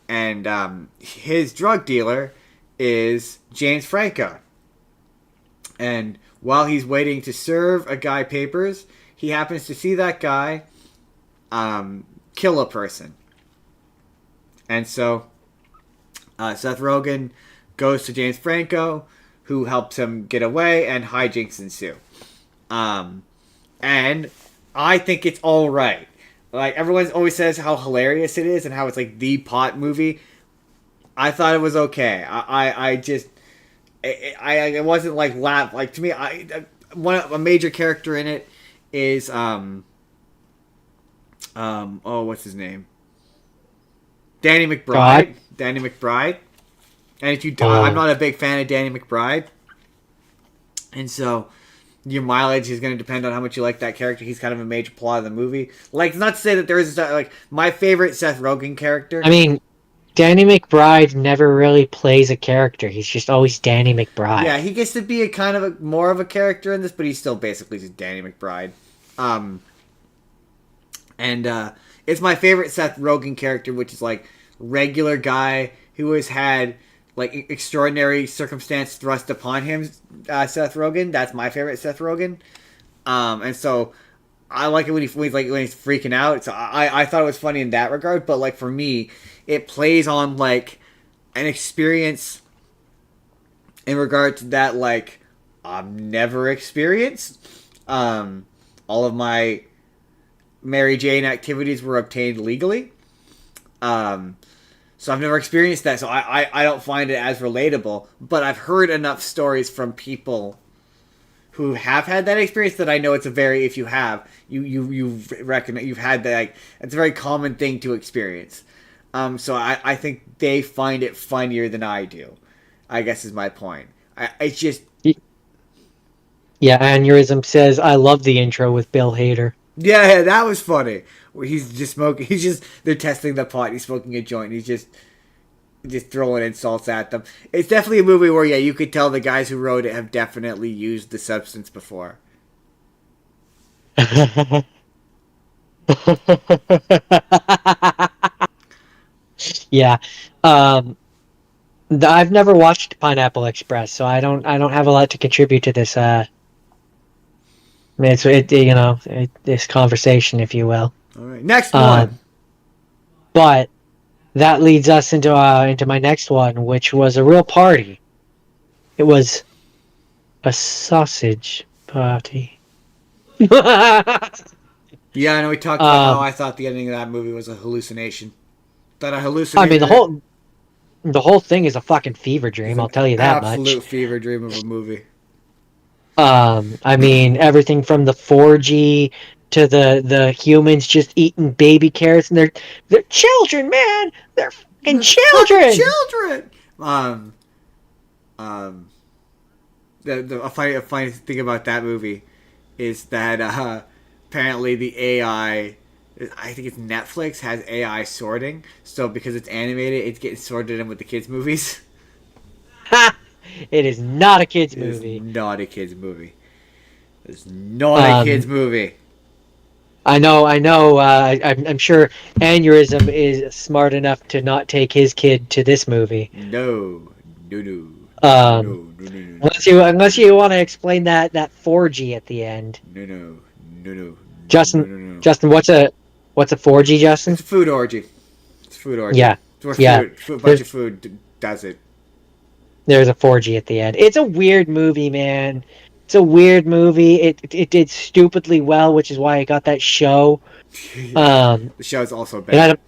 And his drug dealer is James Franco. And while he's waiting to serve a guy papers, he happens to see that guy kill a person. And so Seth Rogen goes to James Franco, who helps him get away, and hijinks ensue. And I think it's all right. Like, everyone always says how hilarious it is and how it's like the pot movie. I thought it was okay. I wasn't like laugh. Like, to me, a major character in it is what's his name? Danny McBride. Danny McBride. And if you don't, I'm not a big fan of Danny McBride. And so your mileage is going to depend on how much you like that character. He's kind of a major plot of the movie. Like, not to say that there is like my favorite Seth Rogen character. I mean, Danny McBride never really plays a character. He's just always Danny McBride. Yeah, he gets to be a kind of more of a character in this, but he's still basically just Danny McBride. It's my favorite Seth Rogen character, which is like regular guy who has had like extraordinary circumstance thrust upon him. Seth Rogen. That's my favorite Seth Rogen. And so I like it when he's freaking out. So I thought it was funny in that regard. But like for me, it plays on like an experience in regard to that like I've never experienced. All of my Mary Jane activities were obtained legally. So I've never experienced that, so I don't find it as relatable. But I've heard enough stories from people who have had that experience that I know it's a very, if you have, you reckon that you've had that, like, it's a very common thing to experience. So I think they find it funnier than I do, I guess is my point. It's just... Yeah, Aneurysm says, I love the intro with Bill Hader. Yeah, that was funny. Where he's just smoking. They're testing the pot. He's smoking a joint. He's just throwing insults at them. It's definitely a movie where, yeah, you could tell the guys who wrote it have definitely used the substance before. Yeah. I've never watched Pineapple Express, so I don't have a lot to contribute to this this conversation, if you will. All right, next one. But that leads us into my next one, which was a real party. It was a sausage party. Yeah, I know we talked about how I thought the ending of that movie was a hallucination. That I hallucinated. I mean, the whole thing is a fucking fever dream. I'll tell you that much. Absolute fever dream of a movie. I mean, everything from the 4G to the humans just eating baby carrots, and they're children, man. They're fucking children. Children. A funny thing about that movie is that apparently the AI, I think it's Netflix, has AI sorting. So because it's animated, it's getting sorted in with the kids' movies. Ha! It is not a kids' movie. It's not a kids' movie. It's not a kids' movie. I know. I'm sure Aneurysm is smart enough to not take his kid to this movie. No. Unless you want to explain that 4G at the end. No. Justin, what's a 4G, Justin? It's a food orgy. Yeah. It's where a bunch of food does it. There's a 4G at the end. It's a weird movie, man. It's a weird movie. It did stupidly well, which is why it got that show. The show's also bad.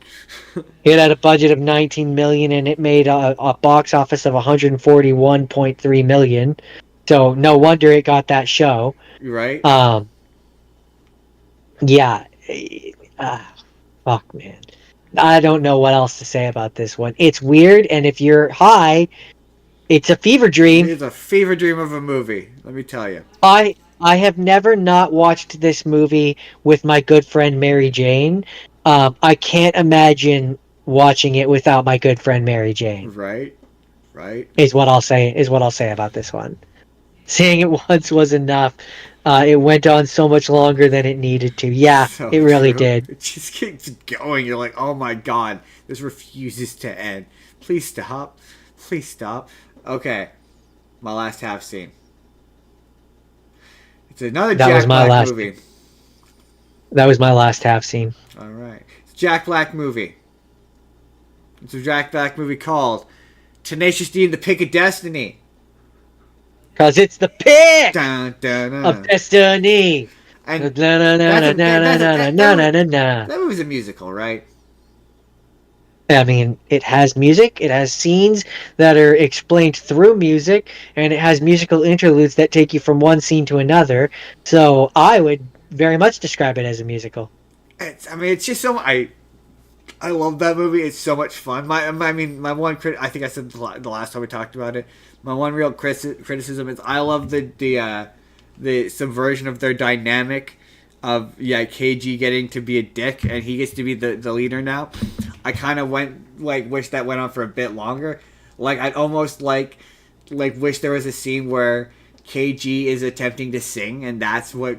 It had a budget of $19 million, and it made a box office of $141.3 million. So no wonder it got that show. Right? Yeah. Fuck, man. I don't know what else to say about this one. It's weird, and if you're high, it's a fever dream. It's a fever dream of a movie, let me tell you. I I have never not watched this movie with my good friend Mary Jane. I can't imagine watching it without my good friend Mary Jane. Right, right. Is what I'll say. Is what I'll say about this one. Seeing it once was enough. It went on so much longer than it needed to. Yeah, So it really true. did. It just keeps going. You're like, oh my god, this refuses to end. Please stop. Please stop. Okay, my last half scene. It's another That was Jack my Black last. movie. That was my last half scene. All right, it's a Jack Black movie. It's a Jack Black movie called Tenacious D and the Pick of Destiny. Cause it's the pick Dun, dun, dun. of destiny. And Na-na-na-na-na-na-na-na-na. that movie's a musical, right? I mean, it has music, it has scenes that are explained through music, and it has musical interludes that take you from one scene to another. So I would very much describe it as a musical. It's just so I love that movie. It's so much fun. My one I think I said the last time we talked about it. My one real criticism is I love the subversion of their dynamic of KG getting to be a dick and he gets to be the leader now. I kind of wish that went on for a bit longer. Like I'd almost like wish there was a scene where KG is attempting to sing and that's what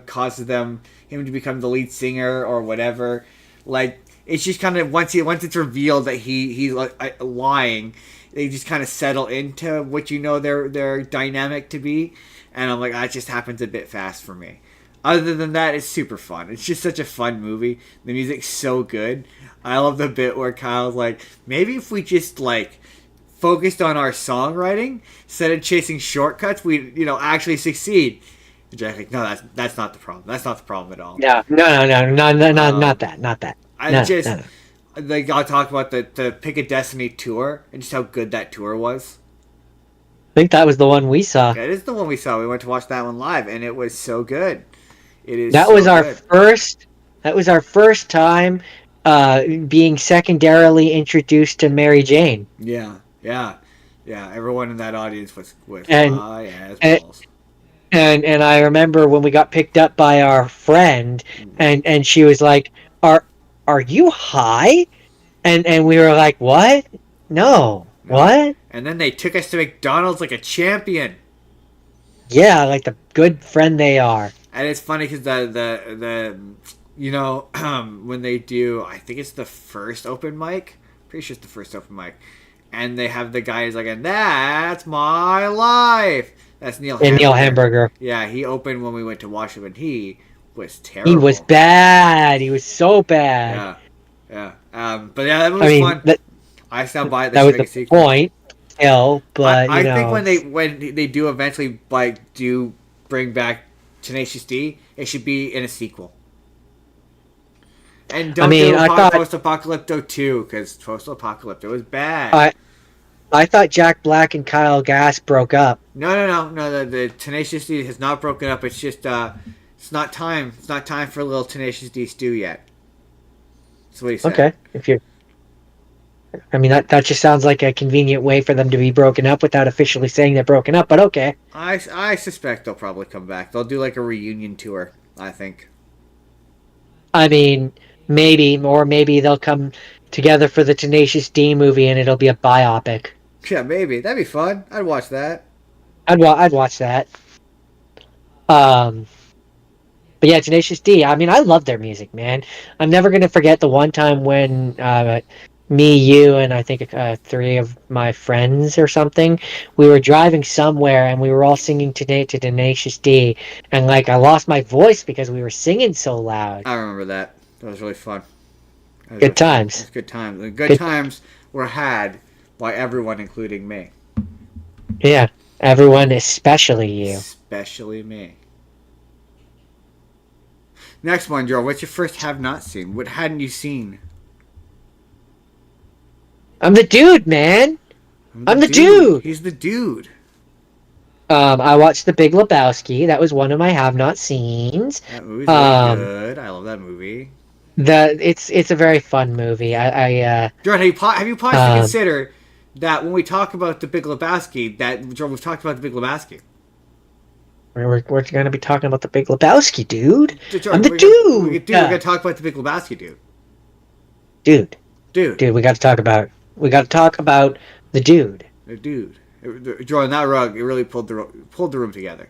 causes him to become the lead singer or whatever. Like it's just kind of once it's revealed that he's lying, they just kind of settle into what their dynamic to be, and I'm like, that just happens a bit fast for me. Other than that, it's super fun. It's just such a fun movie. The music's so good. I love the bit where Kyle's like, maybe if we just focused on our songwriting instead of chasing shortcuts, we'd actually succeed. And Jack's like, no, that's not the problem. That's not the problem at all. No, not that. Like I'll talk about the Pick a Destiny tour and just how good that tour was. I think that was the one we saw. Yeah, it is the one we saw. We went to watch that one live, and it was so good. That was our first time being secondarily introduced to Mary Jane. Yeah. Everyone in that audience was and, high as balls. And I remember when we got picked up by our friend, and she was like, "Are you high?" And we were like, "What? No. What?" And then they took us to McDonald's like a champion. Yeah, like the good friend they are. And it's funny because the when they do, I think it's the first open mic. Pretty sure it's the first open mic, and they have the guy who's like, "And that's my life." That's Neil. And Neil Hamburger. Yeah, he opened when we went to watch him, and he was terrible. He was bad. He was so bad. Yeah. But yeah, that was fun. I stand by it. That was the point. But I think when they do eventually do bring back Tenacious D, it should be in a sequel. And don't do Post-Apocalypto 2, because Post-Apocalypto was bad. I thought Jack Black and Kyle Gass broke up. No. The Tenacious D has not broken up. It's just it's not time. It's not time for a little Tenacious D stew yet. That's what he said. Okay, that just sounds like a convenient way for them to be broken up without officially saying they're broken up. But okay. I suspect they'll probably come back. They'll do like a reunion tour. I think. I mean, maybe they'll come together for the Tenacious D movie and it'll be a biopic. Yeah, maybe that'd be fun. I'd watch that. I'd watch that. But yeah, Tenacious D. I mean, I love their music, man. I'm never gonna forget the one time when me, you, and I think 3 of my friends or something, we were driving somewhere and we were all singing to Tenacious D, and I lost my voice because we were singing so loud. I remember that. That was really fun. Good times. Good times. And good times were had by everyone, including me. Yeah, everyone, especially you. Especially me. Next one, Joe. What's your first have not seen? What hadn't you seen? I'm the dude, man. I'm the dude. He's the dude. I watched The Big Lebowski. That was one of my have not seens. That movie's really good. I love that movie. It's a very fun movie. Jordan, have you paused to consider that when we talk about The Big Lebowski, that Jordan, we've talked about The Big Lebowski? We're going to be talking about the Big Lebowski, dude. Sorry, I'm the we're dude. we're gonna talk about the Big Lebowski, Dude. dude. We got to talk about. We got to talk about the dude. The dude. Drawing that rug, it really pulled the room together.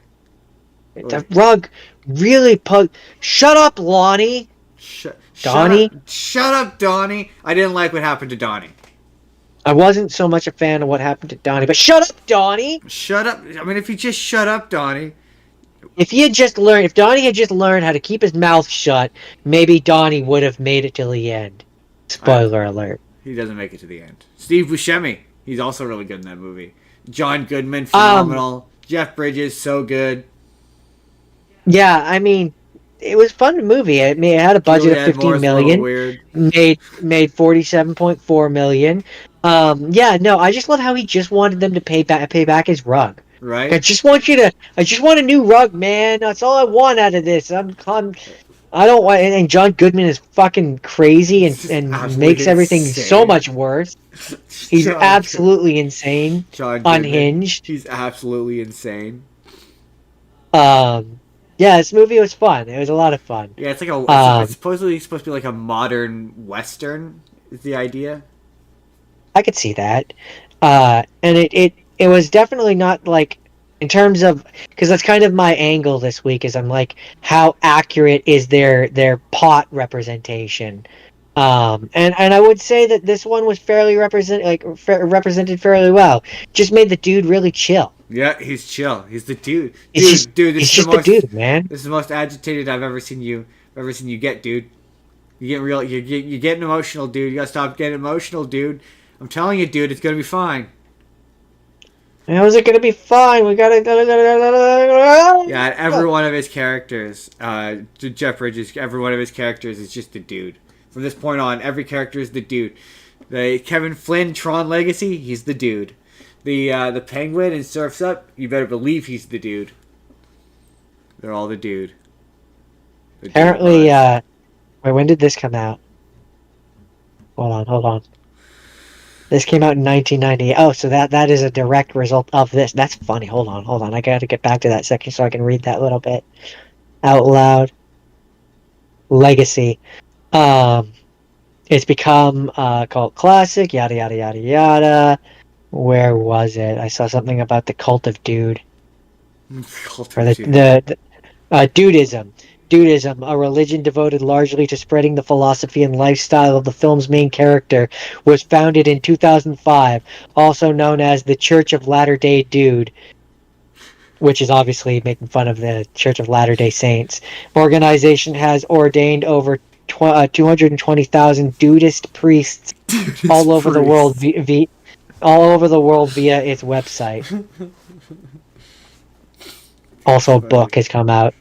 The rug really put. Shut up, Lonnie. Donnie. Shut up, Donnie. I didn't like what happened to Donnie. I wasn't so much a fan of what happened to Donnie, but shut up, Donnie. Shut up. I mean, if you just shut up, Donnie. If Donnie had just learned how to keep his mouth shut, maybe Donnie would have made it till the end. Spoiler alert. He doesn't make it to the end. Steve Buscemi. He's also really good in that movie. John Goodman, phenomenal. Jeff Bridges, so good. Yeah, I mean, it was a fun movie. It had a budget of $15 million. Made $47.4 million. Yeah, no, I just love how he just wanted them to pay back his rug. Right. I just want a new rug, man. That's all I want out of this. I don't want. And John Goodman is fucking crazy and makes everything so much worse. He's absolutely insane. Unhinged. He's absolutely insane. Yeah, this movie was fun. It was a lot of fun. Yeah, it's like it's supposedly supposed to be like a modern Western, is the idea. I could see that. And it was definitely not like, in terms of, because that's kind of my angle this week, is I'm like, how accurate is their pot representation? And I would say that this one was fairly represented fairly well. Just made the dude really chill. Yeah, he's chill. He's the dude. Dude, this is the dude, man. This is the most agitated I've ever seen you get, dude. You're getting emotional, dude. You gotta stop getting emotional, dude. I'm telling you, dude, it's gonna be fine. How is it gonna be fine? We gotta. Yeah, every one of his characters, Jeff Bridges, every one of his characters is just the dude. From this point on, every character is the dude. The Kevin Flynn Tron Legacy, he's the dude. The Penguin in Surf's Up, you better believe he's the dude. They're all the dude. Apparently, wait, when did this come out? Hold on. This came out in 1998. Oh, so that is a direct result of this. That's funny. Hold on. I gotta get back to that section so I can read that little bit out loud. Legacy. It's become cult classic. Yada yada yada yada. Where was it? I saw something about the cult of dude. Dudism. Dudism, a religion devoted largely to spreading the philosophy and lifestyle of the film's main character, was founded in 2005, also known as the Church of Latter-day Dude, which is obviously making fun of the Church of Latter-day Saints. Organization has ordained over 220,000 Dudist priests all over the world via its website. Also, a book has come out.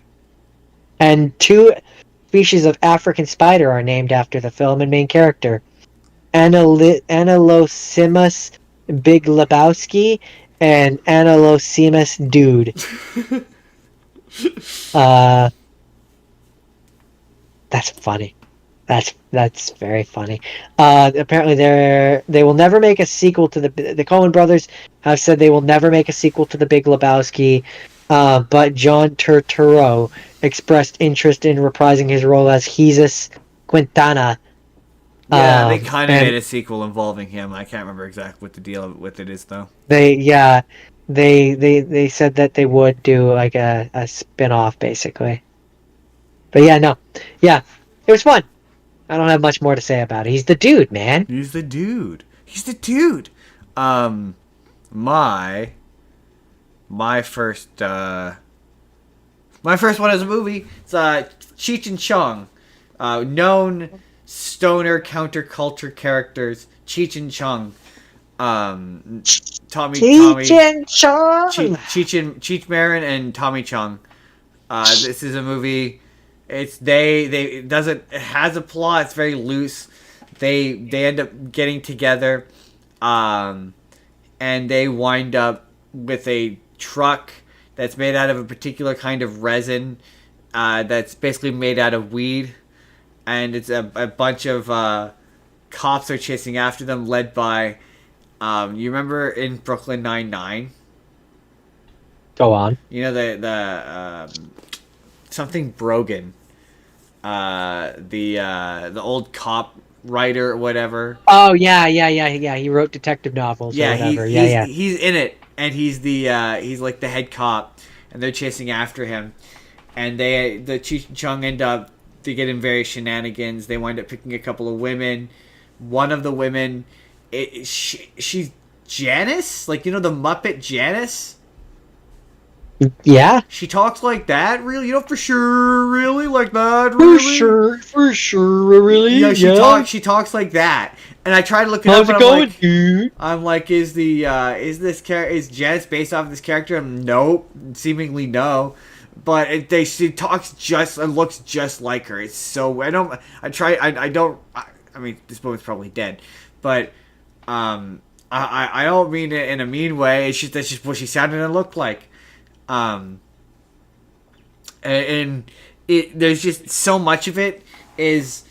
And 2 species of African spider are named after the film and main character. Ankylosymus Big Lebowski and Ankylosymus Dude. That's funny. That's very funny. Apparently, they will never make a sequel to the Coen brothers have said they will never make a sequel to the Big Lebowski. But John Turturro expressed interest in reprising his role as Jesus Quintana. Yeah, they kind of made a sequel involving him. I can't remember exactly what the deal with it is, though. They said that they would do like a spin-off, basically. But it was fun. I don't have much more to say about it. He's the dude, man. He's the dude. My first one as a movie, it's Cheech and Chong, known stoner counterculture characters, Cheech and Chong, Cheech Marin and Tommy Chong. This is a movie. It has a plot. It's very loose. They end up getting together, and they wind up with a truck that's made out of a particular kind of resin that's basically made out of weed, and it's a bunch of cops are chasing after them, led by you remember in Brooklyn Nine-Nine? Go on. You know the something Brogan, the old cop writer or whatever. Oh yeah. He wrote detective novels or whatever. He's in it, and he's like the head cop, and they're chasing after him, and the Cheech and Chong end up, they get in various shenanigans. They wind up picking a couple of women. One of the women, she's Janice, like, you know, the Muppet Janice. Yeah. She talks like that, really? You know, for sure, really, like that, really? For sure, really. Yeah, she talks like that. And I tried to look it How's up. it going, dude? I'm like, is Janice based off of this character? Nope, seemingly no. But she talks and looks just like her. It's so I mean, this woman's probably dead, but I don't mean it in a mean way. It's just that's just what she sounded and looked like. And there's just so much of it is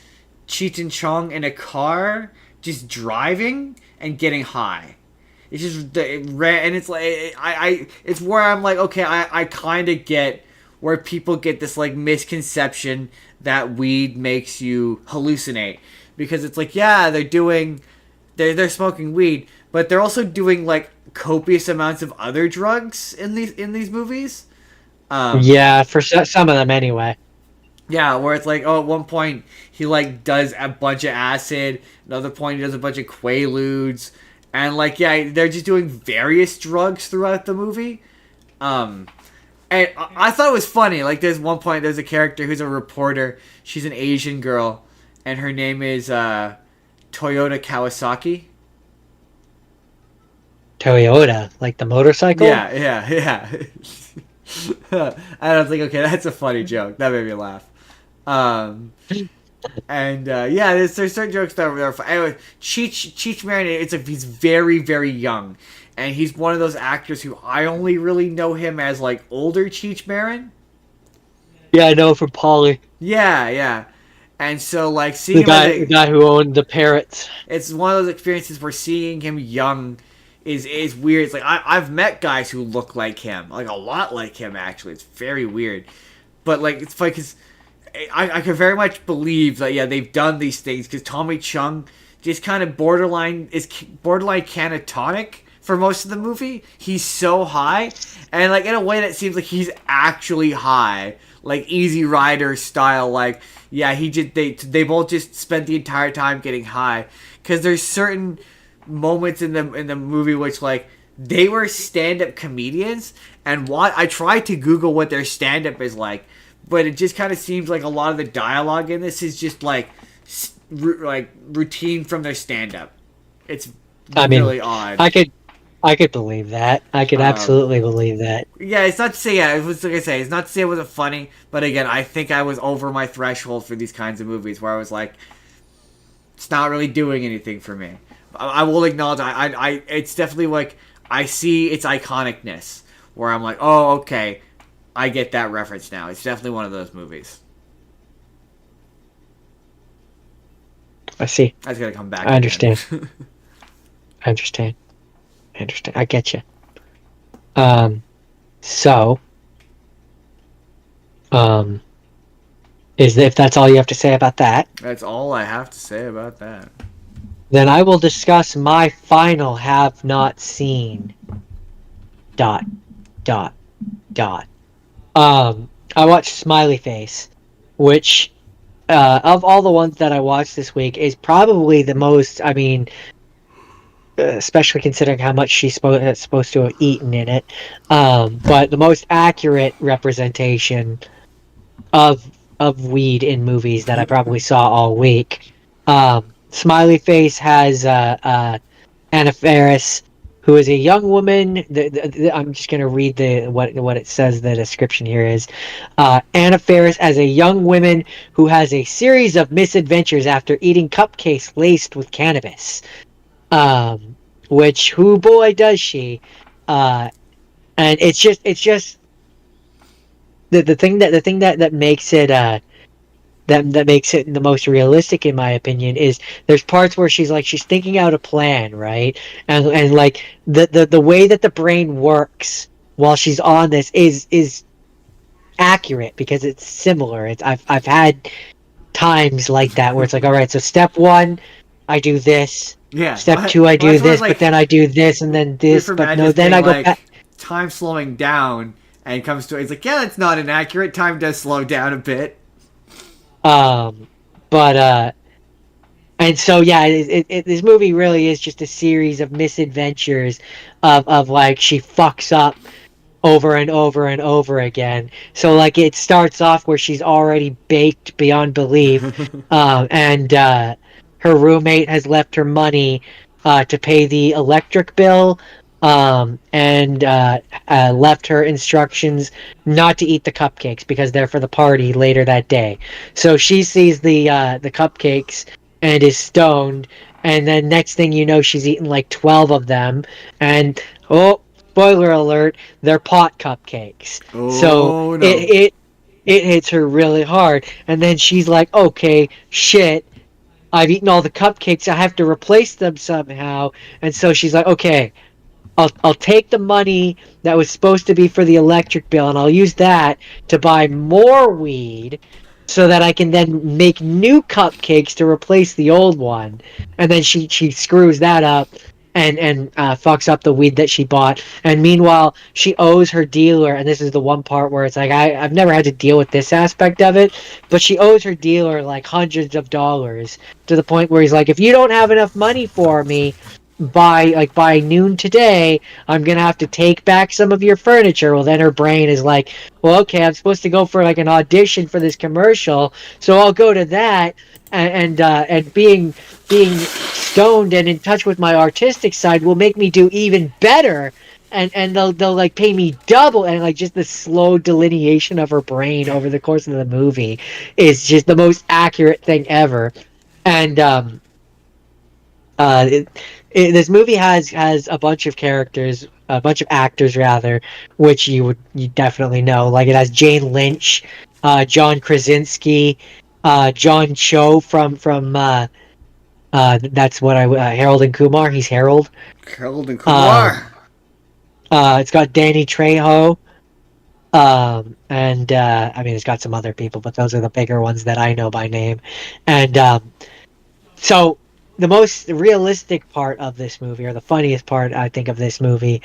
Cheech and Chong in a car just driving and getting high. It's just and it's like it's where I'm like, okay, I kind of get where people get this like misconception that weed makes you hallucinate, because it's like, yeah, they're smoking weed, but they're also doing like copious amounts of other drugs in these movies. Yeah, for some of them anyway. Yeah, where it's like, oh, at one point he like does a bunch of acid, another point he does a bunch of quaaludes, and like, yeah, they're just doing various drugs throughout the movie. And I thought it was funny. Like, there's one point, there's a character who's a reporter. She's an Asian girl, and her name is Toyota Kawasaki. Toyota, like the motorcycle? Yeah. And I was like, okay, that's a funny joke. That made me laugh. There's certain jokes that are fun. Anyway, Cheech Marin, he's very, very young. And he's one of those actors who I only really know him as, like, older Cheech Marin. Yeah, I know from Polly. Yeah. And so, like, seeing the guy who owned the parrots. It's one of those experiences where seeing him young is weird. It's like, I've met guys who look like him. Like, a lot like him, actually. It's very weird. But, like, it's funny because I can very much believe that, yeah, they've done these things, because Tommy Chung just kind of borderline catatonic for most of the movie. He's so high, and like in a way that seems like he's actually high, like Easy Rider style. Like, yeah, they both just spent the entire time getting high, because there's certain moments in the movie which, like, they were stand-up comedians, and I tried to Google what their stand-up is like, but it just kind of seems like a lot of the dialogue in this is just like routine from their stand-up. It's really odd. I could believe that. I could absolutely believe that. Yeah, it's not to say, it was, like I say, it's not to say it wasn't funny, but again, I think I was over my threshold for these kinds of movies, where I was like, it's not really doing anything for me. I will acknowledge, it's definitely like, I see its iconicness, where I'm like, oh, okay, I get that reference now. It's definitely one of those movies. I see. I was gonna come back. I understand. I understand. I get you. If that's all you have to say about that, that's all I have to say about that. Then I will discuss my final have not seen. ... I watched Smiley Face, which, of all the ones that I watched this week, is probably the most, I mean, especially considering how much she's supposed to have eaten in it, but the most accurate representation of weed in movies that I probably saw all week. Smiley Face has Anna Faris, who is a young woman. I'm just going to read what it says. The description here is Anna Faris as a young woman who has a series of misadventures after eating cupcakes laced with cannabis. Which, who boy does she? And it's just the thing that makes it that makes it the most realistic, in my opinion, is there's parts where she's thinking out a plan, right? And like the way that the brain works while she's on this is accurate because it's similar. I've had times like that where it's like, all right, so step one, I do this. Yeah. Step two, I do That's what it's this, like. but then I do this and then this, For but Matt no, just then being I go back. like time slowing down and comes to it's like, yeah, that's not inaccurate. Time does slow down a bit. But and so yeah, this movie really is just a series of misadventures of like she fucks up over and over and over again. So like it starts off where she's already baked beyond belief, and her roommate has left her money to pay the electric bill, and left her instructions not to eat the cupcakes because they're for the party later that day. So she sees the cupcakes and is stoned, and then next thing you know, she's eaten like 12 of them, and oh, spoiler alert, they're pot cupcakes. So Oh no. it hits her really hard, and then she's like, okay, shit, I've eaten all the cupcakes, I have to replace them somehow. And so she's like, okay, I'll take the money that was supposed to be for the electric bill and I'll use that to buy more weed so that I can then make new cupcakes to replace the old one. And then she screws that up and fucks up the weed that she bought. And meanwhile, she owes her dealer, and this is the one part where it's like I've never had to deal with this aspect of it, but she owes her dealer like hundreds of dollars to the point where he's like, if you don't have enough money for me by noon today, I'm gonna have to take back some of your furniture. Well, then her brain is like, well, okay, I'm supposed to go for like an audition for this commercial, so I'll go to that. And being stoned and in touch with my artistic side will make me do even better. And they'll like pay me double. And like just the slow delineation of her brain over the course of the movie is just the most accurate thing ever. And this movie has a bunch of characters, a bunch of actors rather, which you definitely know. Like it has Jane Lynch, John Krasinski, John Cho from that's what Harold and Kumar. He's Harold. Harold and Kumar. It's got Danny Trejo. And I mean, it's got some other people, but those are the bigger ones that I know by name. And so the most realistic part of this movie, or the funniest part, I think, of this movie,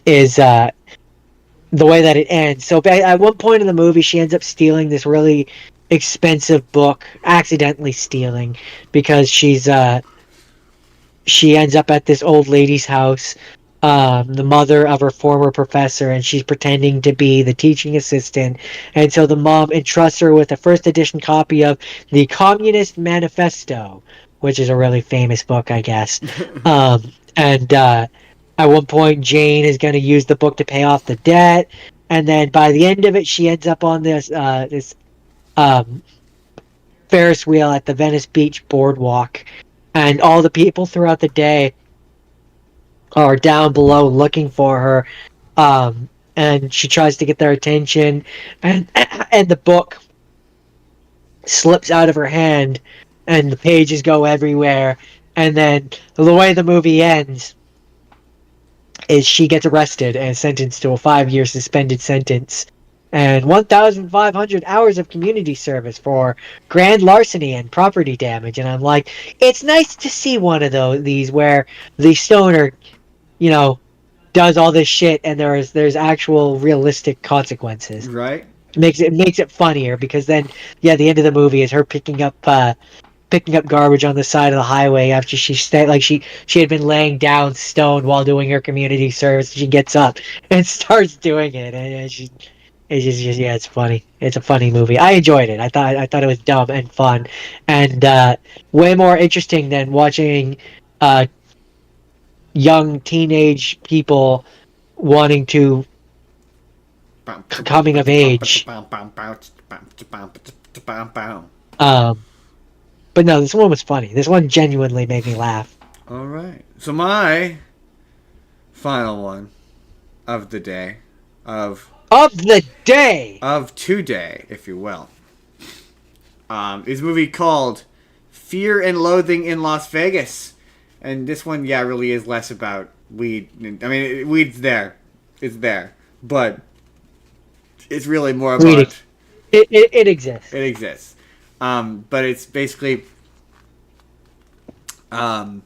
is the way that it ends. So at one point in the movie, she ends up stealing this really expensive book, accidentally stealing, because she ends up at this old lady's house, the mother of her former professor, and she's pretending to be the teaching assistant. And so the mom entrusts her with a first edition copy of the Communist Manifesto, which is a really famous book, I guess. And at one point, Jane is going to use the book to pay off the debt, and then by the end of it, she ends up on this Ferris wheel at the Venice Beach boardwalk, and all the people throughout the day are down below looking for her, and she tries to get their attention, and the book slips out of her hand, and the pages go everywhere, and then the way the movie ends is she gets arrested and sentenced to a 5-year suspended sentence and 1,500 hours of community service for grand larceny and property damage. And I'm like, it's nice to see one of these where the stoner, does all this shit and there's actual realistic consequences. Right. It makes it funnier because then the end of the movie is her picking up garbage on the side of the highway after she had been laying down stoned while doing her community service. She gets up and starts doing it, and it's funny. It's a funny movie. I enjoyed it. I thought it was dumb and fun, and way more interesting than watching young teenage people wanting to coming of age. But no, this one was funny. This one genuinely made me laugh. All right. So my final one of the day of today, if you will, is a movie called Fear and Loathing in Las Vegas. And this one, really is less about weed. I mean, weed's there. it's there, but it's really more about it exists. It exists, but it's basically Johnny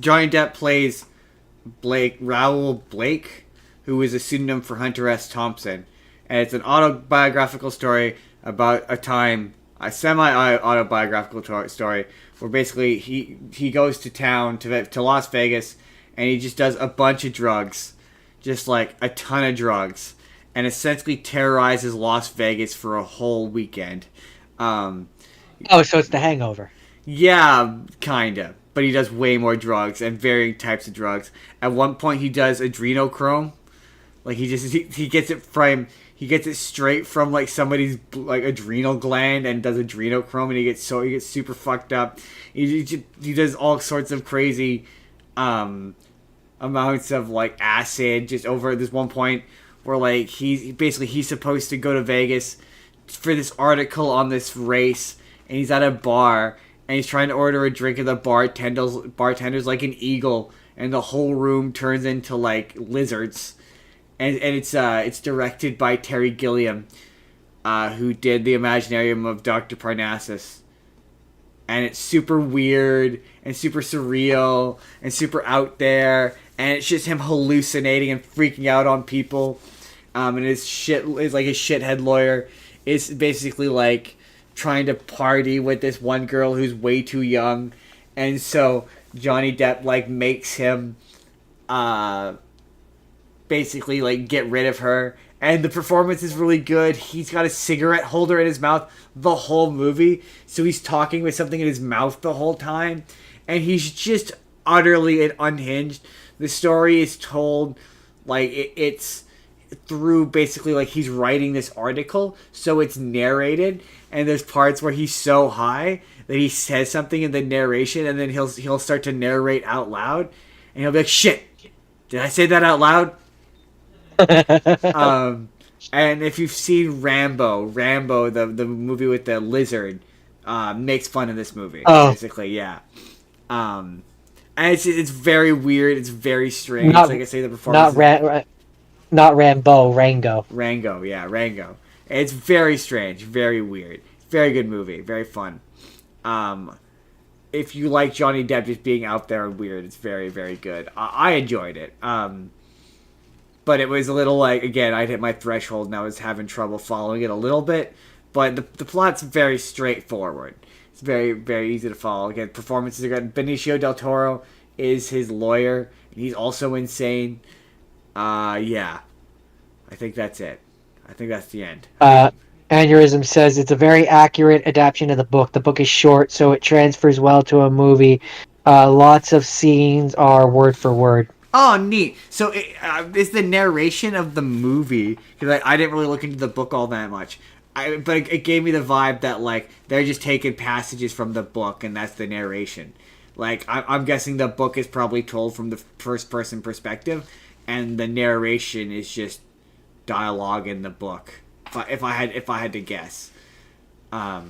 Depp plays Raoul Blake, who is a pseudonym for Hunter S. Thompson, and it's an autobiographical story about a semi-autobiographical story where basically he goes to town to Las Vegas, and he just does a bunch of drugs, just like a ton of drugs, and essentially terrorizes Las Vegas for a whole weekend. So it's The Hangover. Yeah, kinda. But he does way more drugs and varying types of drugs. At one point, he does adrenochrome. Like he gets it straight from like somebody's like adrenal gland and does adrenochrome, and he gets super fucked up. He does all sorts of crazy amounts of like acid just over this one point where like he's supposed to go to Vegas for this article on this race, and he's at a bar and he's trying to order a drink, and the bartender's like an eagle, and the whole room turns into like lizards. And it's directed by Terry Gilliam, who did the Imaginarium of Dr. Parnassus. And it's super weird and super surreal and super out there, and it's just him hallucinating and freaking out on people. And his shithead lawyer is basically like trying to party with this one girl who's way too young, and so Johnny Depp like makes him basically like get rid of her, and the performance is really good. He's got a cigarette holder in his mouth the whole movie, so he's talking with something in his mouth the whole time, and he's just utterly unhinged. The story is told like it's through basically like he's writing this article, so it's narrated, and there's parts where he's so high that he says something in the narration, and then he'll start to narrate out loud, and he'll be like, "Shit, did I say that out loud?" And if you've seen Rambo, the movie with the lizard, makes fun of this movie. Basically, yeah. And it's very weird. It's very strange. Like I say, the performance. Not Rambo, Rango. Rango, yeah, Rango. It's very strange, very weird. Very good movie, very fun. If you like Johnny Depp just being out there and weird, it's very, very good. I enjoyed it. But it was a little like, again, I'd hit my threshold and I was having trouble following it a little bit. But the plot's very straightforward. It's very, very easy to follow. Again, performances are good. Benicio del Toro is his lawyer. He's also insane. Yeah. I think that's it. I think that's the end. Aneurysm says it's a very accurate adaptation of the book. The book is short, so it transfers well to a movie. Lots of scenes are word for word. Oh, neat. So it's the narration of the movie, because I didn't really look into the book all that much. But it gave me the vibe that like they're just taking passages from the book, and that's the narration. Like I'm guessing the book is probably told from the first person perspective, and the narration is just dialogue in the book. If I had to guess, I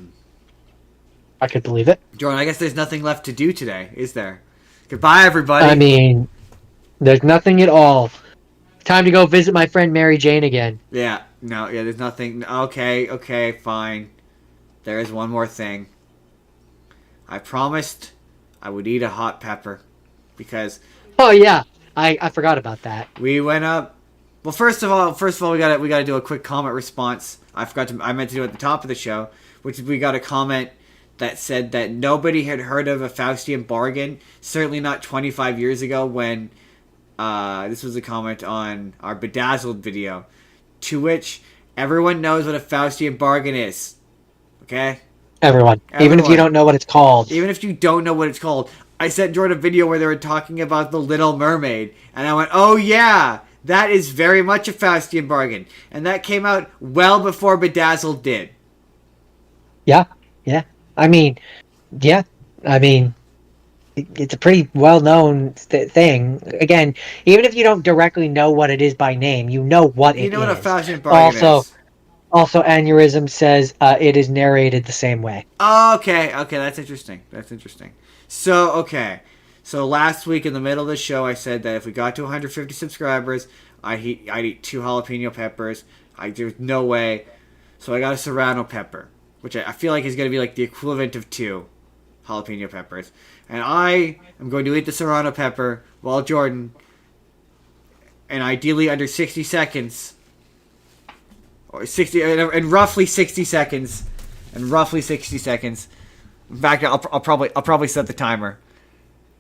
could believe it. Jordan, I guess there's nothing left to do today, is there? Goodbye, everybody. I mean, there's nothing at all. Time to go visit my friend Mary Jane again. Yeah, there's nothing. Okay, fine. There is one more thing. I promised I would eat a hot pepper, because... Oh, yeah. I forgot about that. We went up... Well, first of all, we gotta do a quick comment response. I meant to do it at the top of the show, which is we got a comment that said that nobody had heard of a Faustian bargain, certainly not 25 years ago when... this was a comment on our Bedazzled video, to which everyone knows what a Faustian bargain is. Okay? Everyone. Even if you don't know what it's called. Even if you don't know what it's called. I sent Jordan a video where they were talking about The Little Mermaid, and I went, oh yeah, that is very much a Faustian bargain. And that came out well before Bedazzled did. Yeah. I mean, it's a pretty well-known thing. Again, even if you don't directly know what it is by name, you know what it is. You know what a Faustian bargain is. Also, Aneurysm says it is narrated the same way. Okay, that's interesting. So, okay. So last week in the middle of the show, I said that if we got to 150 subscribers, I'd eat 2 jalapeno peppers. There's no way. So I got a serrano pepper, which I feel like is going to be like the equivalent of 2 jalapeno peppers. And I am going to eat the serrano pepper while Jordan, and ideally under 60 seconds, or 60, and roughly 60 seconds, In fact, I'll probably set the timer.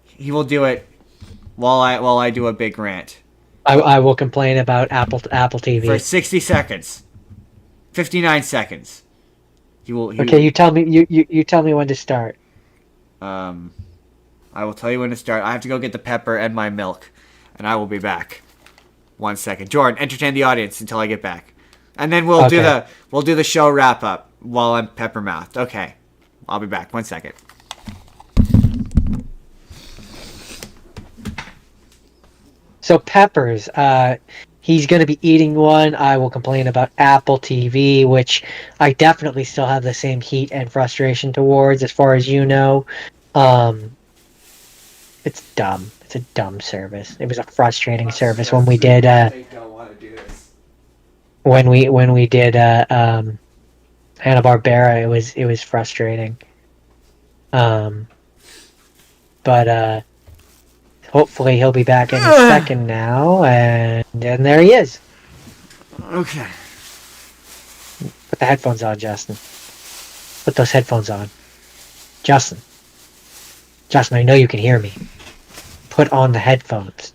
He will do it while I do a big rant. I will complain about Apple TV for 60 seconds, 59 seconds. He will. You tell me. You tell me when to start. I will tell you when to start. I have to go get the pepper and my milk, and I will be back. 1 second, Jordan. Entertain the audience until I get back, and then we'll do the show wrap up while I'm pepper mouthed. Okay, I'll be back. 1 second. So peppers, he's going to be eating one. I will complain about Apple TV, which I definitely still have the same heat and frustration towards, as far as you know. It's dumb. It's a dumb service. It was a frustrating service when we did. They don't want to do this. When we did Hanna-Barbera, it was frustrating. But hopefully he'll be back in a second now, and there he is. Okay. Put the headphones on, Justin. Put those headphones on. Justin, I know you can hear me. Put on the headphones.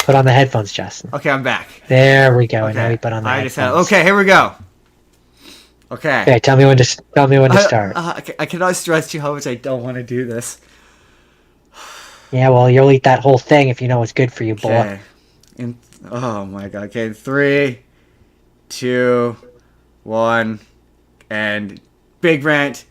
Put on the headphones, Justin. Okay, I'm back. There we go. Okay. And now we put on the headphones. Okay, here we go. Okay. Okay, tell me when to start. I cannot stress to you how much I don't want to do this. Yeah, well, you'll eat that whole thing if you know what's good for you, boy. Okay. Oh my god. Okay, 3, 2, 1, and big rant.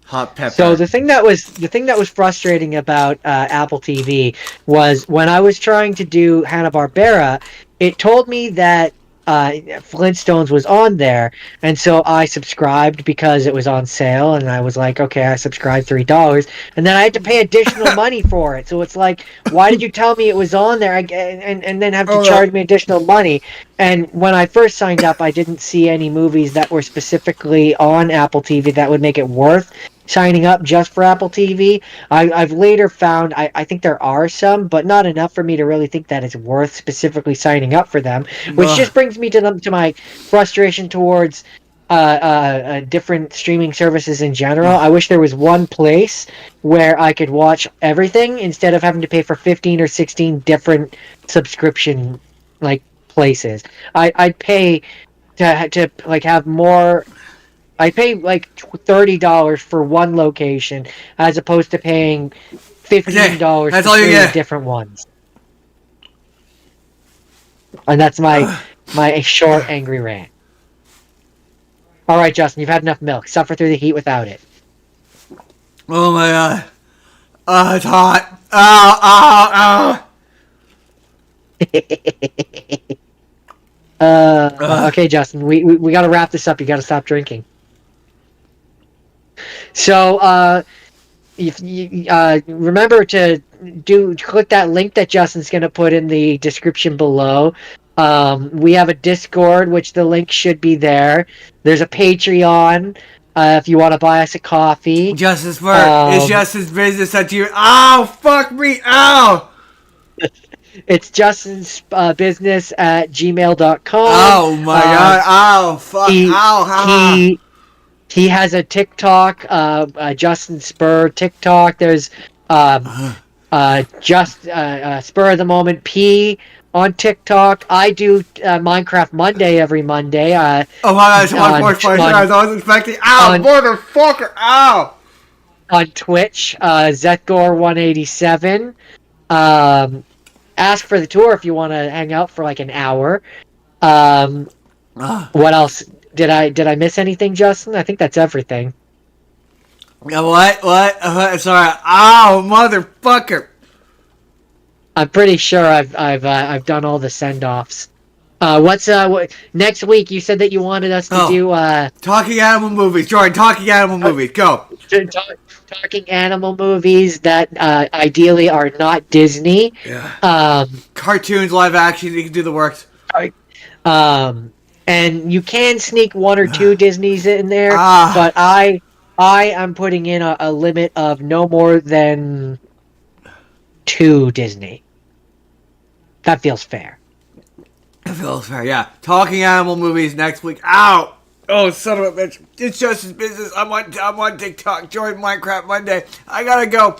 Hot pepper. So the thing that was frustrating about Apple TV was when I was trying to do Hanna-Barbera, it told me that Flintstones was on there, and so I subscribed because it was on sale, and I was like, okay, I subscribed $3, and then I had to pay additional money for it. So it's like, why did you tell me it was on there and then have to charge me additional money? And when I first signed up, I didn't see any movies that were specifically on Apple TV that would make it worth signing up just for Apple TV. I've later found I think there are some, but not enough for me to really think that it's worth specifically signing up for them. Which just brings me to my frustration towards different streaming services in general. I wish there was one place where I could watch everything instead of having to pay for 15 or 16 different subscription places. I'd pay to have more. I pay $30 for one location as opposed to paying $15 for 3 different ones. And that's my short, angry rant. All right, Justin, you've had enough milk. Suffer through the heat without it. Oh my god. Oh, it's hot. Ow, Okay, Justin, we got to wrap this up. You got to stop drinking. So, if you remember to click that link that Justin's going to put in the description below. We have a Discord, which the link should be there. There's a Patreon, if you want to buy us a coffee. Justice Spurr, it's Justin's business that you. Ow! Fuck me! Ow! It's Justin's business at gmail.com. Oh my god! Ow! Fuck! Ow! He has a TikTok, Justin Spurr TikTok. There's Spur of the Moment P on TikTok. I do MineCraft Monday every Monday. Oh my god! I was expecting. Ow! Motherfucker! Ow! On Twitch, Zethgore187. Ask for the tour if you want to hang out for an hour. What else? Did I miss anything, Justin? I think that's everything. What? Sorry. Ow, motherfucker! I'm pretty sure I've done all the send-offs. Next week? You said that you wanted us to do talking animal movies. Jordan, talking animal movies. Go. Talking animal movies that ideally are not Disney. Yeah. Cartoons, live action. You can do the works. And you can sneak one or two Disneys in there, but I am putting in a limit of no more than 2 Disney. That feels fair. It feels fair, yeah. Talking animal movies next week. Ow! Oh, son of a bitch. It's just his business. I'm on TikTok. Join MineCraft Monday. I gotta go.